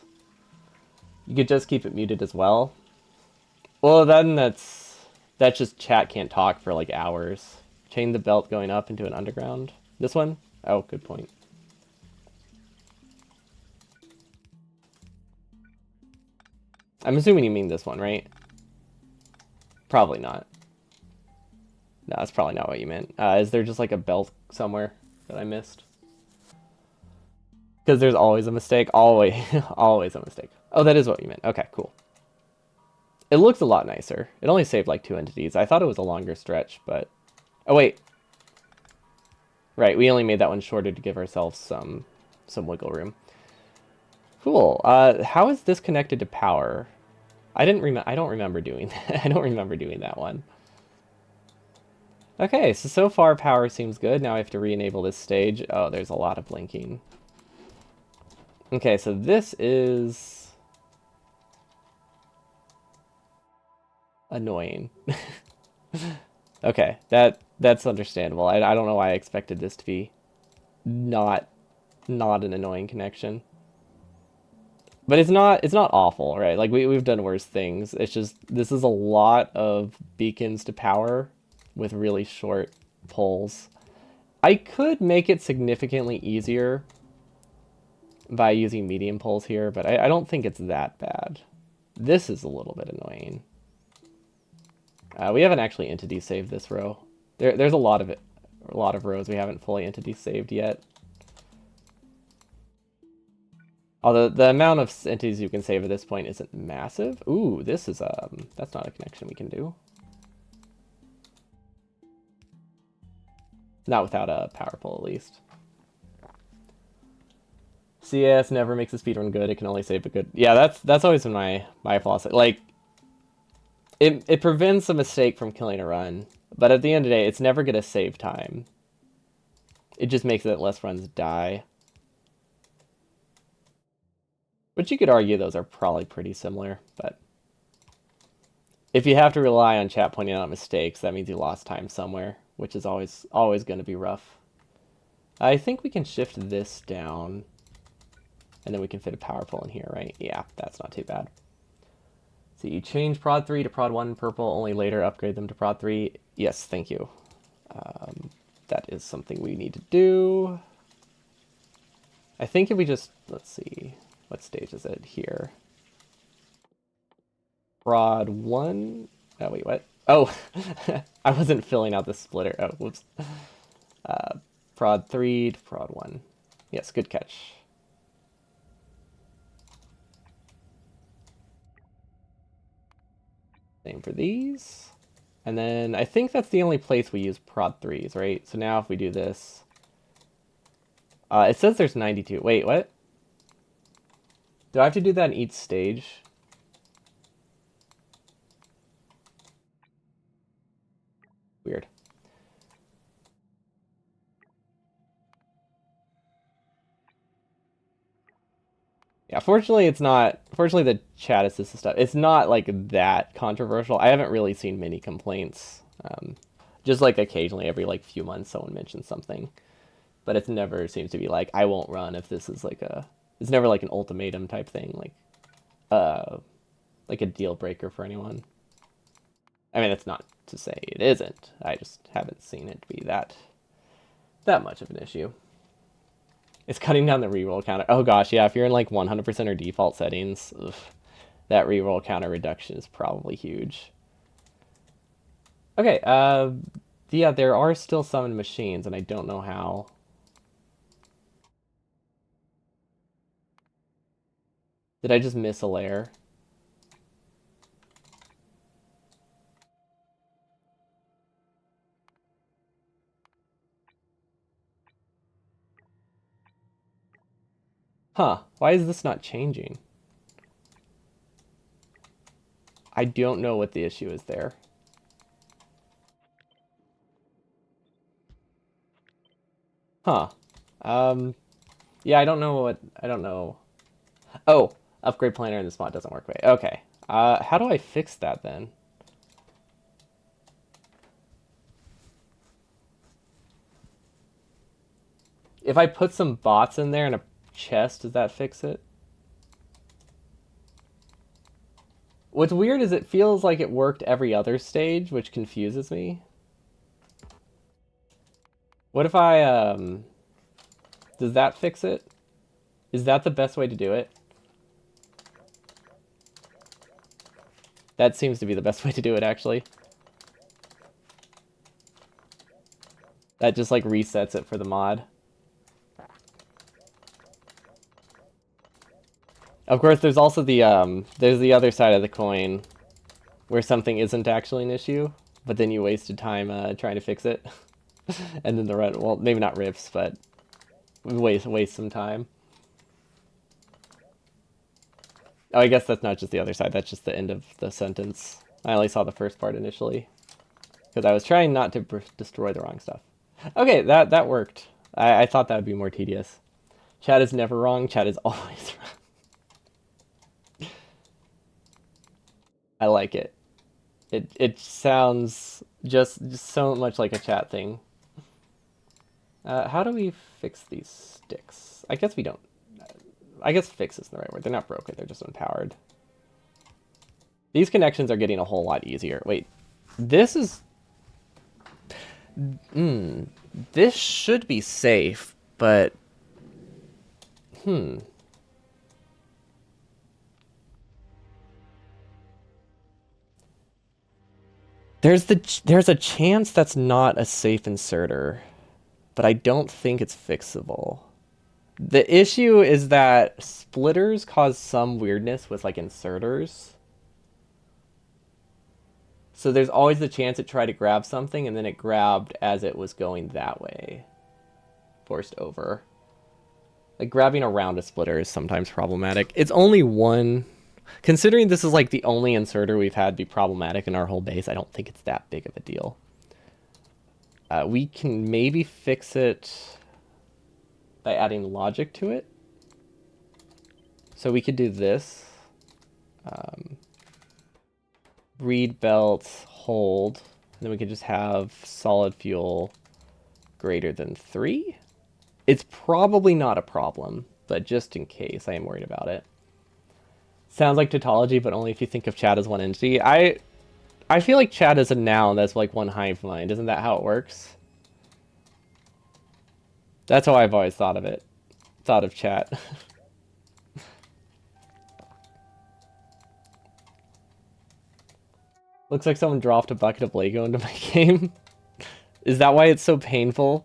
You could just keep it muted as well. Well, then that's just chat can't talk for like hours. Chain the belt going up into an underground. This one? Oh, good point. I'm assuming you mean this one, right? Probably not. No, that's probably not what you meant. Is there just like a belt somewhere that I missed? Because there's always a mistake. Always, always a mistake. Oh, that is what you meant. Okay, cool. It looks a lot nicer. It only saved like 2 entities. I thought it was a longer stretch, but... Oh, wait. Right, we only made that one shorter to give ourselves some wiggle room. Cool. How is this connected to power? I don't remember doing that. I don't remember doing that one. Okay, so far power seems good. Now I have to re-enable this stage. Oh, there's a lot of blinking. Okay, so this is annoying. Okay, that's understandable. I don't know why I expected this to be not an annoying connection. But it's not awful, right? Like we've done worse things. It's just this is a lot of beacons to power with really short pulls. I could make it significantly easier by using medium pulls here, but I don't think it's that bad. This is a little bit annoying. We haven't actually entity saved this row. There's a lot of rows we haven't fully entity saved yet. Although the amount of entities you can save at this point isn't massive. Ooh, this is that's not a connection we can do. Not without a power pull, at least. CS never makes a speedrun good. It can only save a good. Yeah, that's always been my philosophy. Like, it prevents a mistake from killing a run, but at the end of the day, it's never gonna save time. It just makes it that less runs die. Which you could argue those are probably pretty similar, but if you have to rely on chat pointing out mistakes, that means you lost time somewhere, which is always going to be rough. I think we can shift this down, and then we can fit a power pull in here, right? Yeah, that's not too bad. So you change prod 3 to prod 1 purple, only later upgrade them to prod 3. Yes, thank you. That is something we need to do. I think if we just, let's see, what stage is it here? Prod 1. Oh, wait, what? Oh, I wasn't filling out the splitter. Oh, whoops. Prod 3 to prod 1. Yes, good catch. Same for these. And then I think that's the only place we use prod 3s, right? So now if we do this, it says there's 92. Wait, what? Do I have to do that in each stage? Weird. Yeah, fortunately it's not, fortunately the chat assist stuff, it's not like that controversial. I haven't really seen many complaints. Just like occasionally every like few months someone mentions something. But it never seems to be like, I won't run if this is like a, it's never like an ultimatum type thing, like a deal breaker for anyone. I mean, that's not to say it isn't. I just haven't seen it be that much of an issue. It's cutting down the reroll counter. Oh gosh, yeah, if you're in like 100% or default settings, ugh, that reroll counter reduction is probably huge. Okay, yeah, there are still summoned machines, and I don't know how. Did I just miss a layer? Huh, why is this not changing? I don't know what the issue is there. Huh. Yeah, I don't know what I don't know. Oh, upgrade planner in this mod doesn't work right. Okay. How do I fix that then? If I put some bots in there and a chest, does that fix it? What's weird is it feels like it worked every other stage, which confuses me. What if I does that fix it? Is that the best way to do it? That seems to be the best way to do it actually. That just like resets it for the mod. Of course, there's also there's the other side of the coin where something isn't actually an issue, but then you wasted time trying to fix it, and then the red well maybe not rips, but waste some time. Oh, I guess that's not just the other side. That's just the end of the sentence. I only saw the first part initially because I was trying not to destroy the wrong stuff. Okay, that worked. I thought that would be more tedious. Chat is never wrong. Chat is always wrong. I like it. It sounds just so much like a chat thing. How do we fix these sticks? I guess we don't. I guess fix isn't the right word. They're not broken. They're just unpowered. These connections are getting a whole lot easier. Wait, this is... this should be safe, but... There's a chance that's not a safe inserter, but I don't think it's fixable. The issue is that splitters cause some weirdness with like inserters. So there's always the chance it tried to grab something and then it grabbed as it was going that way. Forced over. Like grabbing around a splitter is sometimes problematic. It's only one. Considering this is like the only inserter we've had be problematic in our whole base, I don't think it's that big of a deal. We can maybe fix it by adding logic to it. So we could do this. Read belt, hold. And then we could just have solid fuel greater than 3. It's probably not a problem, but just in case, I am worried about it. Sounds like tautology, but only if you think of chat as one entity. I feel like chat is a noun that's like one hive mind. Isn't that how it works? That's how I've always thought of it. Thought of chat. Looks like someone dropped a bucket of Lego into my game. Is that why it's so painful?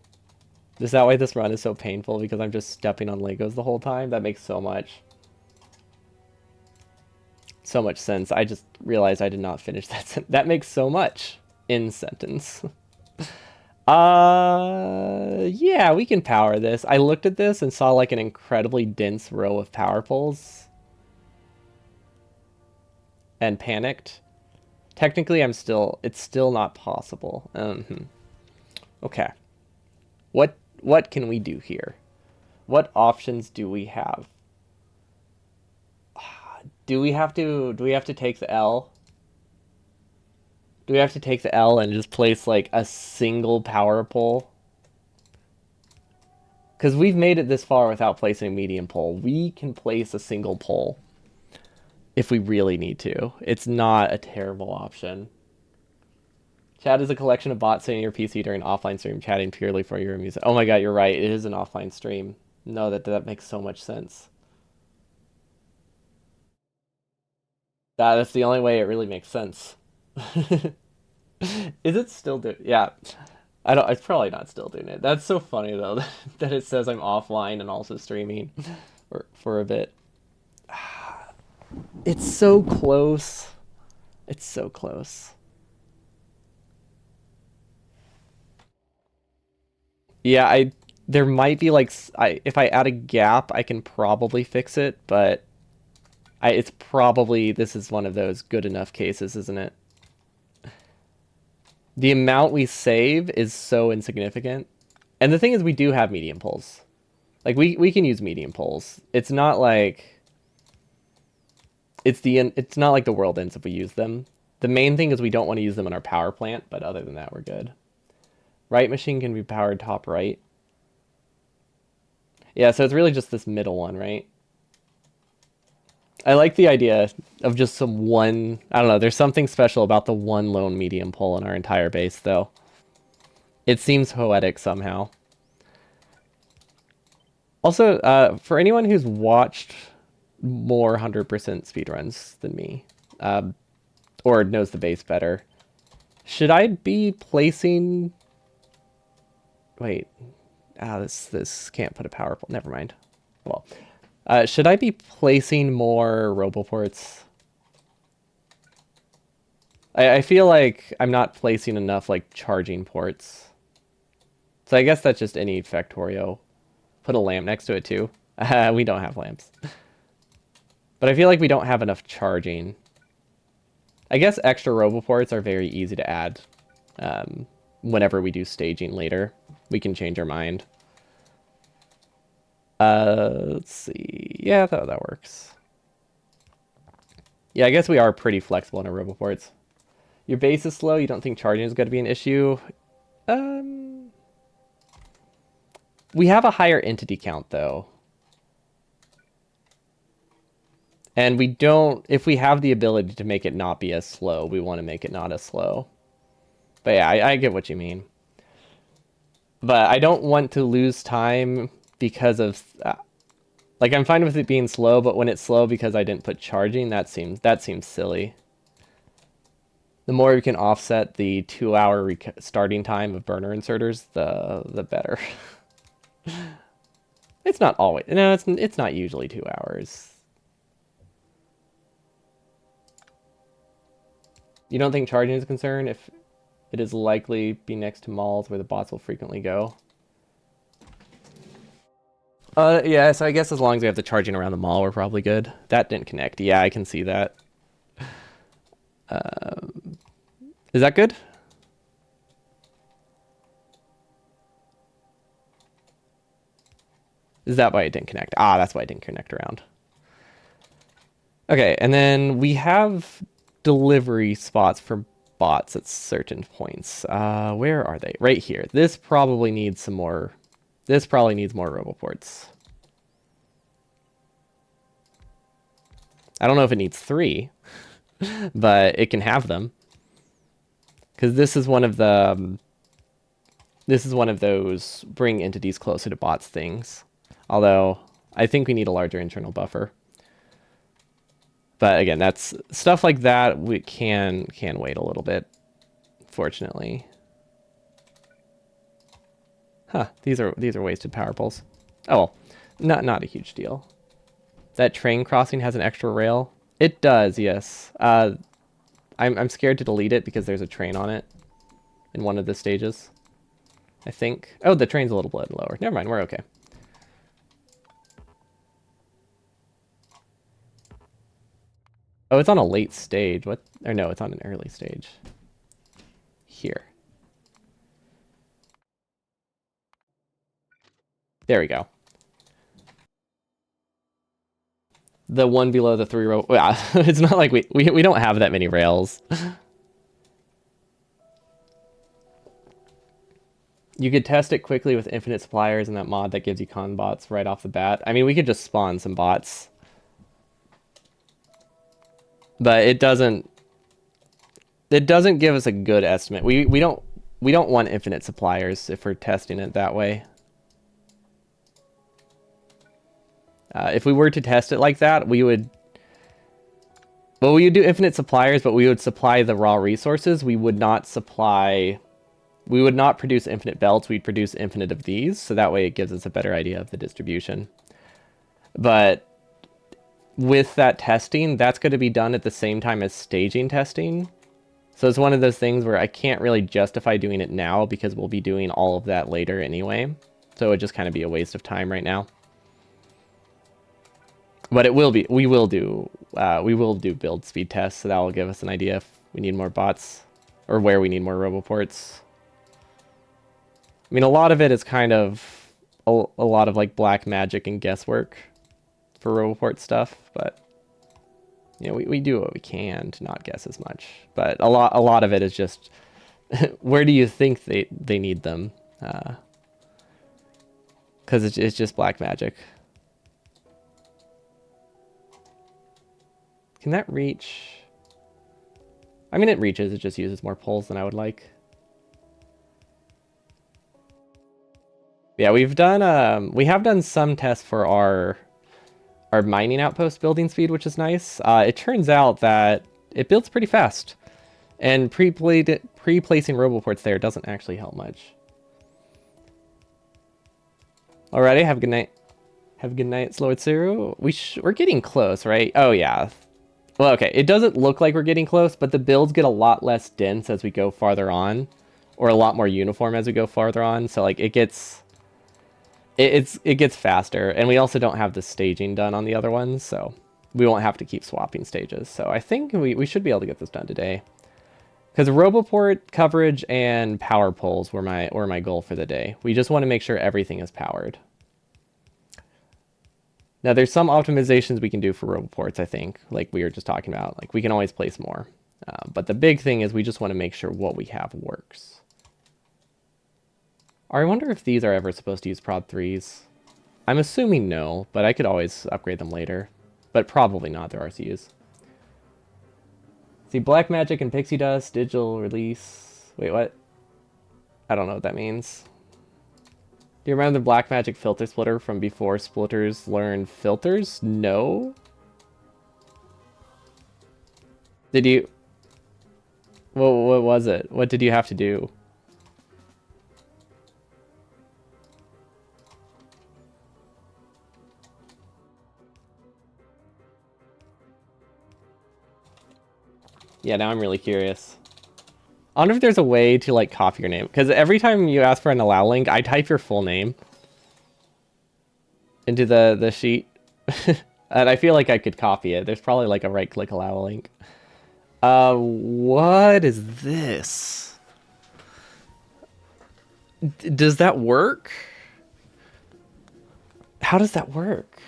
Is that why this run is so painful? Because I'm just stepping on Legos the whole time? That makes so much sense. I just realized I did not finish that. That makes so much in sentence. Yeah, we can power this. I looked at this and saw like an incredibly dense row of power poles and panicked. Technically, it's still not possible. Okay. What can we do here? What options do we have? Do we have to take the L? Do we have to take the L and just place like a single power pole? Because we've made it this far without placing a medium pole. We can place a single pole if we really need to. It's not a terrible option. Chat is a collection of bots sitting in your PC during an offline stream, chatting purely for your amusement. Oh my god, you're right. It is an offline stream. No, that makes so much sense. That's the only way it really makes sense. Is it still doing? Yeah, I don't. It's probably not still doing it. That's so funny though that it says I'm offline and also streaming for a bit. It's so close. It's so close. Yeah, there might be like if I add a gap, I can probably fix it, but it's probably this is one of those good enough cases, isn't it? The amount we save is so insignificant. And the thing is we do have medium poles. Like we can use medium poles. It's not like it's not like the world ends if we use them. The main thing is we don't want to use them in our power plant, but other than that, we're good. Right machine can be powered top right. Yeah, so it's really just this middle one, right? I like the idea of just some one. I don't know. There's something special about the one lone medium pole in our entire base, though. It seems poetic somehow. Also, for anyone who's watched more 100% speedruns than me, or knows the base better, should I be placing... Wait. This can't put a power pole. Never mind. Well, should I be placing more roboports? I feel like I'm not placing enough, like, charging ports. So I guess that's just any Factorio. Put a lamp next to it, too. We don't have lamps. But I feel like we don't have enough charging. I guess extra roboports are very easy to add. Whenever we do staging later, we can change our mind. Let's see. Yeah, that works. Yeah, I guess we are pretty flexible in our roboports. Your base is slow. You don't think charging is going to be an issue? We have a higher entity count, though. And we don't... If we have the ability to make it not be as slow, we want to make it not as slow. But yeah, I get what you mean. But I don't want to lose time because of... like, I'm fine with it being slow, but when it's slow because I didn't put charging, that seems silly. The more we can offset the 2-hour starting time of burner inserters, the better. It's not always... No, it's not usually 2 hours. You don't think charging is a concern if it is likely be next to malls where the bots will frequently go? Yeah, so I guess as long as we have the charging around the mall, we're probably good. That didn't connect. Yeah, I can see that. Is that good? Is that why it didn't connect? Ah, that's why it didn't connect around. Okay, and then we have delivery spots for bots at certain points. Where are they? Right here. This probably needs some more... This probably needs more roboports. I don't know if it needs 3, but it can have them. Because this is one of the... This is one of those bring entities closer to bots things. Although, I think we need a larger internal buffer. But again, that's stuff like that we can wait a little bit, fortunately. Huh, these are wasted power poles. Oh well, not a huge deal. That train crossing has an extra rail. It does, yes. I'm scared to delete it because there's a train on it in one of the stages, I think. Oh, the train's a little bit lower. Never mind, we're okay. Oh, it's on a late stage. What? Or no, it's on an early stage. Here. There we go. The one below the 3 row. Yeah, it's not like we don't have that many rails. You could test it quickly with infinite suppliers and that mod that gives you con bots right off the bat. I mean, we could just spawn some bots. But it doesn't give us a good estimate. We don't want infinite suppliers if we're testing it that way. If we were to test it like that, we would... Well, we would do infinite suppliers, but we would supply the raw resources. We would not supply... We would not produce infinite belts. We'd produce infinite of these, so that way it gives us a better idea of the distribution. But with that testing, that's going to be done at the same time as staging testing. So it's one of those things where I can't really justify doing it now because we'll be doing all of that later anyway. So it would just kind of be a waste of time right now. But it will be. We will do build speed tests, so that will give us an idea if we need more bots or where we need more roboports. I mean, a lot of it is kind of a lot of like black magic and guesswork for Roboport stuff, but you know, we do what we can to not guess as much. But a lot of it is just where do you think they need them? Because it's just black magic. Can that reach? I mean, it reaches. It just uses more poles than I would like. Yeah, we have done some tests for our mining outpost building speed, which is nice. It turns out that it builds pretty fast, and pre-placing Roboports there doesn't actually help much. Alrighty, have a good night. Have a good night, Slowitsu. We're getting close, right? Oh yeah. Well, okay. It doesn't look like we're getting close, but the builds get a lot less dense as we go farther on, or a lot more uniform as we go farther on. So like it gets faster, and we also don't have the staging done on the other ones, so we won't have to keep swapping stages. So I think we should be able to get this done today. Because Roboport coverage and power poles were my goal for the day. We just want to make sure everything is powered. Now there's some optimizations we can do for Roboports, I think, like we were just talking about. Like we can always place more. But the big thing is we just want to make sure what we have works. I wonder if these are ever supposed to use prod 3s. I'm assuming no, but I could always upgrade them later. But probably not, they're RCUs. See, Black Magic and Pixie Dust, digital release. Wait, what? I don't know what that means. Do you remember the Black Magic filter splitter from before splitters learned filters? No? Did you... what was it? What did you have to do? Yeah, now I'm really curious. I wonder if there's a way to, like, copy your name. Because every time you ask for an allow link, I type your full name into the sheet. And I feel like I could copy it. There's probably, like, a right-click allow link. What is this? Does that work? How does that work?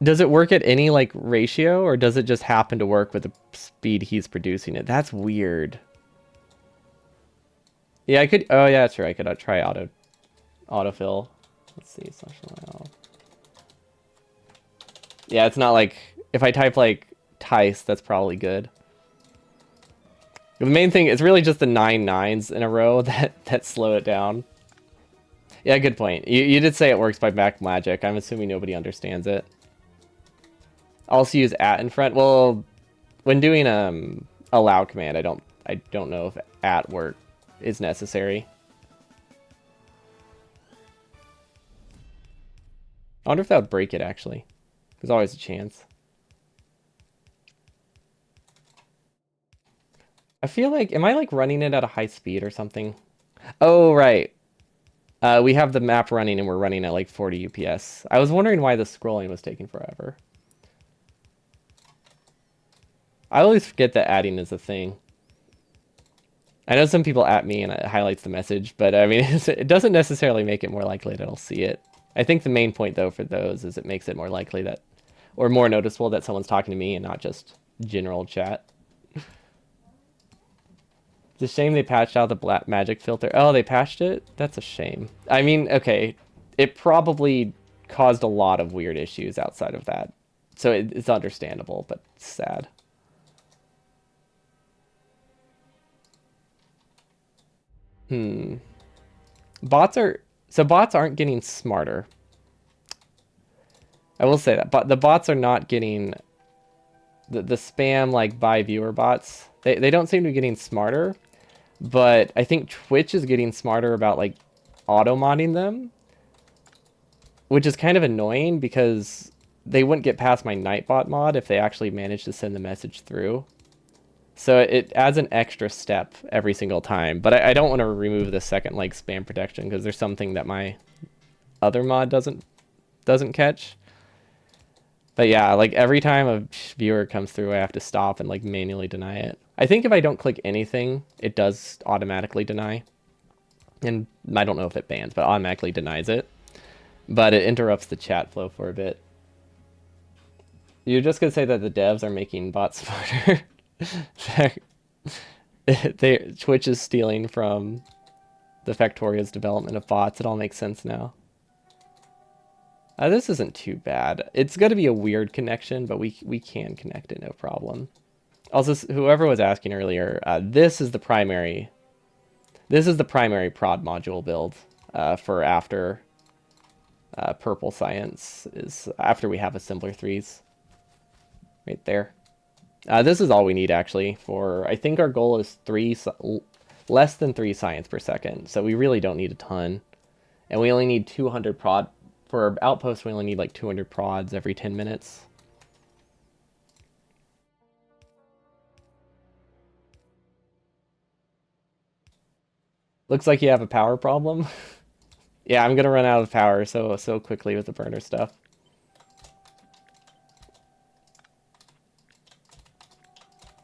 Does it work at any, like, ratio, or does it just happen to work with the speed he's producing it? That's weird. Yeah, I could... Oh, yeah, sure. I could try autofill. Let's see. Yeah, it's not like... If I type, like, Tice, that's probably good. The main thing is really just the 9 9s in a row that slow it down. Yeah, good point. You did say it works by back magic. I'm assuming nobody understands it. Also use at in front. Well, when doing allow command, I don't know if at work is necessary. I wonder if that would break it actually. There's always a chance. I feel like, am I like running it at a high speed or something? Oh, right. We have the map running and we're running at like 40 UPS. I was wondering why the scrolling was taking forever. I always forget that adding is a thing. I know some people at me and it highlights the message, but I mean, it doesn't necessarily make it more likely that I'll see it. I think the main point though for those is it makes it more likely that, or more noticeable that someone's talking to me and not just general chat. It's a shame they patched out the black magic filter. Oh, they patched it? That's a shame. I mean, okay, it probably caused a lot of weird issues outside of that. So it's understandable, but it's sad. Bots aren't getting smarter. I will say that, but the bots are not getting the spam like by viewer bots. They don't seem to be getting smarter, but I think Twitch is getting smarter about like auto modding them, which is kind of annoying because they wouldn't get past my Nightbot mod if they actually managed to send the message through. So it adds an extra step every single time. But I don't want to remove the second like spam protection because there's something that my other mod doesn't catch. But yeah, like every time a viewer comes through, I have to stop and like manually deny it. I think if I don't click anything, it does automatically deny. And I don't know if it bans, but automatically denies it. But it interrupts the chat flow for a bit. You're just gonna say that the devs are making bots smarter. Twitch is stealing from the Factorio's development of bots. It all makes sense now. This isn't too bad. It's going to be a weird connection, but we can connect it, no problem. Also, whoever was asking earlier, this is the primary prod module build for after Purple Science, is after we have assembler 3s. Right there. This is all we need, actually, for, I think our goal is less than 3 science per second, so we really don't need a ton. And we only need 200 prod. For our outpost, we only need like 200 prods every 10 minutes. Looks like you have a power problem. Yeah, I'm gonna run out of power so quickly with the burner stuff.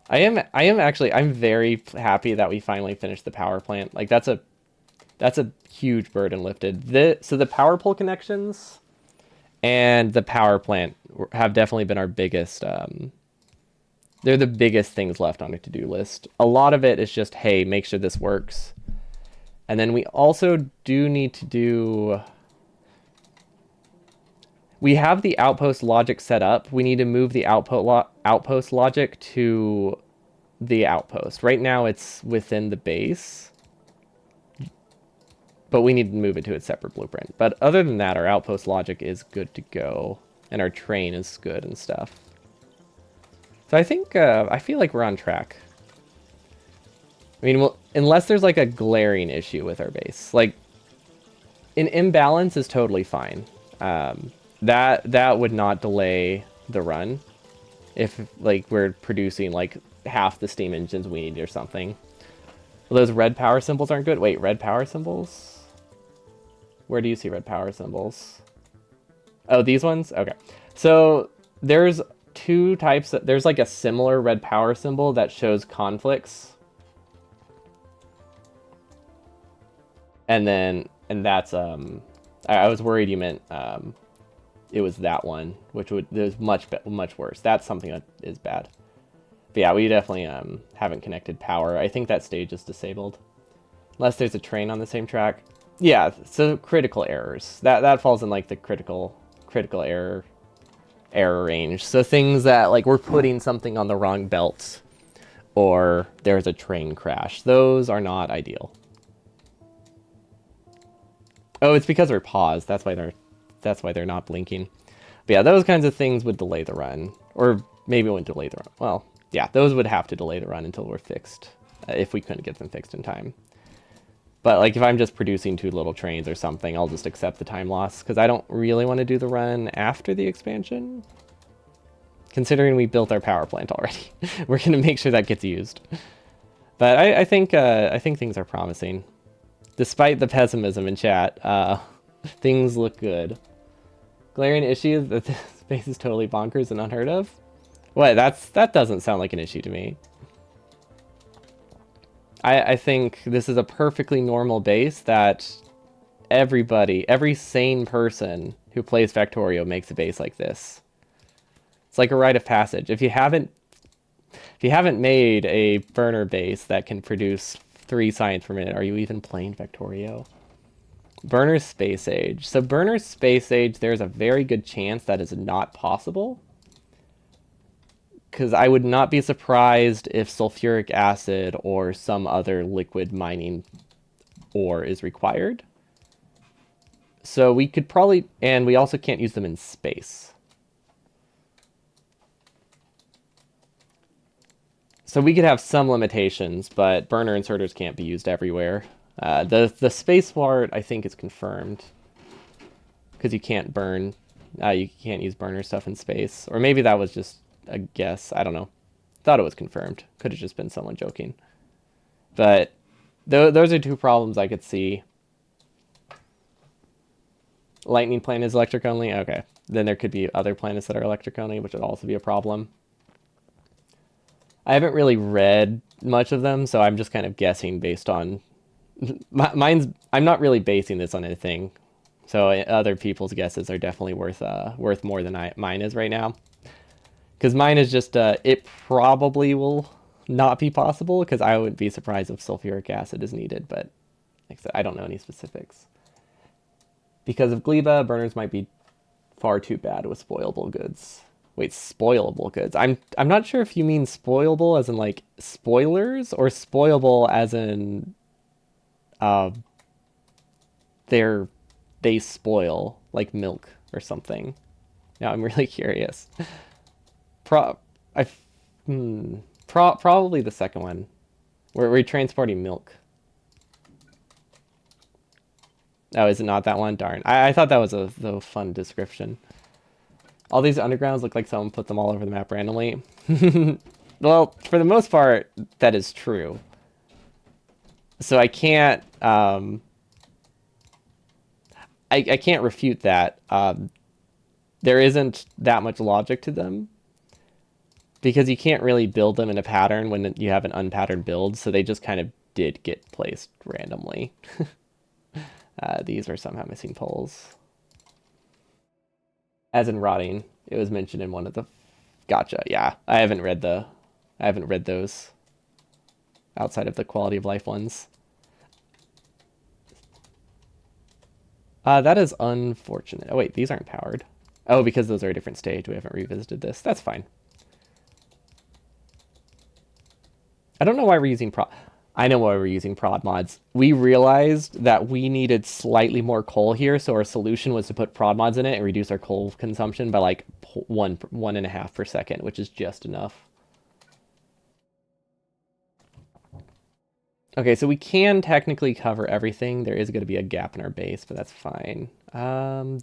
I'm very happy that we finally finished the power plant. Like that's a huge burden lifted. So the power pole connections and the power plant have definitely been our biggest they're the biggest things left on a to-do list. A lot of it is just, hey, make sure this works. And then we also do need to do... We have the outpost logic set up. We need to move the outpost logic to the outpost. Right now it's within the base, but we need to move it to its separate blueprint. But other than that, our outpost logic is good to go, and our train is good and stuff. So I think, I feel like we're on track. I mean, well, unless there's like a glaring issue with our base. Like, an imbalance is totally fine. That would not delay the run if like we're producing like half the steam engines we need or something. Well, those red power symbols aren't good. Wait, red power symbols? Where do you see red power symbols? Oh, these ones? Okay. So there's two types. There's like a similar red power symbol that shows conflicts. And that's, I was worried you meant, it was that one, which is much worse. That's something that is bad. But yeah, we definitely haven't connected power. I think that stage is disabled, unless there's a train on the same track. Yeah, so critical errors. That falls in like the critical error range. So things that like we're putting something on the wrong belt, or there's a train crash. Those are not ideal. Oh, it's because we're paused. That's why they're not blinking. But yeah, those kinds of things would delay the run, or maybe it wouldn't delay the run. Well, yeah, those would have to delay the run until we're fixed, if we couldn't get them fixed in time. But like if I'm just producing 2 little trains or something, I'll just accept the time loss because I don't really want to do the run after the expansion. Considering we built our power plant already, we're gonna make sure that gets used. But I think things are promising. Despite the pessimism in chat, things look good. Glaring issue that the space is totally bonkers and unheard of? What? That doesn't sound like an issue to me. I think this is a perfectly normal base that every sane person who plays Factorio makes a base like this. It's like a rite of passage. If you haven't made a burner base that can produce 3 science per minute, are you even playing Factorio? Burner's Space Age. So Burner's Space Age, there's a very good chance that is not possible. Because I would not be surprised if sulfuric acid or some other liquid mining ore is required. So we could probably... And we also can't use them in space. So we could have some limitations, but burner inserters can't be used everywhere. The space wart, I think, is confirmed. Because you can't burn... you can't use burner stuff in space. Or maybe that was just a guess. I don't know. Thought it was confirmed. Could have just been someone joking. But those are 2 problems I could see. Lightning planet is electric only? Okay. Then there could be other planets that are electric only, which would also be a problem. I haven't really read much of them, so I'm just kind of guessing based on Mine's. I'm not really basing this on anything, so other people's guesses are definitely worth more than mine is right now. Because mine is just it probably will not be possible because I wouldn't be surprised if sulfuric acid is needed, but like I said, I don't know any specifics. Because of gleba, burners might be far too bad with spoilable goods. Wait, spoilable goods. I'm not sure if you mean spoilable as in like spoilers or spoilable as in uh they're they spoil like milk or something. Now I'm really curious. Pro I probably the second one. Where we're transporting milk. Oh, is it not that one? Darn. I thought that was a fun description. All these undergrounds look like someone put them all over the map randomly. Well, for the most part, that is true. So I can't I can't refute that. There isn't that much logic to them because you can't really build them in a pattern when you have an unpatterned build. So they just kind of did get placed randomly. These are somehow missing poles. As in rotting, it was mentioned in one of the. Gotcha. Yeah, I haven't read those outside of the quality of life ones. That is unfortunate. Oh wait, these aren't powered. Oh, because those are a different stage. We haven't revisited this. That's fine. I don't know why we're using prod. I know why we're using prod mods. We realized that we needed slightly more coal here, so our solution was to put prod mods in it and reduce our coal consumption by like 1.5 per second, which is just enough. Okay, so we can technically cover everything. There is going to be a gap in our base, but that's fine.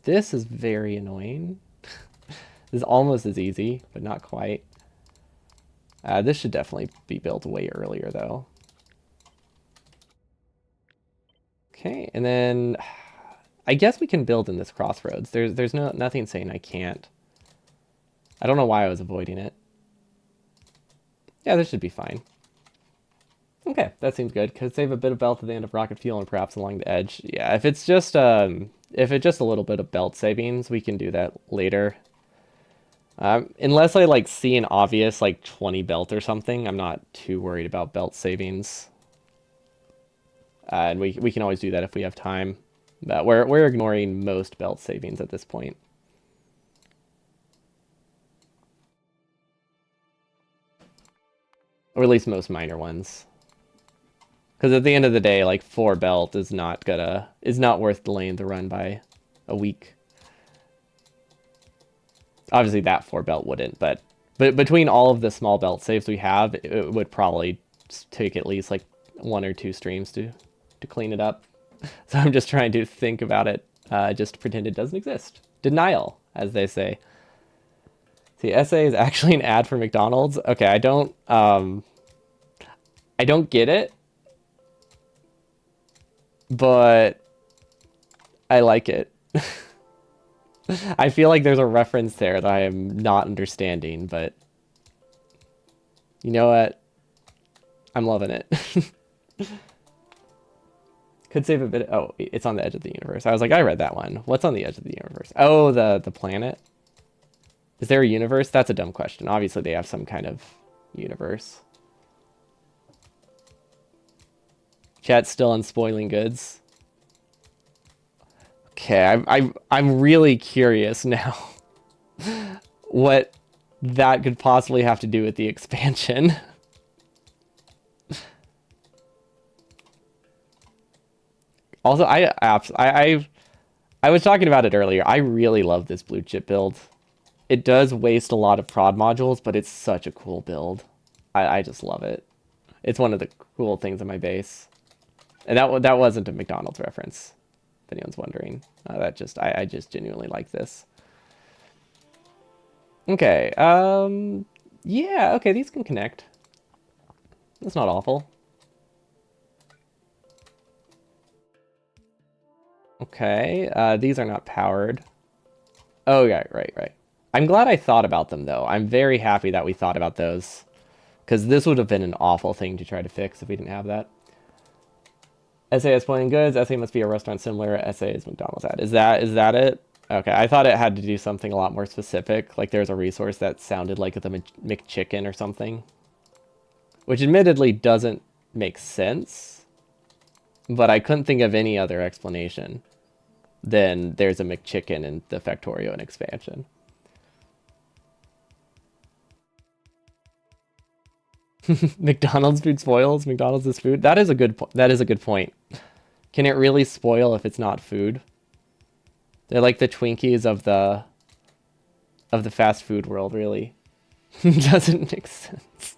This is very annoying. This is almost as easy, but not quite. This should definitely be built way earlier, though. Okay, and then I guess we can build in this crossroads. There's nothing saying I can't. I don't know why I was avoiding it. Yeah, this should be fine. Okay, that seems good. Could save a bit of belt at the end of rocket fuel and perhaps along the edge. Yeah, if it's just a little bit of belt savings, we can do that later. Unless I like see an obvious like 20 belt or something, I'm not too worried about belt savings. And we can always do that if we have time. But we're ignoring most belt savings at this point. Or at least most minor ones. Because at the end of the day, like 4 belt is not worth delaying the run by a week. Obviously that 4 belt wouldn't, but between all of the small belt saves we have, it would probably take at least like 1 or 2 streams to clean it up. So I'm just trying to think about it, just pretend it doesn't exist. Denial, as they say. See, SA is actually an ad for McDonald's. Okay, I don't get it, but I like it. I feel like there's a reference there that I am not understanding, but you know what? I'm loving it. Could save a bit. Oh, it's on the edge of the universe. I was like, I read that one. What's on the edge of the universe? Oh, the planet. Is there a universe? That's a dumb question. Obviously, they have some kind of universe. Chat's still on spoiling goods. Okay, I'm really curious now what that could possibly have to do with the expansion. Also, I was talking about it earlier. I really love this blue chip build. It does waste a lot of prod modules, but it's such a cool build. I just love it. It's one of the cool things in my base. And that wasn't a McDonald's reference, if anyone's wondering. I just genuinely like this. Okay, yeah, okay, these can connect. That's not awful. Okay, these are not powered. Oh, yeah, right. I'm glad I thought about them, though. I'm very happy that we thought about those. Because this would have been an awful thing to try to fix if we didn't have that. SA is Sporting Goods. SA must be a restaurant similar. SA is McDonald's ad. Is that it? Okay, I thought it had to do something a lot more specific. Like there's a resource that sounded like the McChicken or something, which admittedly doesn't make sense. But I couldn't think of any other explanation than there's a McChicken in the Factorio and expansion. McDonald's food spoils. McDonald's is food. That is a good point. That is a good point. Can it really spoil if it's not food? They're like the Twinkies of the fast food world, really. Doesn't make sense.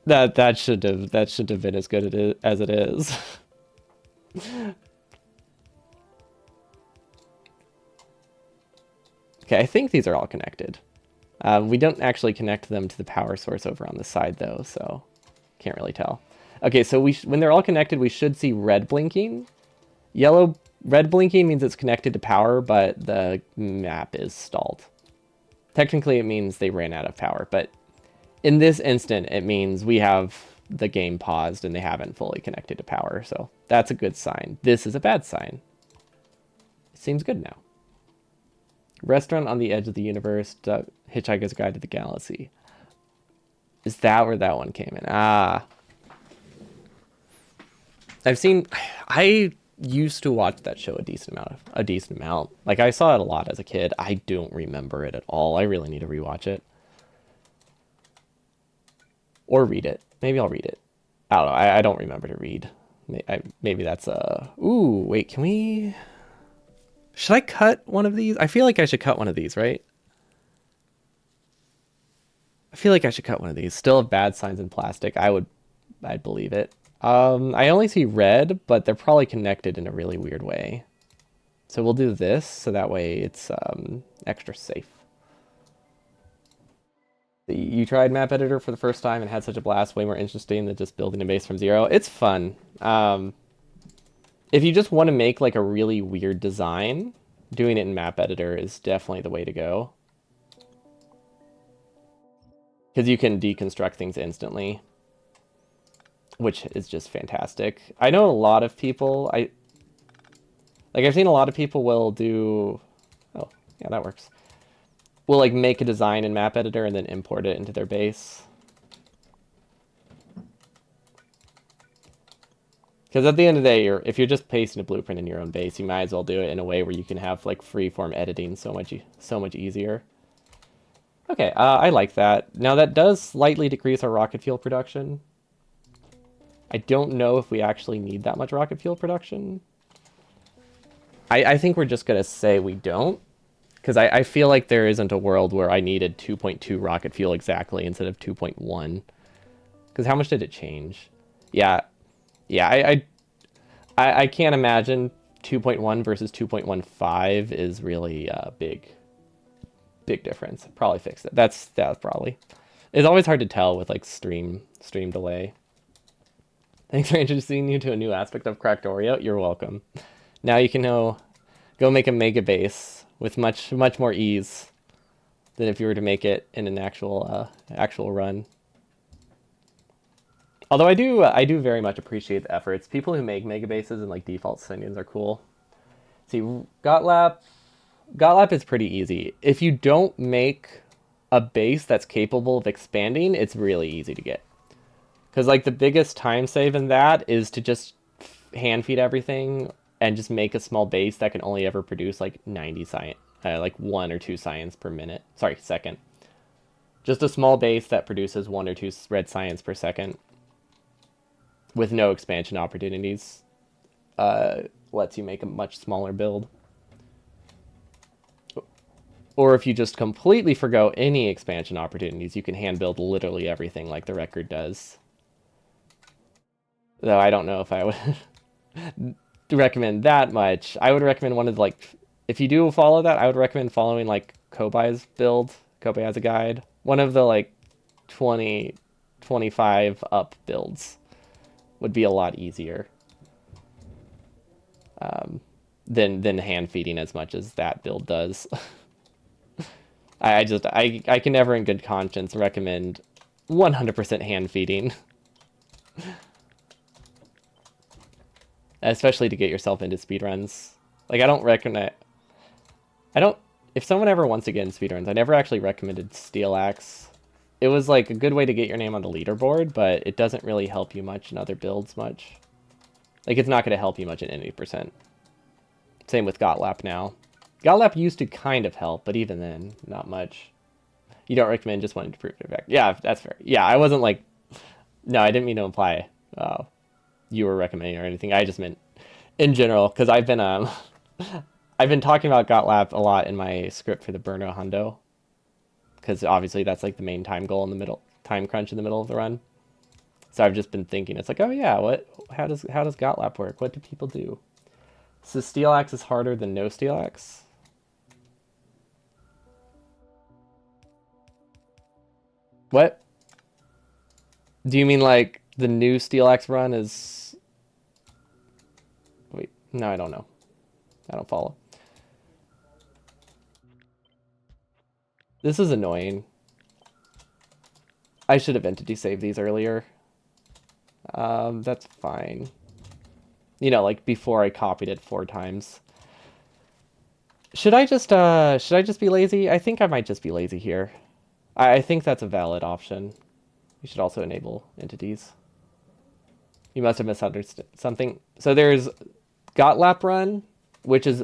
That should have been as good as it is. Okay, I think these are all connected. We don't actually connect them to the power source over on the side though, so can't really tell. Okay, so when they're all connected, we should see red blinking. Red blinking means it's connected to power, but the map is stalled. Technically, it means they ran out of power, but in this instant, it means we have the game paused and they haven't fully connected to power, so that's a good sign. This is a bad sign. It seems good now. Restaurant on the Edge of the Universe, Hitchhiker's Guide to the Galaxy. Is that where that one came in? Ah. I used to watch that show a decent amount. Like I saw it a lot as a kid. I don't remember it at all. I really need to rewatch it. Or read it. Maybe I'll read it. I don't know. I don't remember to read. Maybe that's a... Ooh, wait, can we... Should I cut one of these? I feel like I should cut one of these, right? I feel like I should cut one of these. Still have bad signs in plastic. I'd believe it. I only see red, but they're probably connected in a really weird way. So we'll do this, so that way it's extra safe. You tried Map Editor for the first time and had such a blast, way more interesting than just building a base from zero. It's fun. If you just want to make like a really weird design, doing it in Map Editor is definitely the way to go. Because you can deconstruct things instantly, which is just fantastic. I know a lot of people, I've seen a lot of people will do, oh, yeah, that works. Will like make a design in Map Editor and then import it into their base. Because at the end of the day, if you're just pasting a blueprint in your own base, you might as well do it in a way where you can have like freeform editing so much easier. Okay, I like that. Now that does slightly decrease our rocket fuel production. I don't know if we actually need that much rocket fuel production. I think we're just going to say we don't. Because I feel like there isn't a world where I needed 2.2 rocket fuel exactly instead of 2.1. Because how much did it change? Yeah, I can't imagine 2.1 versus 2.15 is really a big difference. Probably fix it. That's probably. It's always hard to tell with like stream delay. Thanks for introducing you to a new aspect of Factorio. You're welcome. Now you can go make a mega base with much more ease than if you were to make it in an actual run. Although I do very much appreciate the efforts. People who make mega bases and like default settings are cool. See, Gotlap is pretty easy. If you don't make a base that's capable of expanding, it's really easy to get. Because like the biggest time save in that is to just hand feed everything and just make a small base that can only ever produce like 90 science, like 1 or 2 science per minute. Sorry, second. Just a small base that produces 1 or 2 red science per second with no expansion opportunities lets you make a much smaller build. Or if you just completely forgo any expansion opportunities, you can hand build literally everything like the record does. Though I don't know if I would recommend that much. I would recommend one of the, like, if you do follow that, I would recommend following like Kobai's build. Kobai has a guide. One of the like 20, 25 up builds would be a lot easier than hand feeding as much as that build does. I can never in good conscience recommend 100% hand feeding. Especially to get yourself into speedruns. Like, I don't recommend... I don't... If someone ever wants to get in speedruns, I never actually recommended Steel Axe. It was, like, a good way to get your name on the leaderboard, but it doesn't really help you much in other builds much. Like, it's not going to help you much in any percent. Same with Gotlap now. Gotlap used to kind of help, but even then, not much. You don't recommend just wanting to prove it back. Yeah, that's fair. Yeah, I wasn't like... No, I didn't mean to imply you were recommending or anything. I just meant in general, because I've been I've been talking about Gotlap a lot in my script for the Burno Hundo, because obviously that's like the main time goal in the middle, time crunch in the middle of the run. So I've just been thinking, it's like, oh yeah, how does Gotlap work? What do people do? So Steel Axe is harder than no Steel Axe? What? Do you mean like the new Steel Axe run is... Wait, no, I don't know. I don't follow. This is annoying. I should have entity saved these earlier. That's fine. You know, like before I copied it 4 times. Should I just be lazy? I think I might just be lazy here. I think that's a valid option. You should also enable entities. You must have misunderstood something. So there's Gotlap Run, which is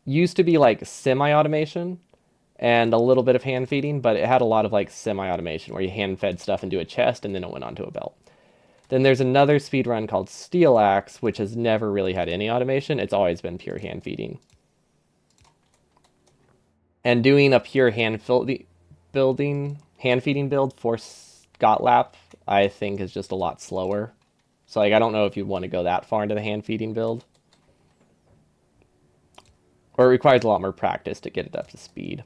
used to be like semi-automation and a little bit of hand feeding, but it had a lot of like semi-automation where you hand fed stuff into a chest and then it went onto a belt. Then there's another speedrun called Steel Axe, which has never really had any automation. It's always been pure hand feeding. And doing a pure hand feeding build for Gotlap, I think is just a lot slower. So like I don't know if you'd want to go that far into the hand feeding build. Or it requires a lot more practice to get it up to speed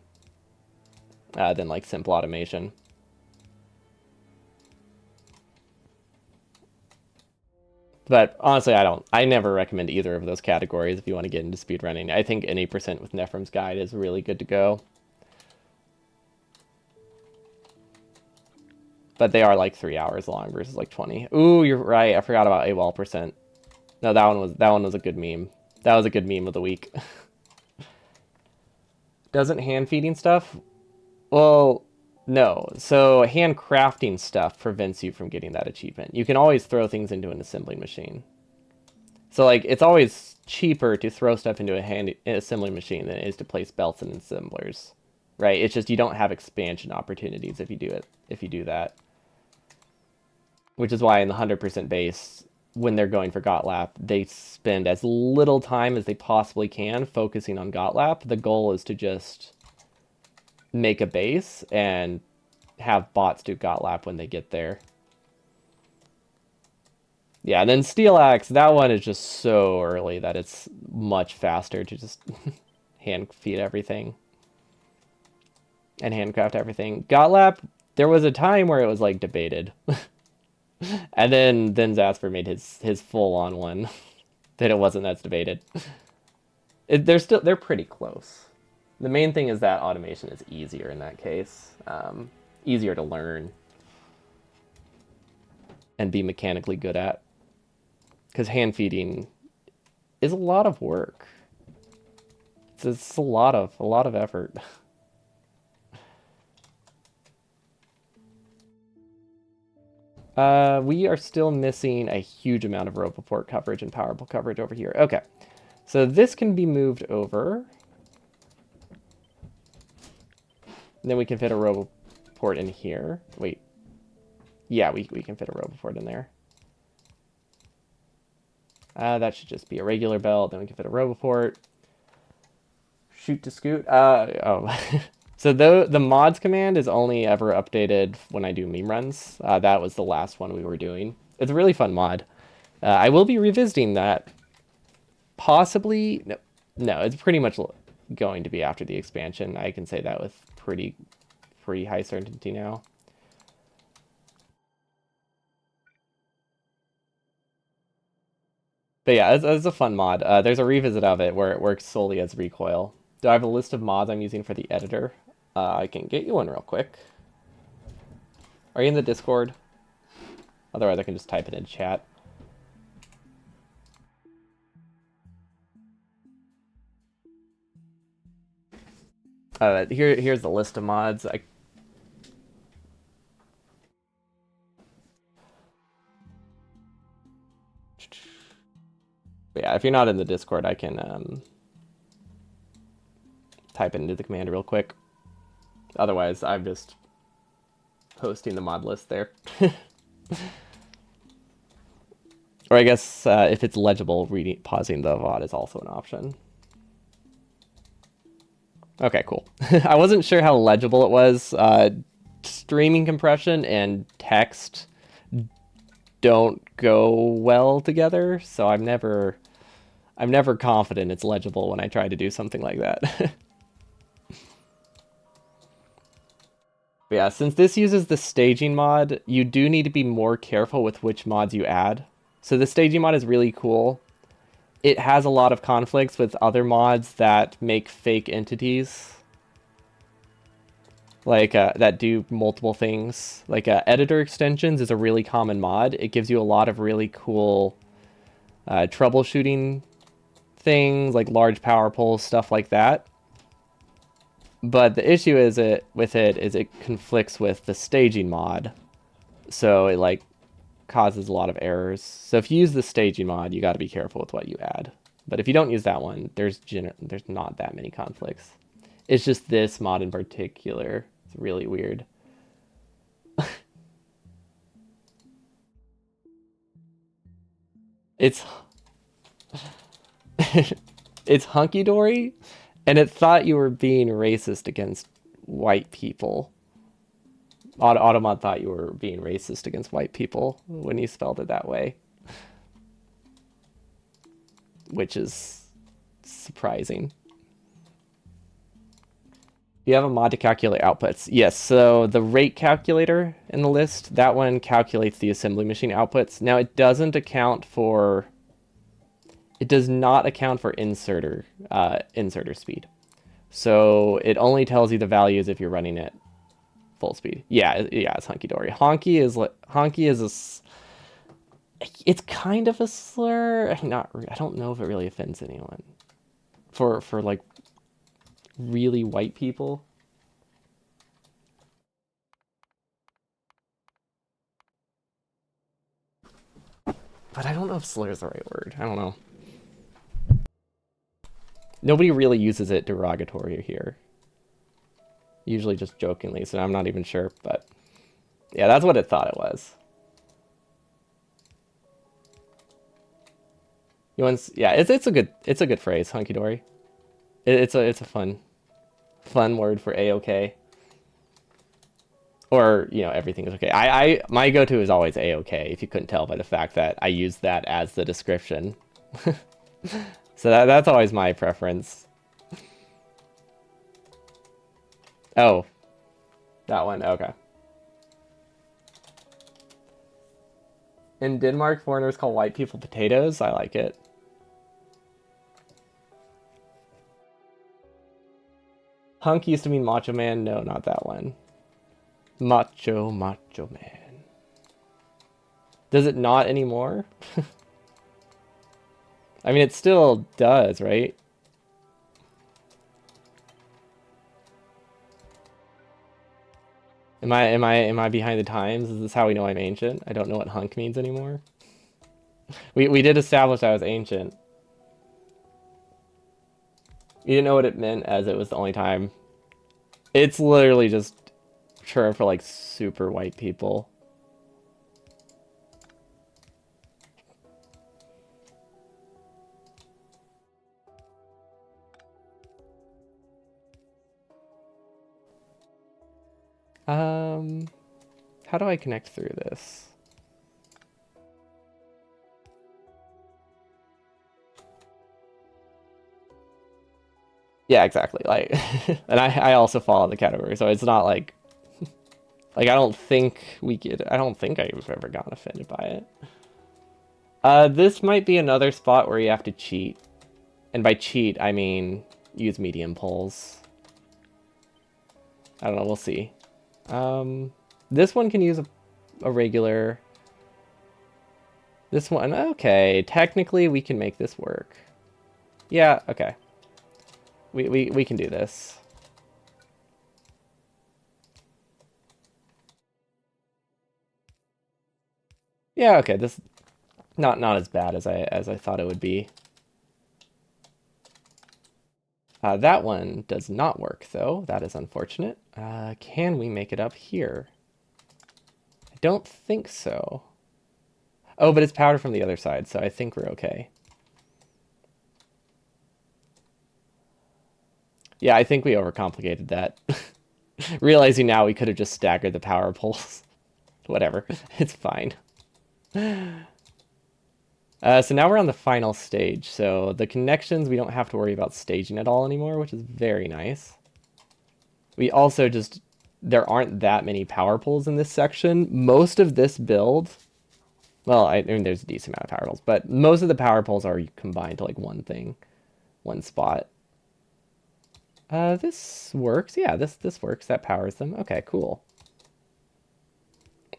than like simple automation. But honestly, I never recommend either of those categories if you want to get into speedrunning. I think any percent with Nephrim's Guide is really good to go. But they are like 3 hours long versus like 20. Ooh, you're right. I forgot about AWOL percent. No, that one was a good meme. That was a good meme of the week. Doesn't hand feeding stuff? Well, no. So hand crafting stuff prevents you from getting that achievement. You can always throw things into an assembling machine. So like it's always cheaper to throw stuff into an assembling machine than it is to place belts and assemblers. Right? It's just you don't have expansion opportunities if you do that. Which is why in the 100% base, when they're going for Gotlap, they spend as little time as they possibly can focusing on Gotlap. The goal is to just make a base and have bots do Gotlap when they get there. Yeah, and then Steel Axe, that one is just so early that it's much faster to just hand feed everything. And handcraft everything. Gotlap, there was a time where it was like debated. And then Zasper made his full-on one that it wasn't that's debated. They're pretty close. The main thing is that automation is easier in that case. Easier to learn and be mechanically good at. Because hand feeding is a lot of work. It's a lot of effort. We are still missing a huge amount of Roboport coverage and Powerful coverage over here. Okay, so this can be moved over. And then we can fit a Roboport in here. Wait. Yeah, we can fit a Roboport in there. That should just be a regular belt. Then we can fit a Roboport. Shoot to scoot. Oh. So the mods command is only ever updated when I do meme runs. That was the last one we were doing. It's a really fun mod. I will be revisiting that. Possibly. No, it's pretty much going to be after the expansion. I can say that with pretty high certainty now. But yeah, it's a fun mod. There's a revisit of it where it works solely as recoil. Do I have a list of mods I'm using for the editor? I can get you one real quick. Are you in the Discord? Otherwise, I can just type it in chat. Here's the list of mods. Yeah, if you're not in the Discord, I can type it into the command real quick. Otherwise, I'm just posting the mod list there. Or I guess if it's legible, pausing the VOD is also an option. Okay, cool. I wasn't sure how legible it was. Streaming compression and text don't go well together, so I'm never confident it's legible when I try to do something like that. But yeah, since this uses the staging mod, you do need to be more careful with which mods you add. So the staging mod is really cool. It has a lot of conflicts with other mods that make fake entities. Like, that do multiple things. Like, editor extensions is a really common mod. It gives you a lot of really cool troubleshooting things, like large power poles, stuff like that. But the issue is it conflicts with the staging mod, so it like causes a lot of errors. So if you use the staging mod, you got to be careful with what you add. But if you don't use that one, there's not that many conflicts. It's just this mod in particular. It's really weird. It's it's hunky dory, and it thought you were being racist against white people. Automod thought you were being racist against white people when you spelled it that way, which is surprising. You have a mod to calculate outputs. Yes, so the rate calculator in the list, that one calculates the assembly machine outputs. Now it does not account for inserter speed. So it only tells you the values if you're running it full speed. Yeah, it's hunky dory. Honky is it's kind of a slur. I don't know if it really offends anyone. For like really white people. But I don't know if slur is the right word. I don't know. Nobody really uses it derogatory here. Usually just jokingly, so I'm not even sure, but yeah, that's what it thought it was. Yeah, it's a good phrase, hunky dory. It's a fun word for a-okay. Or, everything is okay. My go-to is always a-okay, if you couldn't tell by the fact that I use that as the description. So that's always my preference. Oh, that one, okay. In Denmark, foreigners call white people potatoes. I like it. Hunk used to mean macho man. No, not that one. Macho man. Does it not anymore? I mean, it still does, right? Am I behind the times? Is this how we know I'm ancient? I don't know what hunk means anymore. We did establish I was ancient. You didn't know what it meant as it was the only time. It's literally just term for like super white people. How do I connect through this? Yeah, exactly. Like, and I also fall in the category, so it's not like I don't think I don't think I've ever gotten offended by it. This might be another spot where you have to cheat. And by cheat, I mean use medium polls. I don't know, we'll see. This one can use a regular. This one, okay. Technically, we can make this work. Yeah, okay. We can do this. Yeah, okay. This not as bad as I thought it would be. That one does not work though. That is unfortunate. Can we make it up here? I don't think so. Oh, but it's powered from the other side, so I think we're okay. Yeah, I think we overcomplicated that. Realizing now we could have just staggered the power poles. Whatever, it's fine. So now we're on the final stage. So the connections, we don't have to worry about staging at all anymore, which is very nice. We also just, there aren't that many power poles in this section. Most of this build, well, I mean, there's a decent amount of power poles, but most of the power poles are combined to like one thing, one spot. This works. Yeah, this works. That powers them. Okay, cool.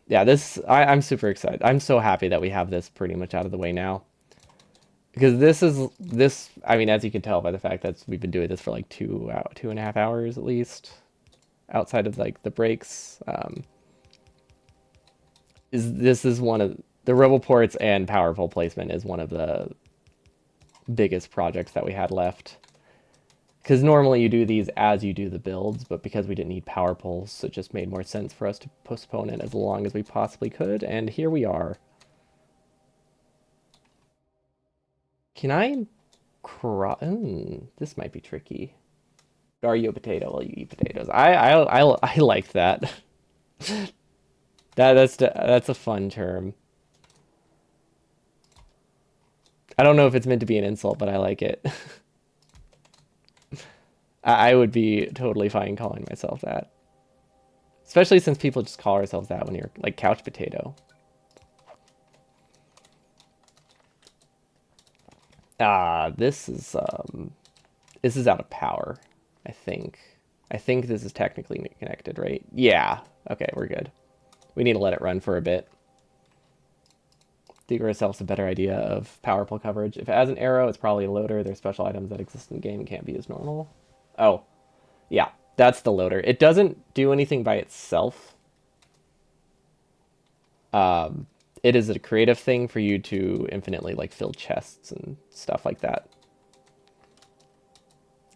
Yeah, I'm super excited. I'm so happy that we have this pretty much out of the way now. Because this, I mean, as you can tell by the fact that we've been doing this for like 2.5 hours at least, outside of like the breaks, this is one of the roboports and power pole placement is one of the biggest projects that we had left. Because normally you do these as you do the builds, but because we didn't need power poles, it just made more sense for us to postpone it as long as we possibly could, and here we are. Can I this might be tricky. Are you a potato while you eat potatoes? I like that. That's a fun term. I don't know if it's meant to be an insult, but I like it. I would be totally fine calling myself that. Especially since people just call ourselves that when you're like couch potato. This is out of power, I think. I think this is technically connected, right? Yeah. Okay, we're good. We need to let it run for a bit. To give ourselves a better idea of power pole coverage. If it has an arrow, it's probably a loader. There's special items that exist in the game and can't be as normal. Oh, yeah, that's the loader. It doesn't do anything by itself. It is a creative thing for you to infinitely like fill chests and stuff like that.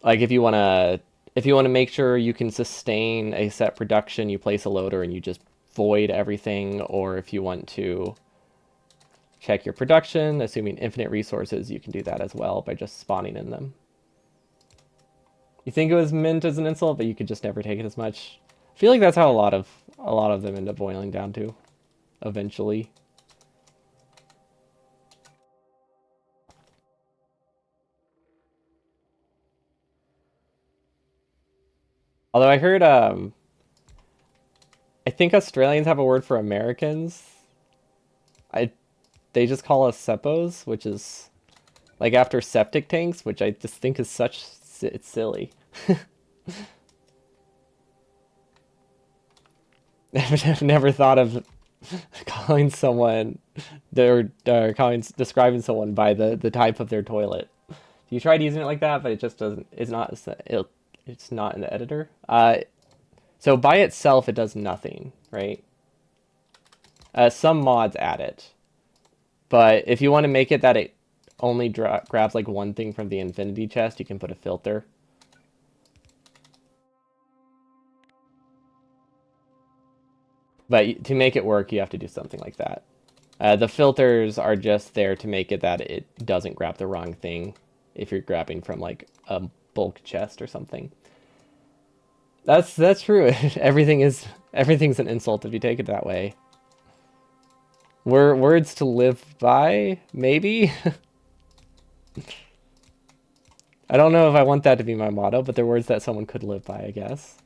Like if you want to make sure you can sustain a set production, you place a loader and you just void everything, or if you want to check your production, assuming infinite resources, you can do that as well by just spawning in them. You think it was meant as an insult, but you could just never take it as much. I feel like that's how a lot of them end up boiling down to eventually. Although I heard I think Australians have a word for Americans. I They just call us seppos, which is like after septic tanks, which I just think is such it's silly. I've never thought of calling someone describing someone by the type of their toilet. You tried using it like that, but it just doesn't. It's not in the editor. So by itself, it does nothing, right? Some mods add it, but if you want to make it that it only grabs like one thing from the infinity chest, you can put a filter. But to make it work, you have to do something like that. The filters are just there to make it that it doesn't grab the wrong thing if you're grabbing from like a bulk chest or something. That's true. Everything's an insult if you take it that way. Words to live by, maybe? I don't know if I want that to be my motto, but they're words that someone could live by, I guess.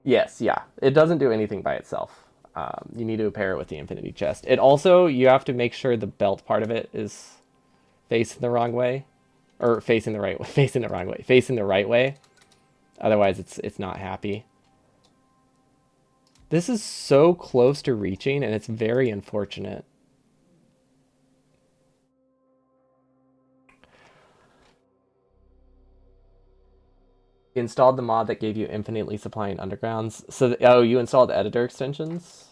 Yes, yeah. It doesn't do anything by itself. You need to pair it with the infinity chest. It also, you have to make sure the belt part of it is facing the wrong way. Or facing the right way. Facing the wrong way. Facing the right way. Otherwise, it's not happy. This is so close to reaching, and it's very unfortunate. You installed the mod that gave you infinitely supplying undergrounds. So, oh, you installed editor extensions?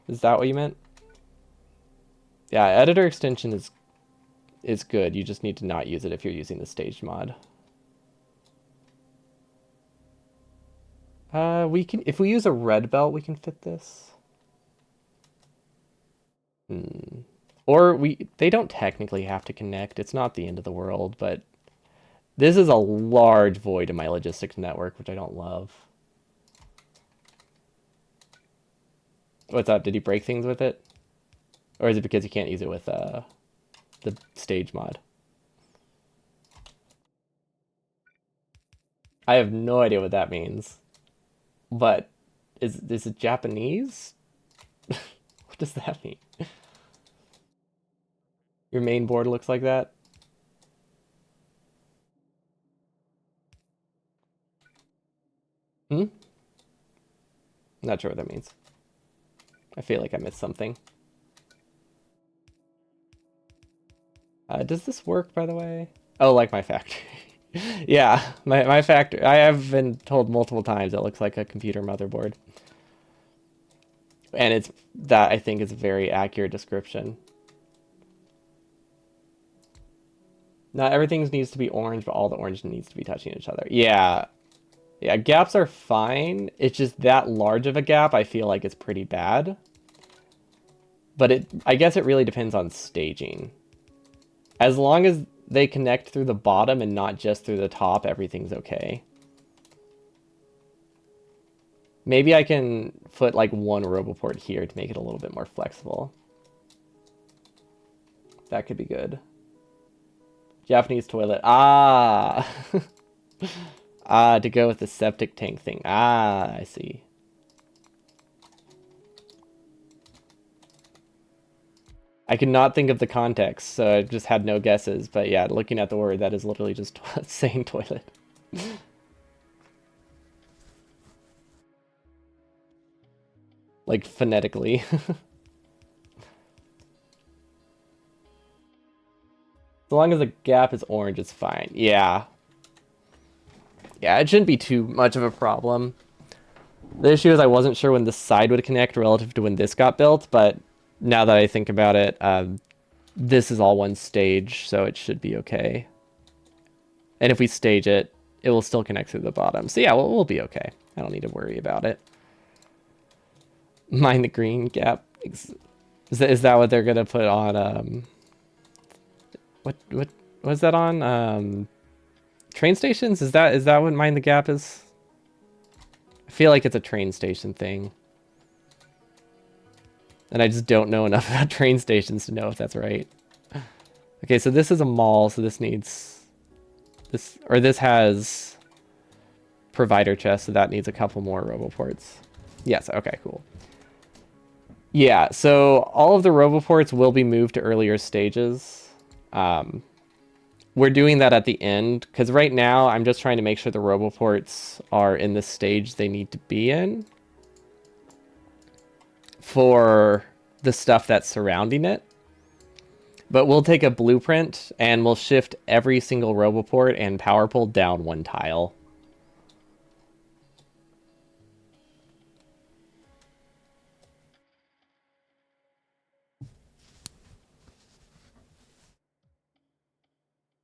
Is that what you meant? Yeah, editor extension is good. You just need to not use it if you're using the staged mod. We can, if we use a red belt, we can fit this. Hmm. Or they don't technically have to connect. It's not the end of the world, but this is a large void in my logistics network, which I don't love. What's up? Did he break things with it? Or is it because you can't use it with the stage mod? I have no idea what that means. But is it Japanese? What does that mean? Your main board looks like that? Hmm? Not sure what that means. I feel like I missed something. Does this work, by the way? Oh, like my factory. Yeah, my factory. I have been told multiple times it looks like a computer motherboard. And it's that I think is a very accurate description. Not everything needs to be orange, but all the orange needs to be touching each other. Yeah. Yeah, gaps are fine. It's just that large of a gap, I feel like it's pretty bad. But I guess it really depends on staging. As long as they connect through the bottom and not just through the top, everything's okay. Maybe I can put like one RoboPort here to make it a little bit more flexible. That could be good. Japanese toilet. Ah! Ah, to go with the septic tank thing. Ah, I see. I could not think of the context, so I just had no guesses. But yeah, looking at the word, that is literally just saying toilet. Like phonetically. As long as the gap is orange, it's fine. Yeah. Yeah, it shouldn't be too much of a problem. The issue is I wasn't sure when this side would connect relative to when this got built, but now that I think about it, this is all one stage, so it should be okay. And if we stage it, it will still connect through the bottom. So yeah, we'll be okay. I don't need to worry about it. Mind the green gap. Is that what they're gonna put on? What was that on? Train stations? Is that what Mind the Gap is? I feel like it's a train station thing. And I just don't know enough about train stations to know if that's right. Okay, so this is a mall, so this needs this, or this has provider chest, so that needs a couple more RoboPorts. Yes, okay, cool. Yeah, so all of the RoboPorts will be moved to earlier stages. We're doing that at the end, because right now I'm just trying to make sure the RoboPorts are in the stage they need to be in for the stuff that's surrounding it. But we'll take a blueprint and we'll shift every single RoboPort and power pole down one tile.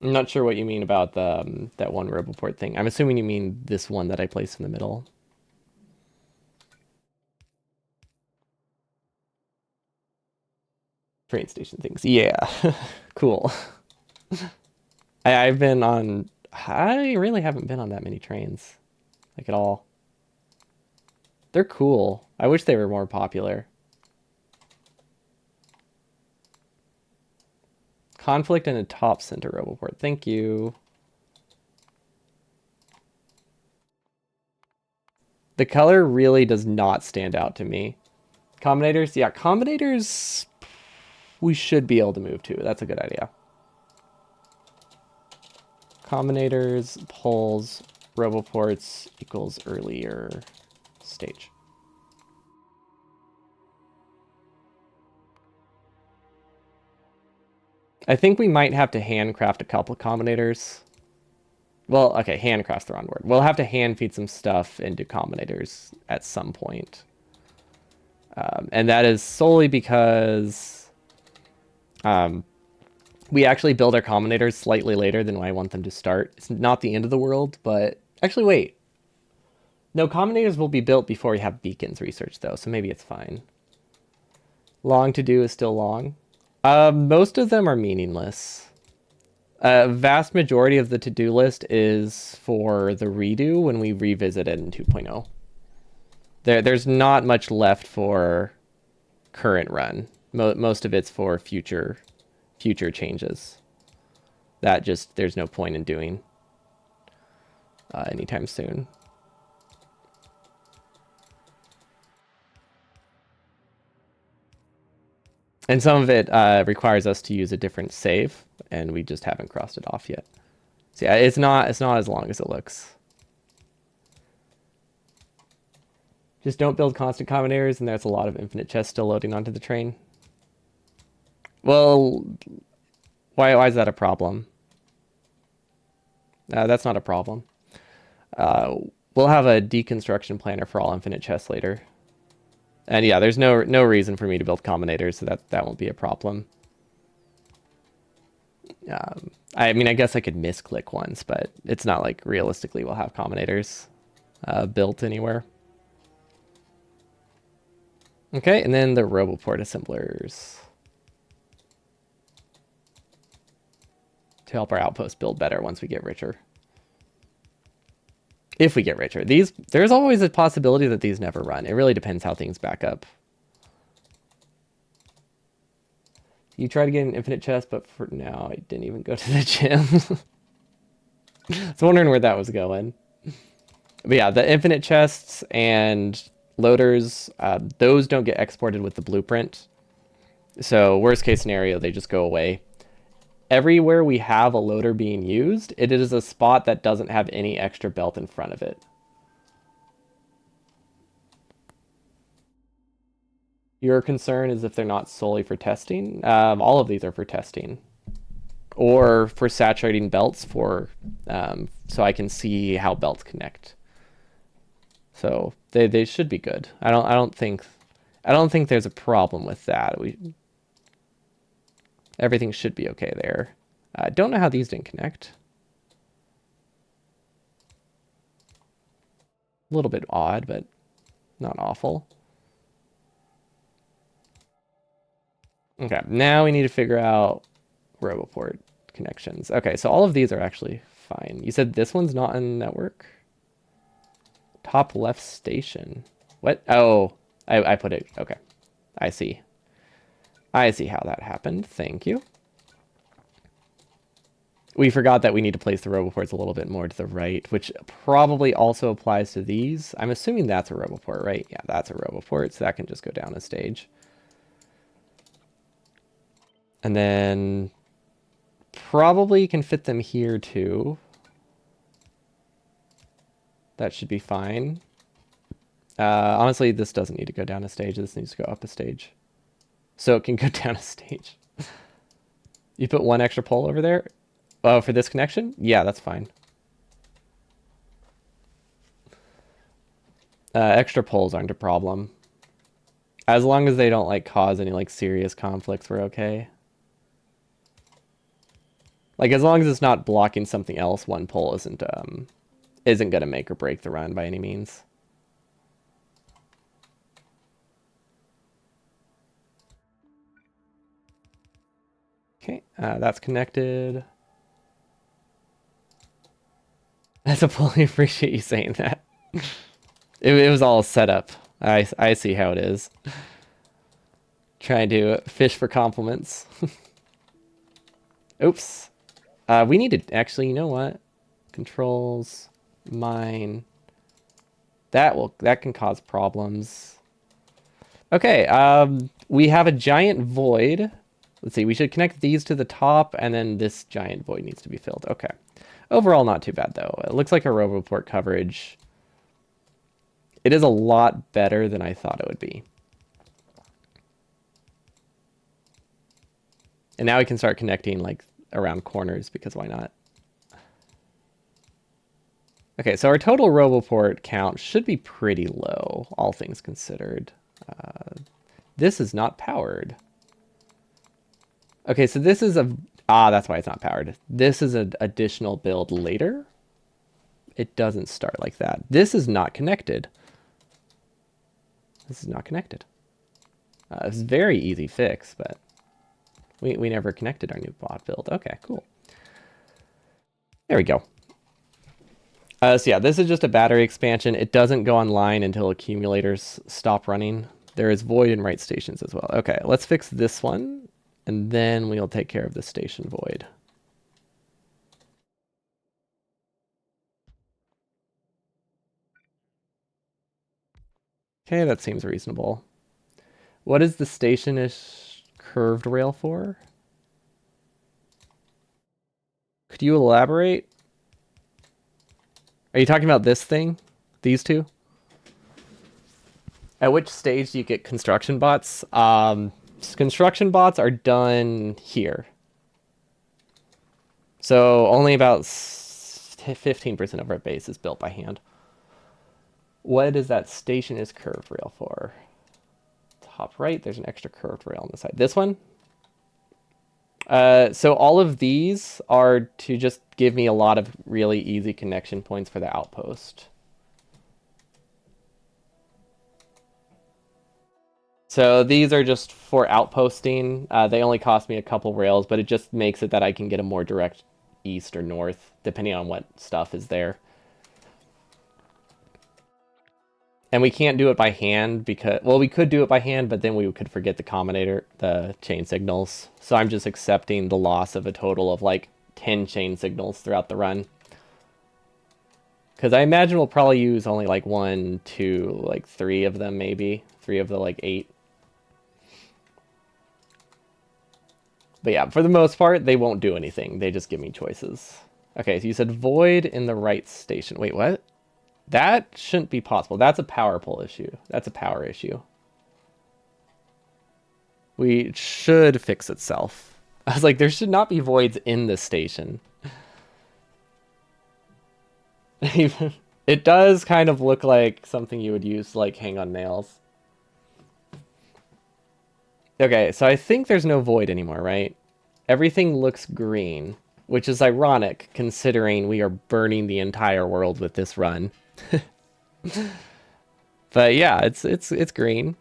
I'm not sure what you mean about the that one RoboPort thing. I'm assuming you mean this one that I placed in the middle. Train station things. Yeah. Cool. I've been on... I really haven't been on that many trains. Like, at all. They're cool. I wish they were more popular. Conflict in a top center RoboPort. Thank you. The color really does not stand out to me. Combinators? Yeah, combinators we should be able to move to. That's a good idea. Combinators, poles, RoboPorts equals earlier stage. I think we might have to handcraft a couple of combinators. Well, okay, handcraft's the wrong word. We'll have to hand feed some stuff into combinators at some point. And that is solely because we actually build our combinators slightly later than I want them to start. It's not the end of the world, but actually, wait. No, combinators will be built before we have beacons researched, though, so maybe it's fine. Long to do is still long. Most of them are meaningless. A vast majority of the to-do list is for the redo when we revisit it in 2.0. There's not much left for current run. Most of it's for future changes. That just, there's no point in doing anytime soon. And some of it requires us to use a different save, and we just haven't crossed it off yet. So yeah, it's not as long as it looks. Just don't build constant combinators, and there's a lot of infinite chests still loading onto the train. Well, why is that a problem? That's not a problem. We'll have a deconstruction planner for all infinite chests later. And yeah, there's no reason for me to build combinators, so that won't be a problem. I mean, I guess I could misclick once, but it's not like realistically we'll have combinators built anywhere. Okay, and then the Roboport assemblers to help our outpost build better once we get richer. If we get richer. There's always a possibility that these never run. It really depends how things back up. You try to get an infinite chest, but for now, I didn't even go to the gym. I was wondering where that was going. But yeah, the infinite chests and loaders, those don't get exported with the blueprint. So worst case scenario, they just go away. Everywhere we have a loader being used, it is a spot that doesn't have any extra belt in front of it. Your concern is if they're not solely for testing. All of these are for testing. Or for saturating belts for so I can see how belts connect. So they should be good. I don't think there's a problem with that. Everything should be okay there. I don't know how these didn't connect. A little bit odd, but not awful. Okay, now we need to figure out Roboport connections. Okay, so all of these are actually fine. You said this one's not in network? Top left station. What? Oh, I put it. Okay, I see. I see how that happened. Thank you. We forgot that we need to place the Roboports a little bit more to the right, which probably also applies to these. I'm assuming that's a Roboport, right? Yeah, that's a Roboport, so that can just go down a stage. And then probably can fit them here too. That should be fine. Honestly, this doesn't need to go down a stage. This needs to go up a stage. So it can go down a stage. You put one extra pole over there? Oh, for this connection? Yeah, that's fine. Extra poles aren't a problem. As long as they don't like cause any like serious conflicts, we're okay. Like as long as it's not blocking something else, one pole isn't gonna make or break the run by any means. Okay, that's connected. I fully appreciate you saying that. It was all set up. I see how it is. Trying to fish for compliments. Oops. We need to actually, you know what? Controls, mine. That can cause problems. Okay, we have a giant void. Let's see, we should connect these to the top, and then this giant void needs to be filled. Okay. Overall, not too bad, though. It looks like our Roboport coverage. It is a lot better than I thought it would be. And now we can start connecting like around corners because why not? Okay, so our total Roboport count should be pretty low, all things considered. This is not powered. Okay, so this is a... Ah, that's why it's not powered. This is an additional build later. It doesn't start like that. This is not connected. This is not connected. It's a very easy fix, but we never connected our new bot build. Okay, cool. There we go. So yeah, this is just a battery expansion. It doesn't go online until accumulators stop running. There is void in write stations as well. Okay, let's fix this one, and then we'll take care of the station void. Okay, that seems reasonable. What is the station-ish curved rail for? Could you elaborate? Are you talking about this thing? These two? At which stage do you get construction bots? Construction bots are done here. So only about 15% of our base is built by hand. What is that station is curved rail for? Top right, there's an extra curved rail on the side. This one? So all of these are to just give me a lot of really easy connection points for the outpost. So these are just for outposting. They only cost me a couple rails, but it just makes it that I can get a more direct east or north, depending on what stuff is there. And we can't do it by hand because, well, we could do it by hand, but then we could forget the chain signals. So I'm just accepting the loss of a total of like 10 chain signals throughout the run. Because I imagine we'll probably use only like 1, 2, like 3 of them maybe. 3 of the like 8. But yeah, for the most part, they won't do anything. They just give me choices. Okay, so you said void in the right station. Wait, what? That shouldn't be possible. That's a power pole issue. That's a power issue. We should fix itself. I was like, there should not be voids in this station. It does kind of look like something you would use to, like, hang on nails. Okay, so I think there's no void anymore, right? Everything looks green, which is ironic considering we are burning the entire world with this run. But yeah, it's green.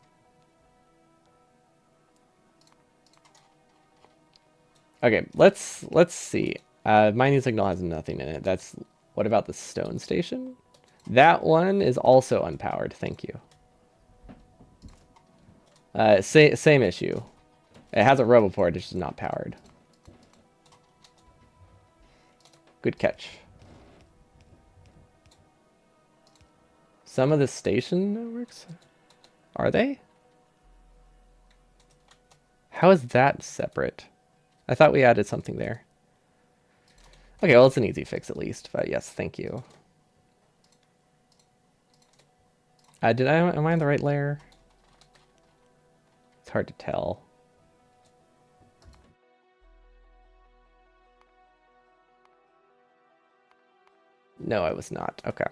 Okay, let's see. Mining signal has nothing in it. What about the stone station? That one is also unpowered. Thank you. Same issue. It has a Roboport, it's just not powered. Good catch. Some of the station networks? Are they? How is that separate? I thought we added something there. Okay, well, it's an easy fix at least, but yes, thank you. Am I on the right layer? It's hard to tell. No, I was not. Okay.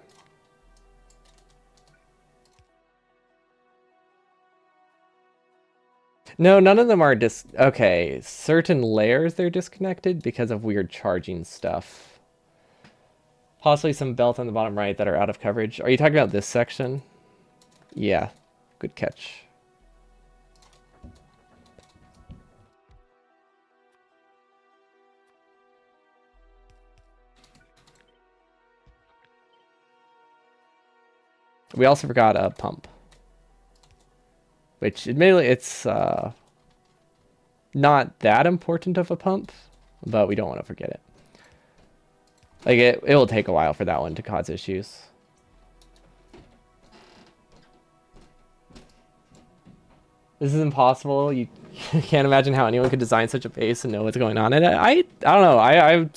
No, none of them are okay, certain layers they're disconnected because of weird charging stuff. Possibly some belts on the bottom right that are out of coverage. Are you talking about this section? Yeah, good catch. We also forgot a pump. Which, admittedly, it's not that important of a pump, but we don't want to forget it. Like, it will take a while for that one to cause issues. This is impossible. You can't imagine how anyone could design such a base and know what's going on. And I don't know.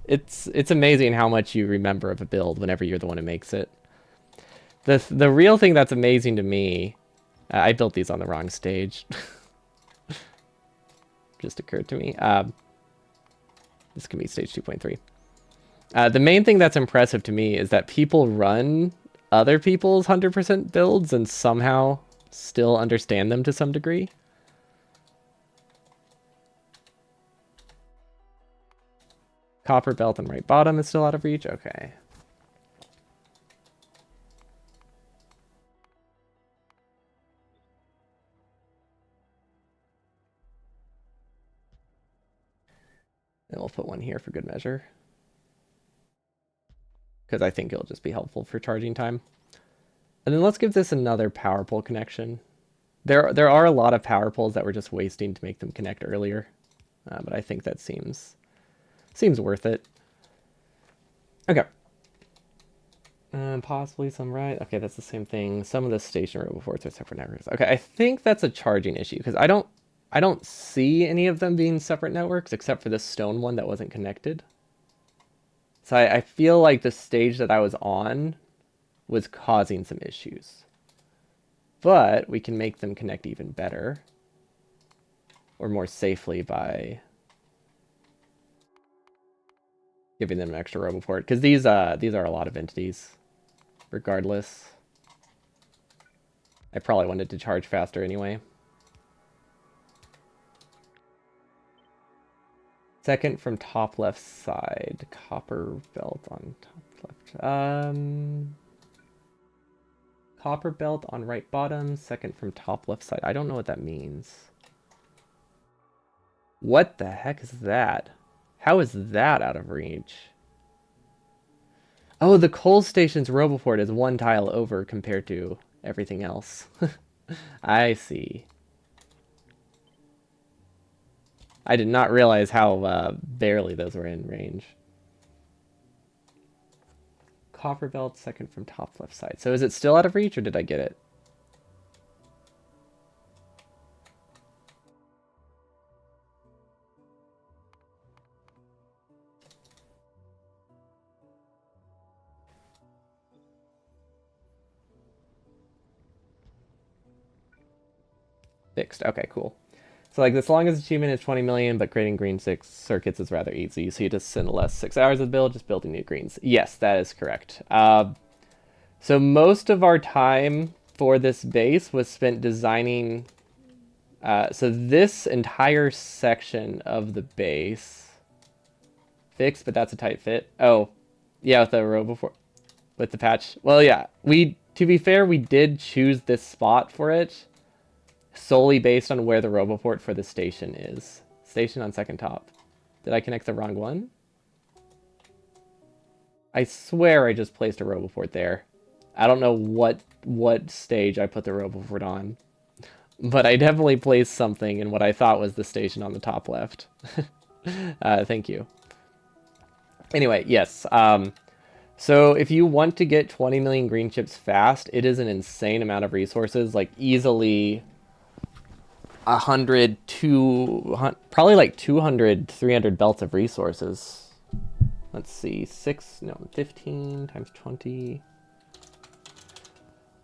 It's amazing how much you remember of a build whenever you're the one who makes it. The real thing that's amazing to me, I built these on the wrong stage. just occurred to me. This can be stage 2.3. The main thing that's impressive to me is that people run other people's 100% builds and somehow still understand them to some degree. Copper belt on right bottom is still out of reach. Okay. And we'll put one here for good measure, because I think it'll just be helpful for charging time. And then let's give this another power pole connection. There are a lot of power poles that we're just wasting to make them connect earlier, but I think that seems worth it. Okay. Possibly some right. Okay, that's the same thing. Some of the station roboports are separate networks. Okay, I think that's a charging issue because I don't see any of them being separate networks except for this stone one that wasn't connected. So I feel like the stage that I was on was causing some issues. But we can make them connect even better or more safely by giving them an extra roboport, because these are a lot of entities regardless. I probably wanted to charge faster anyway. Second from top left side. Copper belt on top left. Copper belt on right bottom. Second from top left side. I don't know what that means. What the heck is that? How is that out of reach? Oh, the coal station's roboport is one tile over compared to everything else. I see. I did not realize how barely those were in range. Copper belt, second from top left side. So is it still out of reach, or did I get it? Fixed. Okay, cool. So like this longest achievement is 20 million, but creating green six circuits is rather easy. So you just spend less 6 hours of build, just building new greens. Yes, that is correct. So most of our time for this base was spent designing. So this entire section of the base fixed, but that's a tight fit. Oh, yeah, with the row before, with the patch. Well, yeah, to be fair, we did choose this spot for it solely based on where the roboport for the station is. Station on second top. Did I connect the wrong one? I swear I just placed a roboport there. I don't know what stage I put the roboport on, but I definitely placed something in what I thought was the station on the top left. Thank you. Anyway, yes. So if you want to get 20 million green chips fast, it is an insane amount of resources, like easily 100, probably like 200, 300 belts of resources. Let's see, 15 times 20.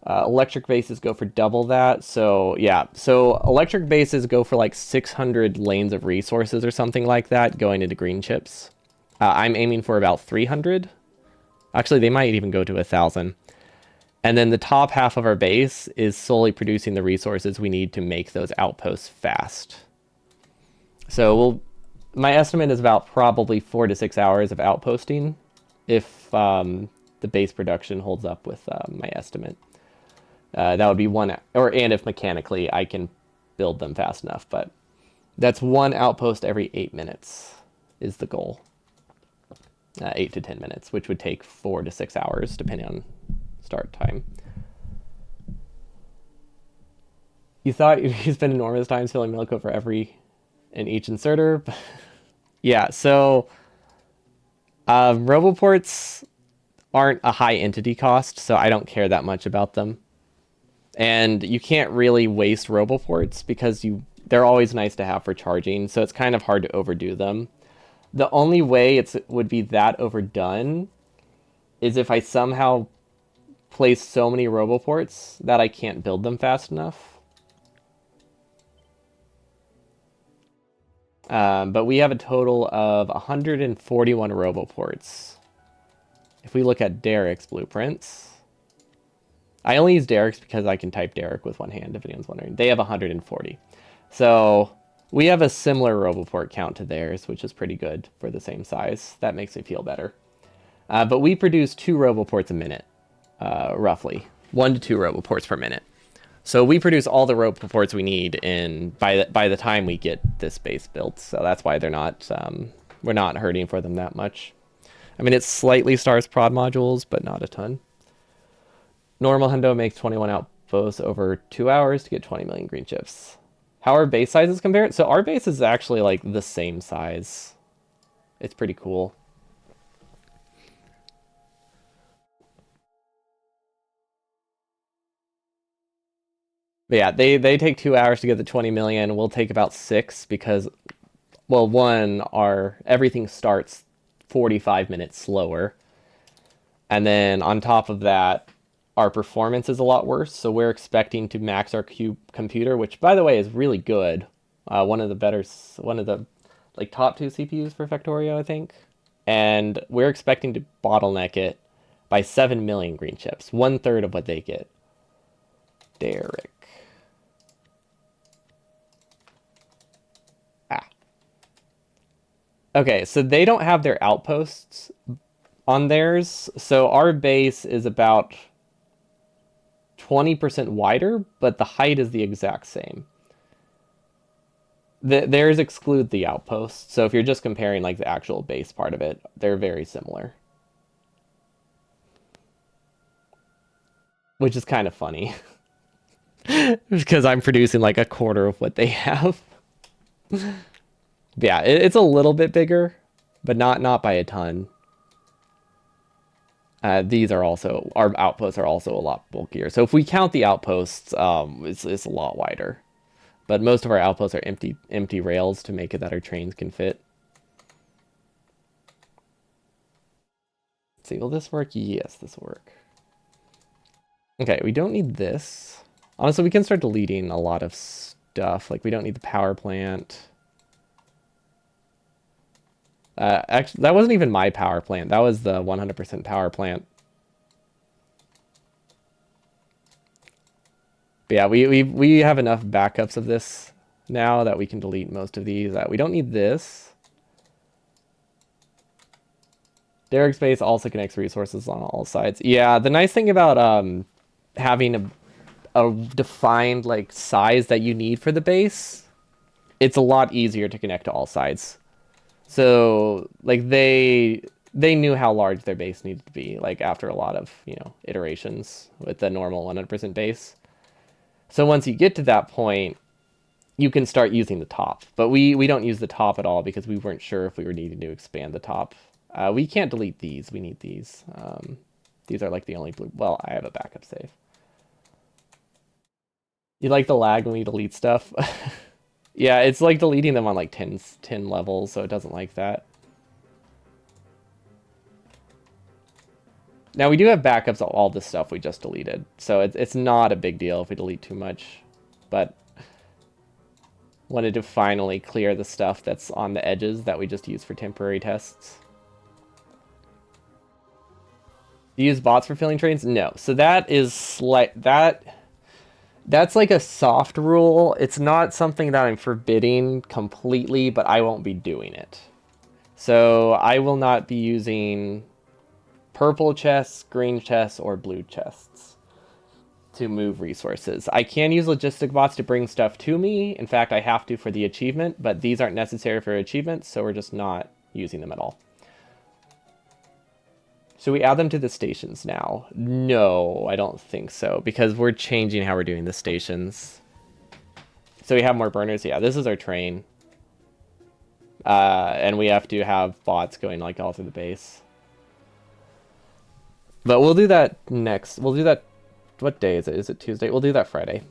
Electric bases go for double that. So yeah, so electric bases go for like 600 lanes of resources or something like that going into green chips. I'm aiming for about 300. Actually, they might even go to 1,000. And then the top half of our base is solely producing the resources we need to make those outposts fast. So my estimate is about probably 4 to 6 hours of outposting if the base production holds up with my estimate. That would be one, and if mechanically I can build them fast enough, but that's one outpost every 8 minutes is the goal. 8 to 10 minutes, which would take 4 to 6 hours depending on start time. You thought you spend enormous time filling milk for every in each inserter. Yeah, so roboports aren't a high entity cost, so I don't care that much about them. And you can't really waste roboports because they're always nice to have for charging, so it's kind of hard to overdo them. The only way it would be that overdone is if I somehow place so many roboports that I can't build them fast enough. But we have a total of 141 roboports. If we look at Derek's blueprints, I only use Derek's because I can type Derek with one hand, if anyone's wondering. They have 140. So we have a similar roboport count to theirs, which is pretty good for the same size. That makes me feel better. But we produce 2 roboports a minute, roughly. 1 to 2 roboports per minute. So we produce all the roboports we need by the time we get this base built. So that's why they're not we're not hurting for them that much. I mean, it slightly stars prod modules, but not a ton. Normal hundo makes 21 outposts over 2 hours to get 20 million green chips. How our base sizes compare? So our base is actually like the same size. It's pretty cool. But yeah, they take 2 hours to get the 20 million. We'll take about 6 because, well, one, our everything starts 45 minutes slower. And then on top of that, our performance is a lot worse. So we're expecting to max our computer, which by the way is really good. One of the like top 2 CPUs for Factorio, I think. And we're expecting to bottleneck it by 7 million green chips, 1/3 of what they get. Derek. Ah. Okay, so they don't have their outposts on theirs. So our base is about 20% wider, but the height is the exact same. Theirs exclude the outposts. So if you're just comparing like the actual base part of it, they're very similar. Which is kind of funny. Because I'm producing like a quarter of what they have. Yeah, it's a little bit bigger, but not by a ton. These are also, our outposts are also a lot bulkier. So if we count the outposts, it's a lot wider. But most of our outposts are empty rails to make it that our trains can fit. Let's see, will this work? Yes, this will work. Okay, we don't need this. Honestly, we can start deleting a lot of stuff. Like, we don't need the power plant. Actually, that wasn't even my power plant. That was the 100% power plant. But yeah, we have enough backups of this now that we can delete most of these. We don't need this. Derek's base also connects resources on all sides. Yeah, the nice thing about having a defined like size that you need for the base, it's a lot easier to connect to all sides. So like they knew how large their base needed to be, like after a lot of, iterations with the normal 100% base. So once you get to that point, you can start using the top. But we don't use the top at all because we weren't sure if we were needing to expand the top. We can't delete these. We need these. These are like the only blue. Well, I have a backup save. You like the lag when we delete stuff? Yeah, it's like deleting them on like 10 levels, so it doesn't like that. Now we do have backups of all the stuff we just deleted, so it's not a big deal if we delete too much, but wanted to finally clear the stuff that's on the edges that we just use for temporary tests. Do you use bots for filling trains? No. So that is like that's like a soft rule. It's not something that I'm forbidding completely, but I won't be doing it. So I will not be using purple chests, green chests, or blue chests to move resources. I can use logistic bots to bring stuff to me. In fact, I have to for the achievement, but these aren't necessary for achievements, so we're just not using them at all. Should we add them to the stations now? No, I don't think so, because we're changing how we're doing the stations. So we have more burners. Yeah, this is our train. And we have to have bots going like all through the base. But we'll do that next. We'll do that. What day is it? Is it Tuesday? We'll do that Friday.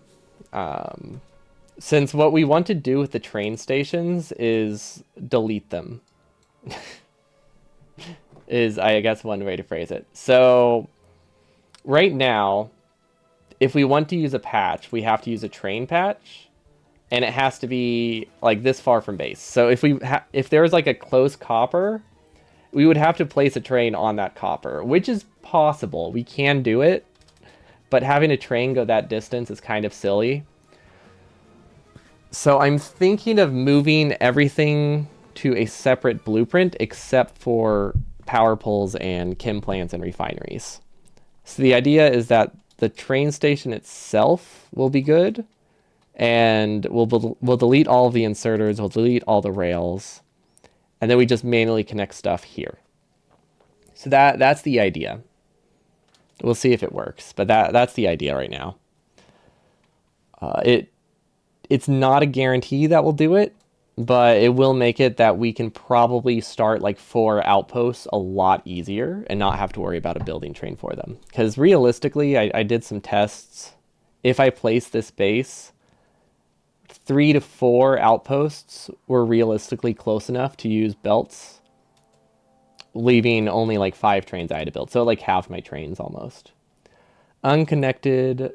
Since what we want to do with the train stations is delete them. Is, I guess, one way to phrase it. So right now, if we want to use a patch, we have to use a train patch. and it has to be like this far from base. So if there was like a close copper, we would have to place a train on that copper, which is possible. We can do it, but having a train go that distance is kind of silly. So I'm thinking of moving everything to a separate blueprint except for power poles and chem plants and refineries. So the idea is that the train station itself will be good, and we'll delete all of the inserters, we'll delete all the rails, and then we just manually connect stuff here. So that's the idea. We'll see if it works, but that's the idea right now. It's not a guarantee that we'll do it, but it will make it that we can probably start like 4 outposts a lot easier and not have to worry about a building train for them. Because realistically, I did some tests. If I place this base, 3 to 4 outposts were realistically close enough to use belts, leaving only like 5 trains I had to build. So like half my trains almost. Unconnected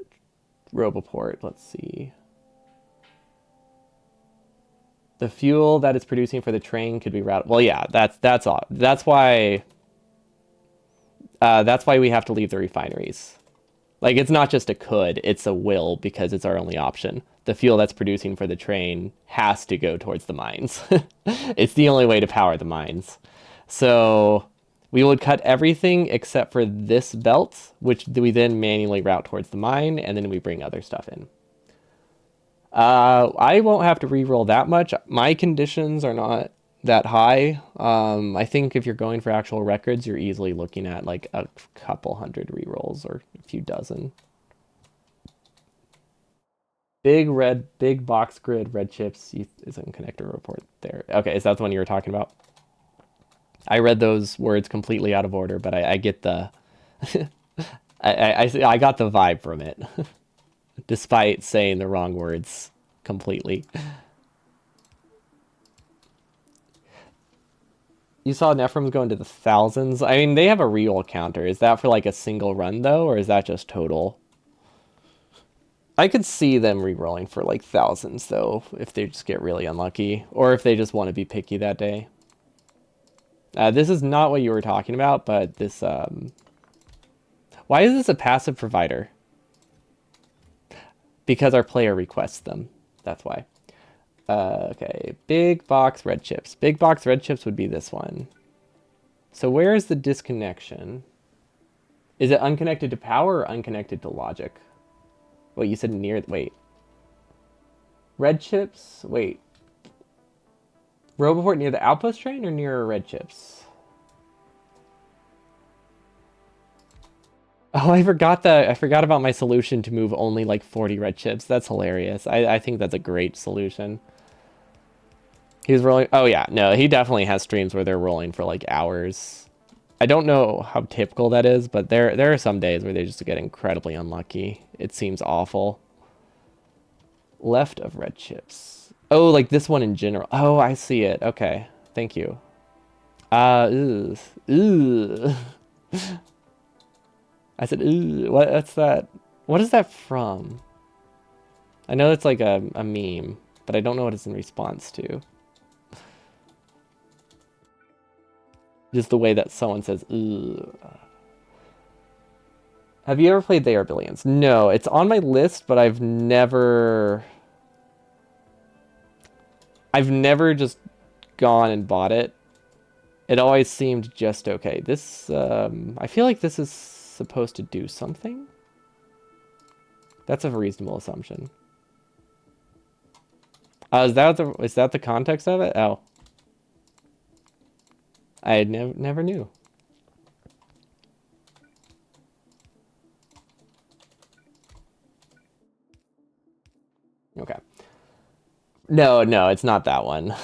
Roboport, let's see. The fuel that it's producing for the train could be routed. Well, yeah, that's all. That's why we have to leave the refineries. Like, it's not just a could, it's a will, because it's our only option. The fuel that's producing for the train has to go towards the mines. It's the only way to power the mines. So we would cut everything except for this belt, which we then manually route towards the mine, and then we bring other stuff in. I won't have to re-roll that much. My conditions are not that high. I think if you're going for actual records, you're easily looking at like a couple hundred re-rolls or a few dozen. Big box grid, red chips is in connector report there. Okay, is that the one you were talking about? I read those words completely out of order, but I get the, I got the vibe from it. Despite saying the wrong words completely. You saw Nephrons go into the thousands. I mean, they have a reroll counter. Is that for like a single run though, or is that just total? I could see them rerolling for like thousands though, if they just get really unlucky, or if they just want to be picky that day. This is not what you were talking about, but this, why is this a passive provider? Because our player requests them. That's why. Okay, big box red chips. Big box red chips would be this one. So where is the disconnection? Is it unconnected to power or unconnected to logic? Wait, you said near... Wait. Red chips? Wait. Roboport near the outpost train or near red chips? Oh, I forgot about my solution to move only like 40 red chips. That's hilarious. I think that's a great solution. He's rolling. Oh yeah, no, he definitely has streams where they're rolling for like hours. I don't know how typical that is, but there are some days where they just get incredibly unlucky. It seems awful. Left of red chips. Oh, like this one in general. Oh, I see it. Okay, thank you. Ooh. I said, ooh, what's that? What is that from? I know it's like a meme, but I don't know what it's in response to. Just the way that someone says, ooh. Have you ever played They Are Billions? No, it's on my list, but I've never just gone and bought it. It always seemed just okay. This, I feel like this is supposed to do something. That's a reasonable assumption. Is that the context of it? Oh. I never knew. Okay. No, it's not that one.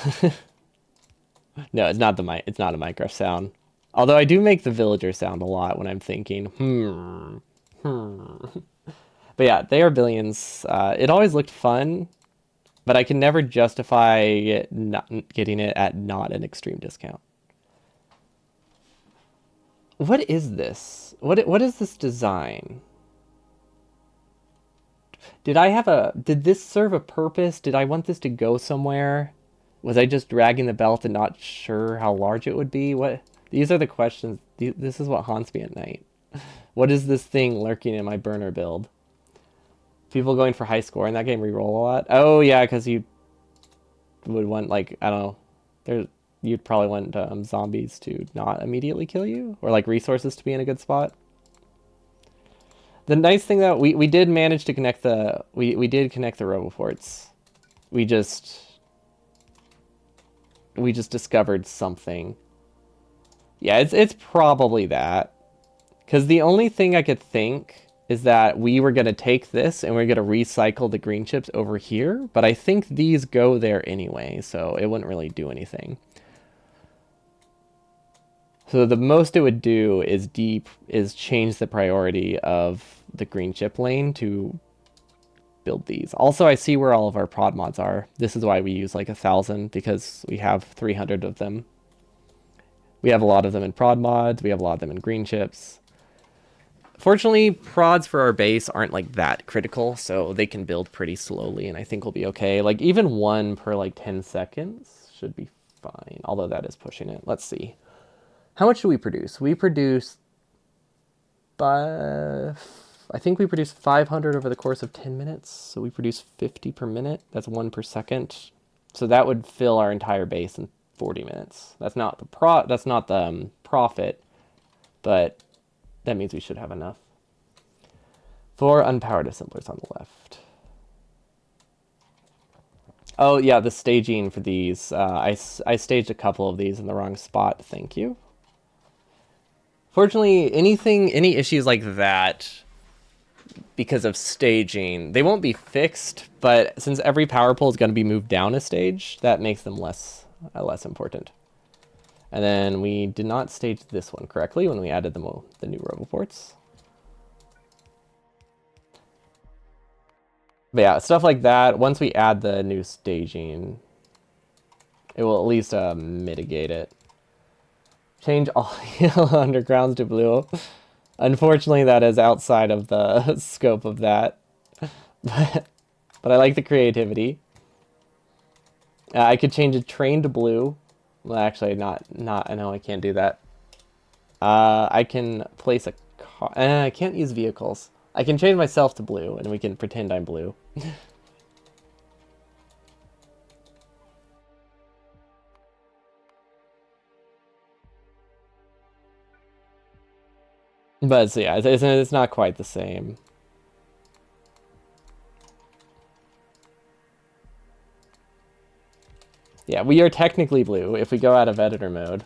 No, it's not it's not a Minecraft sound. Although I do make the villager sound a lot when I'm thinking, But yeah, They Are Billions. It always looked fun, but I can never justify not getting it at not an extreme discount. What is this? What is this design? Did this serve a purpose? Did I want this to go somewhere? Was I just dragging the belt and not sure how large it would be? What? These are the questions. This is what haunts me at night. What is this thing lurking in my burner build? People going for high score in that game reroll a lot. Oh yeah, because you would want, like, I don't know, you'd probably want zombies to not immediately kill you, or like resources to be in a good spot. The nice thing though, we did manage to connect we did connect the roboports. We just discovered something. Yeah, it's probably that. Because the only thing I could think is that we were going to take this and we're going to recycle the green chips over here, but I think these go there anyway, so it wouldn't really do anything. So the most it would do is change the priority of the green chip lane to build these. Also, I see where all of our prod mods are. This is why we use like 1,000, because we have 300 of them. We have a lot of them in prod mods. We have a lot of them in green chips. Fortunately, prods for our base aren't like that critical, so they can build pretty slowly, and I think we'll be okay. Like even one per like 10 seconds should be fine, although that is pushing it. Let's see. How much do we produce? We produce, I think we produce 500 over the course of 10 minutes. So we produce 50 per minute. That's 1 per second. So that would fill our entire base in 40 minutes. That's not the profit, but that means we should have enough. 4 unpowered assemblers on the left. Oh yeah, the staging for these. I staged a couple of these in the wrong spot. Thank you. Fortunately, any issues like that, because of staging, they won't be fixed, but since every power pole is going to be moved down a stage, that makes them less important. And then we did not stage this one correctly when we added the new roboports. But yeah, stuff like that, once we add the new staging, it will at least mitigate it. Change all yellow undergrounds to blue. Unfortunately, that is outside of the scope of that. But I like the creativity. I could change a train to blue. Well, actually, not. I know I can't do that. I can place a car. I can't use vehicles. I can change myself to blue, and we can pretend I'm blue. But so yeah, it's not quite the same. Yeah, we are technically blue if we go out of editor mode.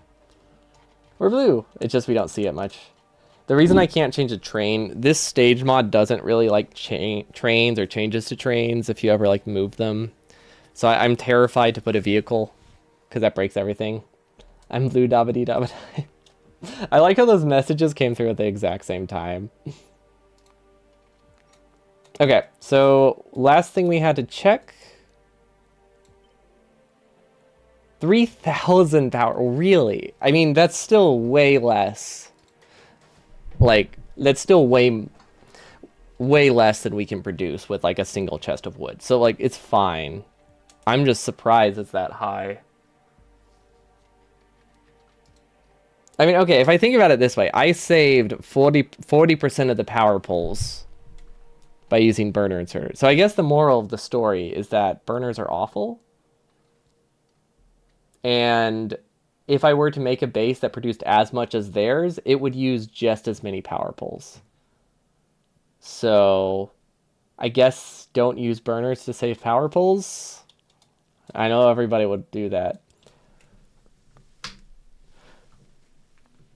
We're blue. It's just we don't see it much. The reason I can't change a train, this stage mod doesn't really like trains or changes to trains if you ever like move them. So I'm terrified to put a vehicle because that breaks everything. I'm blue dabbity dabbity. I like how those messages came through at the exact same time. Okay, so last thing we had to check. 3,000 power, really? I mean, that's still way less. Like, that's still way less than we can produce with like a single chest of wood. So like, it's fine. I'm just surprised it's that high. I mean, okay, if I think about it this way, I saved 40% of the power poles by using burner inserters. So I guess the moral of the story is that burners are awful. And if I were to make a base that produced as much as theirs, it would use just as many power poles. So I guess don't use burners to save power poles. I know everybody would do that.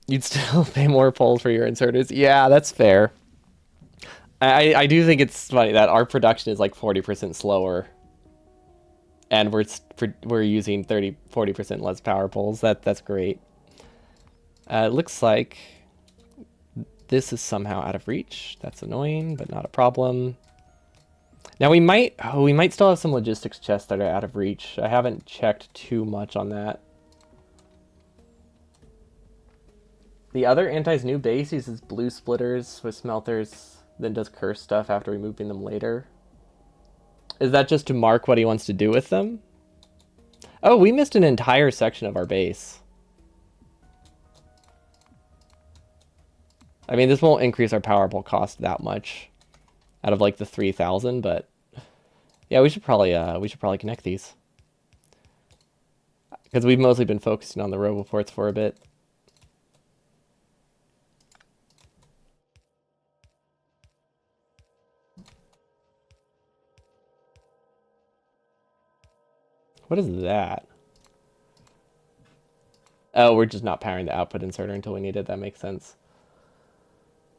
You'd still pay more poles for your inserters. Yeah, that's fair. I do think it's funny that our production is like 40% slower. And we're using 40% less power poles. That's great. It looks like this is somehow out of reach. That's annoying, but not a problem. Now we might still have some logistics chests that are out of reach. I haven't checked too much on that. The other Anti's new base uses blue splitters with smelters, then does curse stuff after removing them later. Is that just to mark what he wants to do with them? Oh, we missed an entire section of our base. I mean, this won't increase our power pole cost that much out of like the 3,000, but yeah, we should probably connect these because we've mostly been focusing on the roboports for a bit. What is that? Oh, we're just not powering the output inserter until we need it. That makes sense.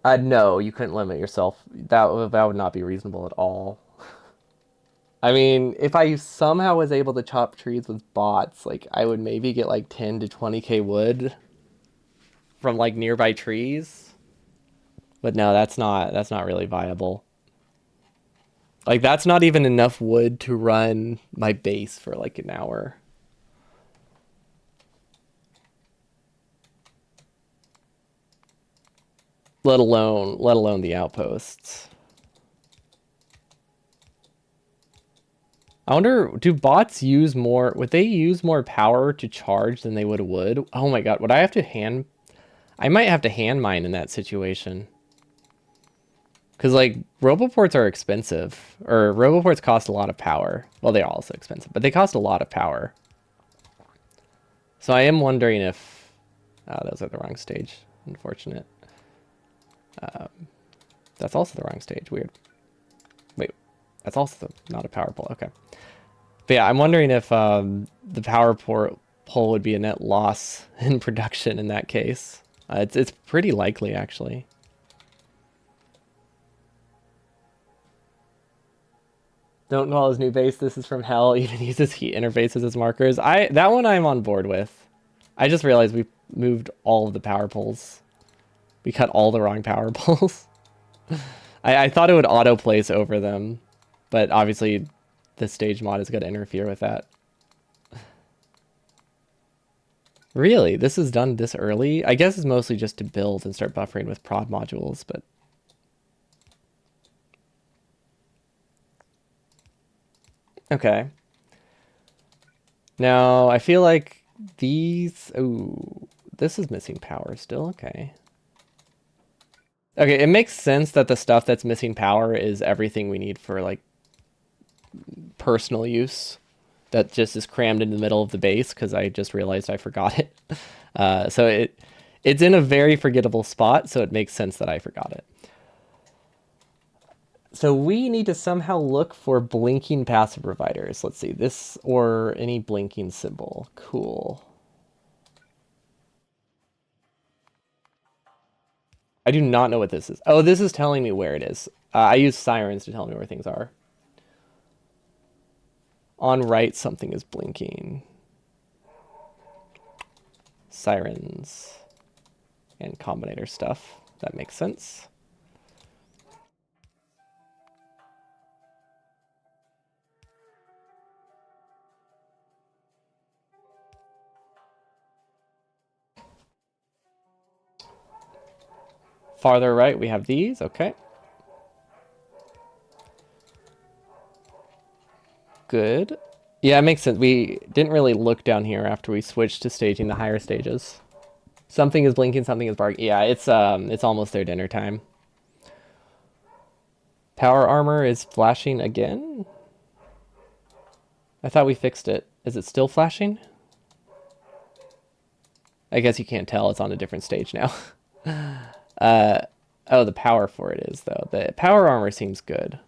No, you couldn't limit yourself. That would not be reasonable at all. I mean, if I somehow was able to chop trees with bots, like I would maybe get like 10 to 20k wood from like nearby trees. But no, that's not really viable. Like that's not even enough wood to run my base for like an hour. Let alone the outposts. I wonder, do bots use more, would they use more power to charge than they would wood? Oh my god, would I have to I might have to hand mine in that situation. Because, like, roboports are expensive. Or, roboports cost a lot of power. Well, they are also expensive, but they cost a lot of power. So I am wondering if... Oh, those are the wrong stage. Unfortunate. That's also the wrong stage. Weird. Wait, that's also not a power pole. Okay. But yeah, I'm wondering if the power pole would be a net loss in production in that case. It's pretty likely, actually. Don't call his new base. This is from hell. Even uses heat interfaces as markers. That one I'm on board with. I just realized we moved all of the power poles. We cut all the wrong power poles. I thought it would auto place over them, but obviously the stage mod is going to interfere with that. Really? This is done this early? I guess it's mostly just to build and start buffering with prod modules, but... Okay. Now, I feel like these... Ooh, this is missing power still. Okay. Okay, it makes sense that the stuff that's missing power is everything we need for, like, personal use. That just is crammed in the middle of the base, because I just realized I forgot it. So it's in a very forgettable spot, so it makes sense that I forgot it. So we need to somehow look for blinking passive providers. Let's see, this or any blinking symbol. Cool. I do not know what this is. Oh, this is telling me where it is. I use sirens to tell me where things are. On right, something is blinking. Sirens and combinator stuff. That makes sense. Farther right, we have these. Okay. Good. Yeah, it makes sense. We didn't really look down here after we switched to staging the higher stages. Something is blinking, something is barking. Yeah, it's almost their dinner time. Power armor is flashing again? I thought we fixed it. Is it still flashing? I guess you can't tell. It's on a different stage now. Oh, the power for it is, though. The power armor seems good.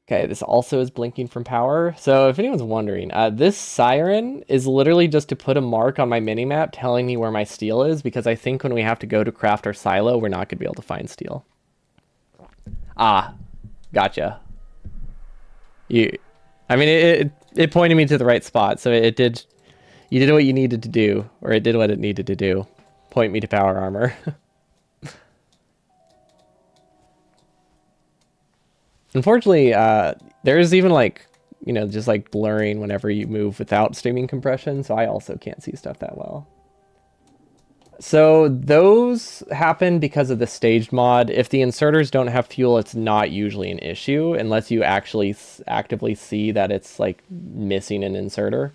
Okay, this also is blinking from power. So if anyone's wondering, this siren is literally just to put a mark on my minimap telling me where my steel is, because I think when we have to go to craft our silo, we're not going to be able to find steel. Ah, gotcha. I mean, it pointed me to the right spot, so it did. You did what you needed to do, or it did what it needed to do. Point me to power armor. Unfortunately, there's even like, just like blurring whenever you move without streaming compression, so I also can't see stuff that well. So those happen because of the staged mod. If the inserters don't have fuel, it's not usually an issue unless you actually actively see that it's like missing an inserter.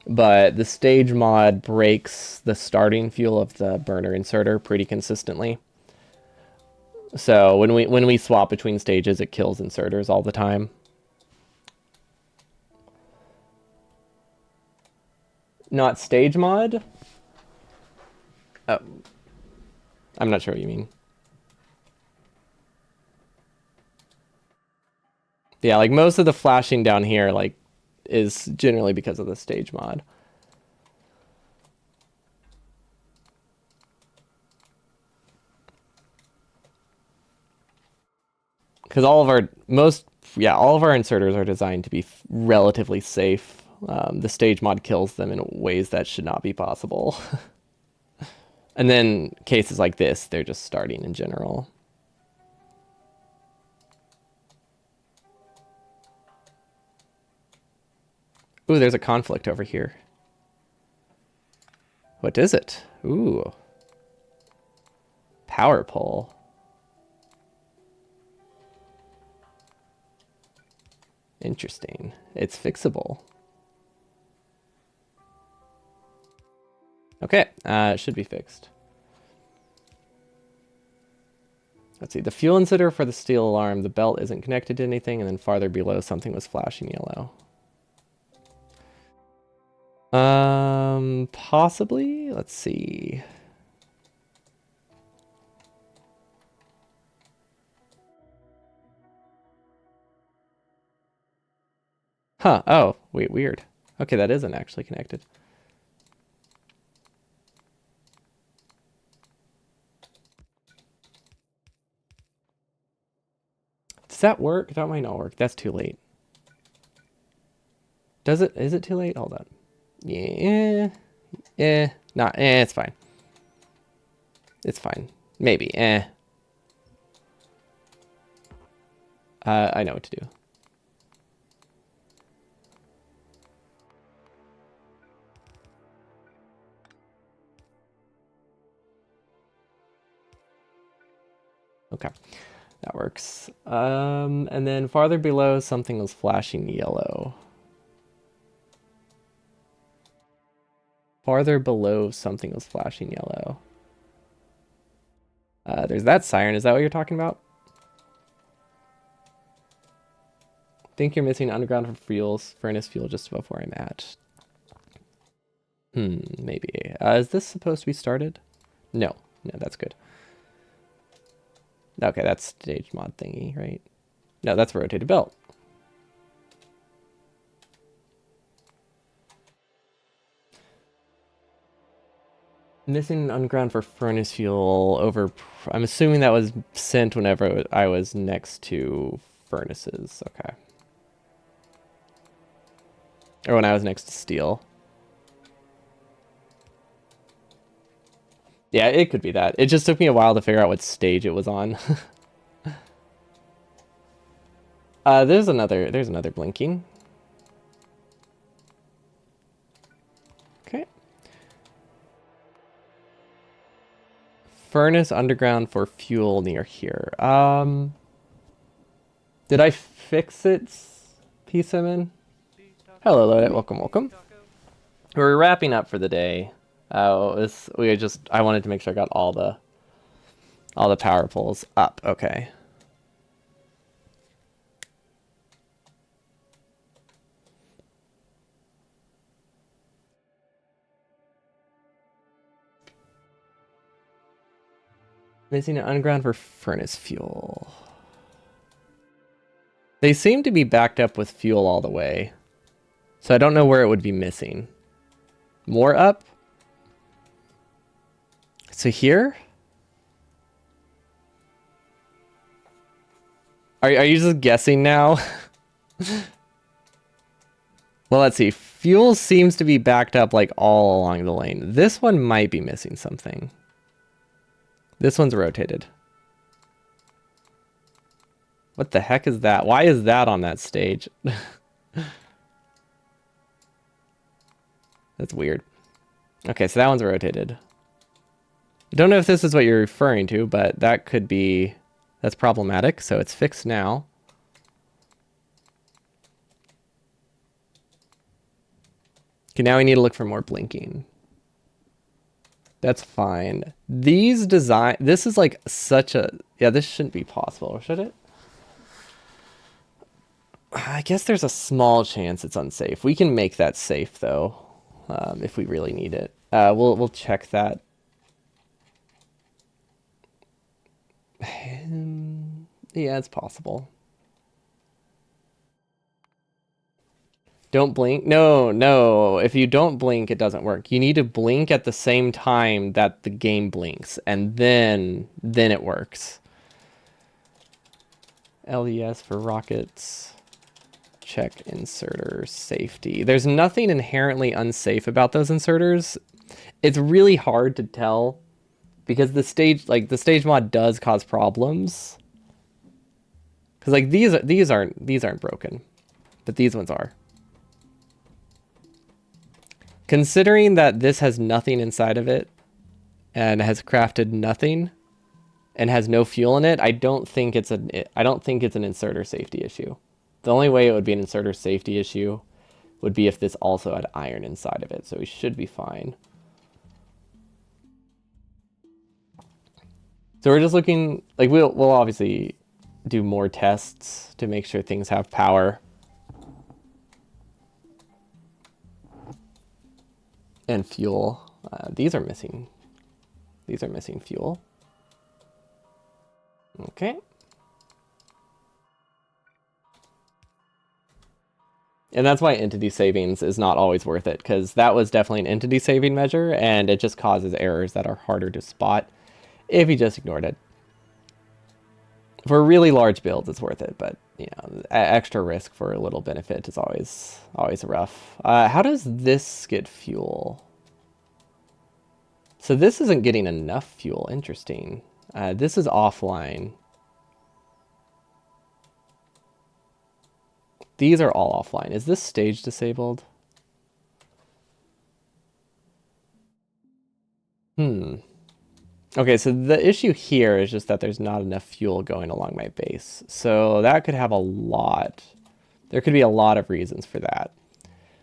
But the stage mod breaks the starting fuel of the burner inserter pretty consistently. So when we swap between stages, it kills inserters all the time. Not stage mod? Oh, I'm not sure what you mean. Yeah, like most of the flashing down here like is generally because of the stage mod. Because all of our inserters are designed to be relatively safe. The stage mod kills them in ways that should not be possible. And then cases like this, they're just starting in general. Ooh, there's a conflict over here. What is it? Ooh. Power pole. Interesting. It's fixable. Okay, it should be fixed. Let's see. The fuel inserter for the steel alarm, the belt isn't connected to anything, and then farther below something was flashing yellow. Possibly. Let's see. Huh. Oh, wait, weird. Okay, that isn't actually connected. Does that work? That might not work. That's too late. Does it? Is it too late? Hold on. Yeah. Not. It's fine. It's fine. Maybe. I know what to do. Okay. That works. And then farther below, something was flashing yellow. Farther below, something was flashing yellow. There's that siren. Is that what you're talking about? Think you're missing underground for fuels, furnace fuel just above where I'm at. Maybe. Is this supposed to be started? No. No, that's good. Okay, that's stage mod thingy, right? No, that's a rotated belt. Missing underground for furnace fuel over... I'm assuming that was sent whenever I was next to furnaces. Okay. Or when I was next to steel. Yeah, it could be that. It just took me a while to figure out what stage it was on. There's another blinking. Okay. Furnace underground for fuel near here. Did I fix it, P-Simon? Hello, Lodit. Welcome, welcome. We're wrapping up for the day. I wanted to make sure I got all the power poles up. Okay. Missing an underground for furnace fuel. They seem to be backed up with fuel all the way. So I don't know where it would be missing. More up? So here? Are you just guessing now? Well, let's see. Fuel seems to be backed up like all along the lane. This one might be missing something. This one's rotated. What the heck is that? Why is that on that stage? That's weird. Okay, so that one's rotated. I don't know if this is what you're referring to, but that could be, that's problematic. So it's fixed now. Okay, now we need to look for more blinking. That's fine. These design, this is like such a, yeah, this shouldn't be possible, should it? I guess there's a small chance it's unsafe. We can make that safe though, if we really need it. We'll check that. Yeah, it's possible. Don't blink. No, no. If you don't blink, it doesn't work. You need to blink at the same time that the game blinks, and then it works. LES for rockets. Check inserter safety. There's nothing inherently unsafe about those inserters. It's really hard to tell because the stage mod does cause problems. Because like these aren't broken, but these ones are. Considering that this has nothing inside of it and has crafted nothing and has no fuel in it, I don't think it's an inserter safety issue. The only way it would be an inserter safety issue would be if this also had iron inside of it, so we should be fine. So we're just looking, like we'll obviously do more tests to make sure things have power. And fuel. These are missing. These are missing fuel. Okay. And that's why entity savings is not always worth it, because that was definitely an entity saving measure, and it just causes errors that are harder to spot if you just ignored it. For really large builds, it's worth it, but you know, extra risk for a little benefit is always rough. How does this get fuel? So this isn't getting enough fuel. Interesting. This is offline. These are all offline. Is this stage disabled? Okay, so the issue here is just that there's not enough fuel going along my base. So that could have a lot. There could be a lot of reasons for that.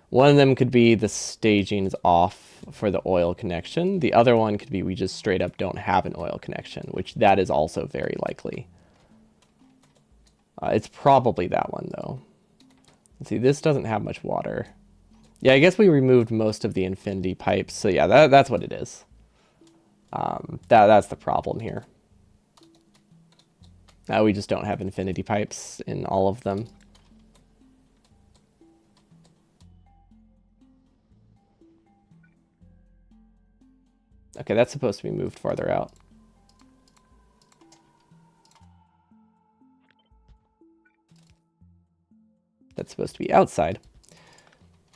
One of them could be the staging is off for the oil connection. The other one could be we just straight up don't have an oil connection, which that is also very likely. It's probably that one though. Let's see, this doesn't have much water. Yeah, I guess we removed most of the infinity pipes. So yeah, that's what it is. That's the problem here. We just don't have infinity pipes in all of them. Okay, that's supposed to be moved farther out. That's supposed to be outside.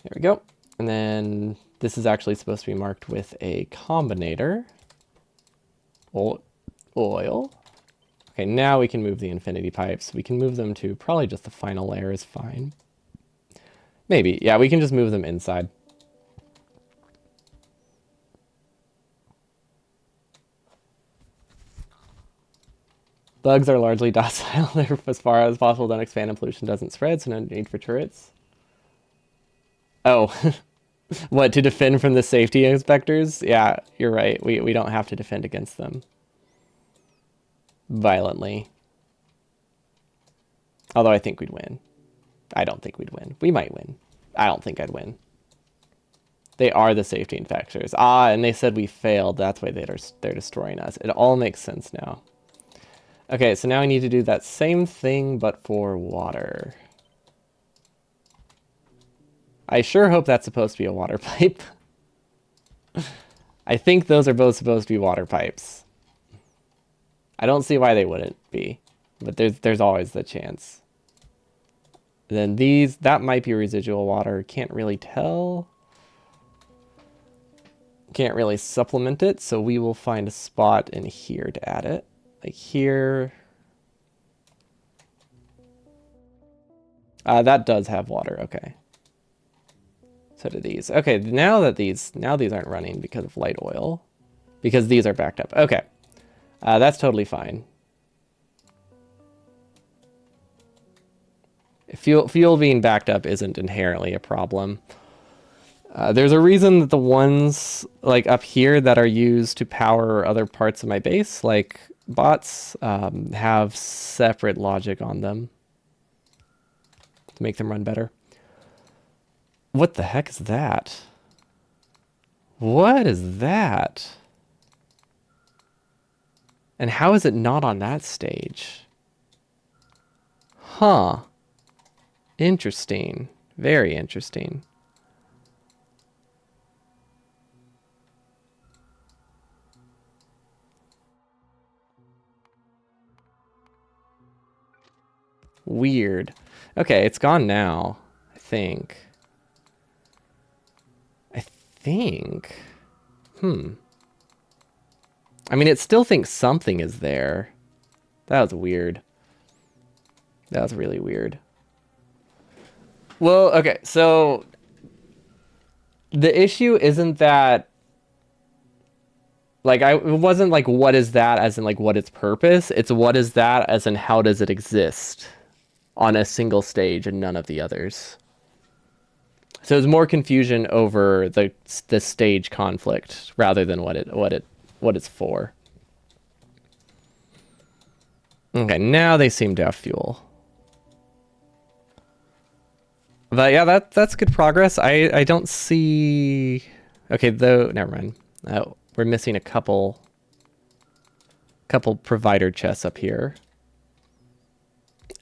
There we go. And then this is actually supposed to be marked with a combinator. Oil. Okay, now we can move the infinity pipes. We can move them to probably just the final layer is fine. Maybe. Yeah, we can just move them inside. Bugs are largely docile. They're as far as possible don't expand and pollution doesn't spread, so no need for turrets. Oh. What, to defend from the safety inspectors? Yeah, you're right. We don't have to defend against them. Violently. Although I think we'd win. I don't think we'd win. We might win. I don't think I'd win. They are the safety inspectors. Ah, and they said we failed. That's why they're destroying us. It all makes sense now. Okay, so now I need to do that same thing, but for water. I sure hope that's supposed to be a water pipe. I think those are both supposed to be water pipes. I don't see why they wouldn't be, but there's always the chance. Then these, that might be residual water. Can't really tell. Can't really supplement it, so we will find a spot in here to add it. Like here. That does have water, okay. So do these. Okay, now these aren't running because of light oil. because these are backed up. Okay, that's totally fine. Fuel being backed up isn't inherently a problem. There's a reason that the ones like up here that are used to power other parts of my base, like bots, have separate logic on them to make them run better. What the heck is that? What is that? And how is it not on that stage? Huh. Interesting. Very interesting. Weird. Okay, it's gone now, I think. I mean, it still thinks something is there. That was weird. That was really weird. Well, okay, so the issue isn't that, like, it wasn't like what is that as in like what its purpose. It's what is that as in how does it exist on a single stage and none of the others. So there's more confusion over the stage conflict rather than what it's for. Okay, now they seem to have fuel. But yeah, that's good progress. I don't see. Okay, though. Never mind. We're missing a couple provider chests up here.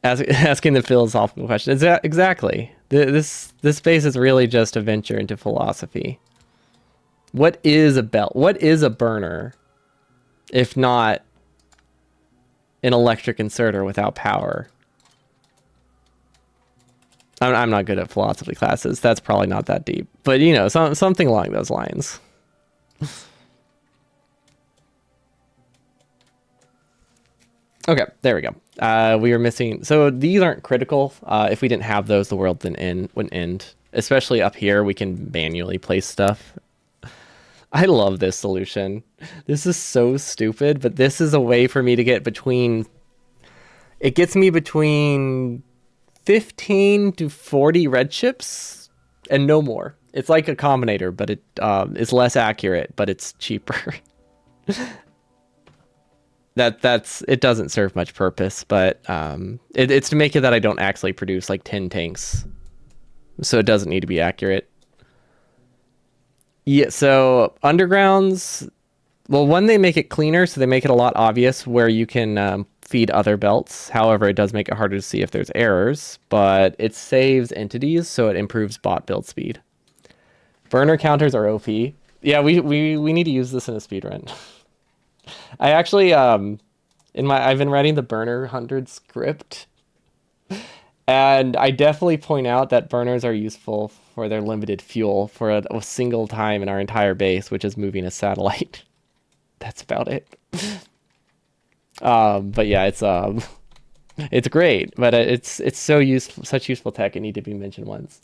Asking the philosophical question. Exactly. This space is really just a venture into philosophy. What is a belt? What is a burner, if not an electric inserter without power? I'm not good at philosophy classes. That's probably not that deep. But, you know, something along those lines. Okay, there we go. We were missing... So these aren't critical. If we didn't have those, the world wouldn't end. Especially up here, we can manually place stuff. I love this solution. This is so stupid, but this is a way for me to get between... It gets me between 15 to 40 red chips and no more. It's like a combinator, but it is less accurate, but it's cheaper. It doesn't serve much purpose, but it's to make it that I don't actually produce like 10 tanks, so it doesn't need to be accurate. Yeah, so undergrounds, well, one, they make it cleaner, so they make it a lot obvious where you can feed other belts. However, it does make it harder to see if there's errors, but it saves entities, so it improves bot build speed. Burner counters are OP. Yeah, we need to use this in a speedrun. I actually I've been writing the burner 100 script, and I definitely point out that burners are useful for their limited fuel for a single time in our entire base, which is moving a satellite. That's about it. But yeah, it's great, but it's so useful, such useful tech. It need to be mentioned once.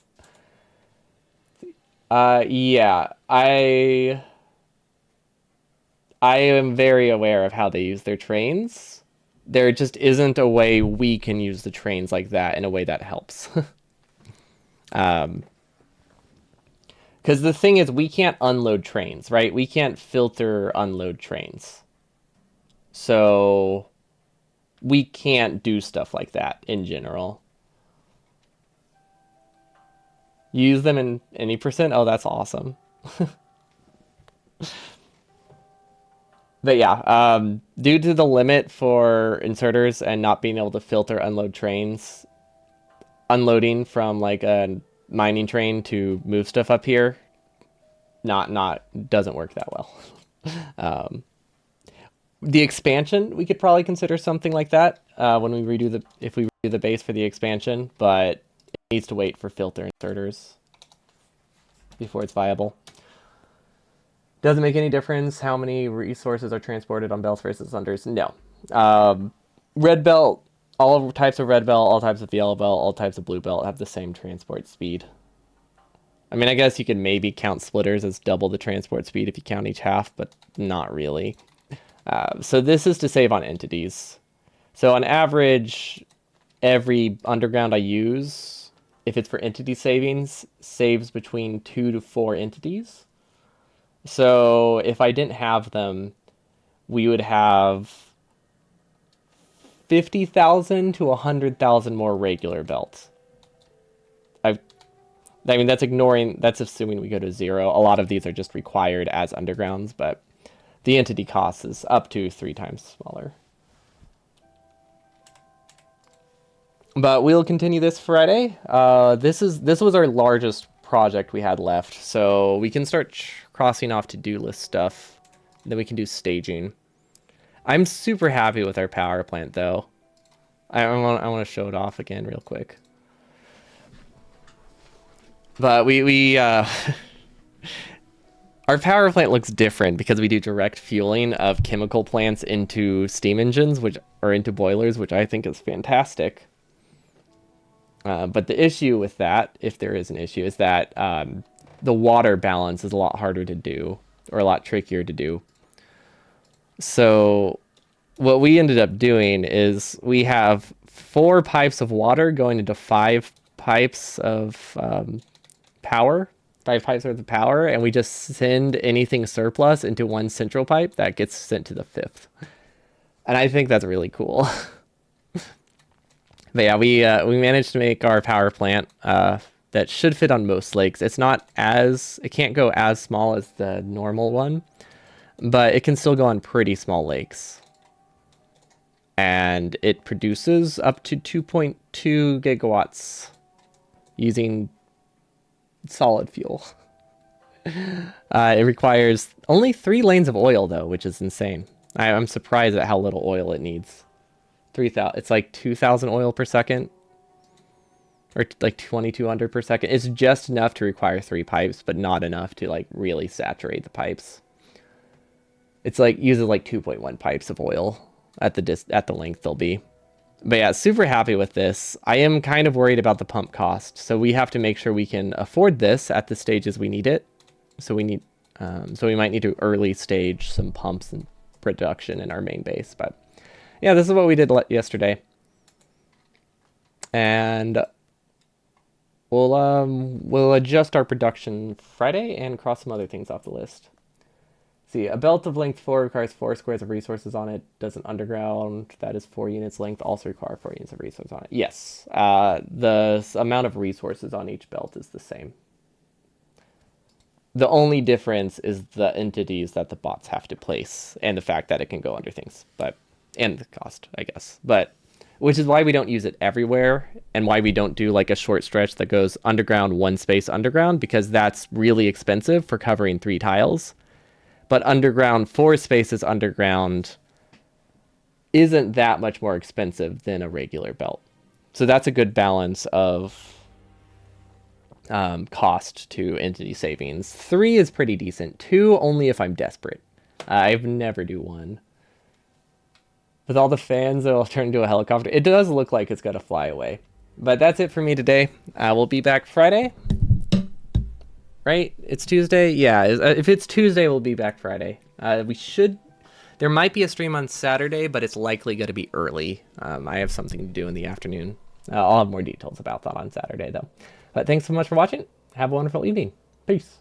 Yeah, I am very aware of how they use their trains. There just isn't a way we can use the trains like that in a way that helps. Because the thing is, we can't unload trains, right? We can't filter unload trains. So we can't do stuff like that in general. Use them in any percent? Oh, that's awesome. But yeah, due to the limit for inserters and not being able to filter unload trains, unloading from like a mining train to move stuff up here, doesn't work that well. The expansion, we could probably consider something like that when we if we redo the base for the expansion, but it needs to wait for filter inserters before it's viable. Doesn't make any difference how many resources are transported on belts versus unders. No. Red belt, all types of red belt, all types of yellow belt, all types of blue belt have the same transport speed. I mean, I guess you could maybe count splitters as double the transport speed if you count each half, but not really. So this is to save on entities. So on average, every underground I use, if it's for entity savings, saves between 2 to 4 entities. So if I didn't have them, we would have 50,000 to 100,000 more regular belts. I mean, that's assuming we go to 0. A lot of these are just required as undergrounds, but the entity cost is up to 3 times smaller. But we'll continue this Friday. This was our largest project we had left, so we can start crossing off to-do list stuff. Then we can do staging. I'm super happy with our power plant, though. I want to show it off again real quick. But our power plant looks different because we do direct fueling of chemical plants into steam engines, which are into boilers, which I think is fantastic. But the issue with that, if there is an issue, is that the water balance is a lot harder to do, or a lot trickier to do. So what we ended up doing is we have 4 pipes of water going into 5 pipes of power, 5 pipes worth of power, and we just send anything surplus into one central pipe that gets sent to the 5th. And I think that's really cool. But yeah, we managed to make our power plant that should fit on most lakes. It can't go as small as the normal one, but it can still go on pretty small lakes. And it produces up to 2.2 gigawatts using solid fuel. It requires only 3 lanes of oil, though, which is insane. I'm surprised at how little oil it needs. 3,000. It's like 2,000 oil per second, or like 2,200 per second. It's just enough to require 3 pipes, but not enough to like really saturate the pipes. It's like uses like 2.1 pipes of oil at the length they'll be. But yeah, super happy with this. I am kind of worried about the pump cost, so we have to make sure we can afford this at the stages we need it. So we might need to early stage some pumps and production in our main base. But yeah, this is what we did yesterday, and we'll adjust our production Friday and cross some other things off the list. See, a belt of length 4 requires 4 squares of resources on it. Does an underground that is 4 units length also require 4 units of resources on it? Yes. The amount of resources on each belt is the same. The only difference is the entities that the bots have to place and the fact that it can go under things, and the cost, I guess. But which is why we don't use it everywhere, and why we don't do like a short stretch that goes underground, 1 space underground, because that's really expensive for covering 3 tiles. But underground, 4 spaces underground isn't that much more expensive than a regular belt. So that's a good balance of cost to entity savings. 3 is pretty decent. 2 only if I'm desperate. I've never do 1. With all the fans, it'll turn into a helicopter. It does look like it's going to fly away. But that's it for me today. We'll be back Friday. Right? It's Tuesday? Yeah, if it's Tuesday, we'll be back Friday. There might be a stream on Saturday, but it's likely going to be early. I have something to do in the afternoon. I'll have more details about that on Saturday, though. But thanks so much for watching. Have a wonderful evening. Peace.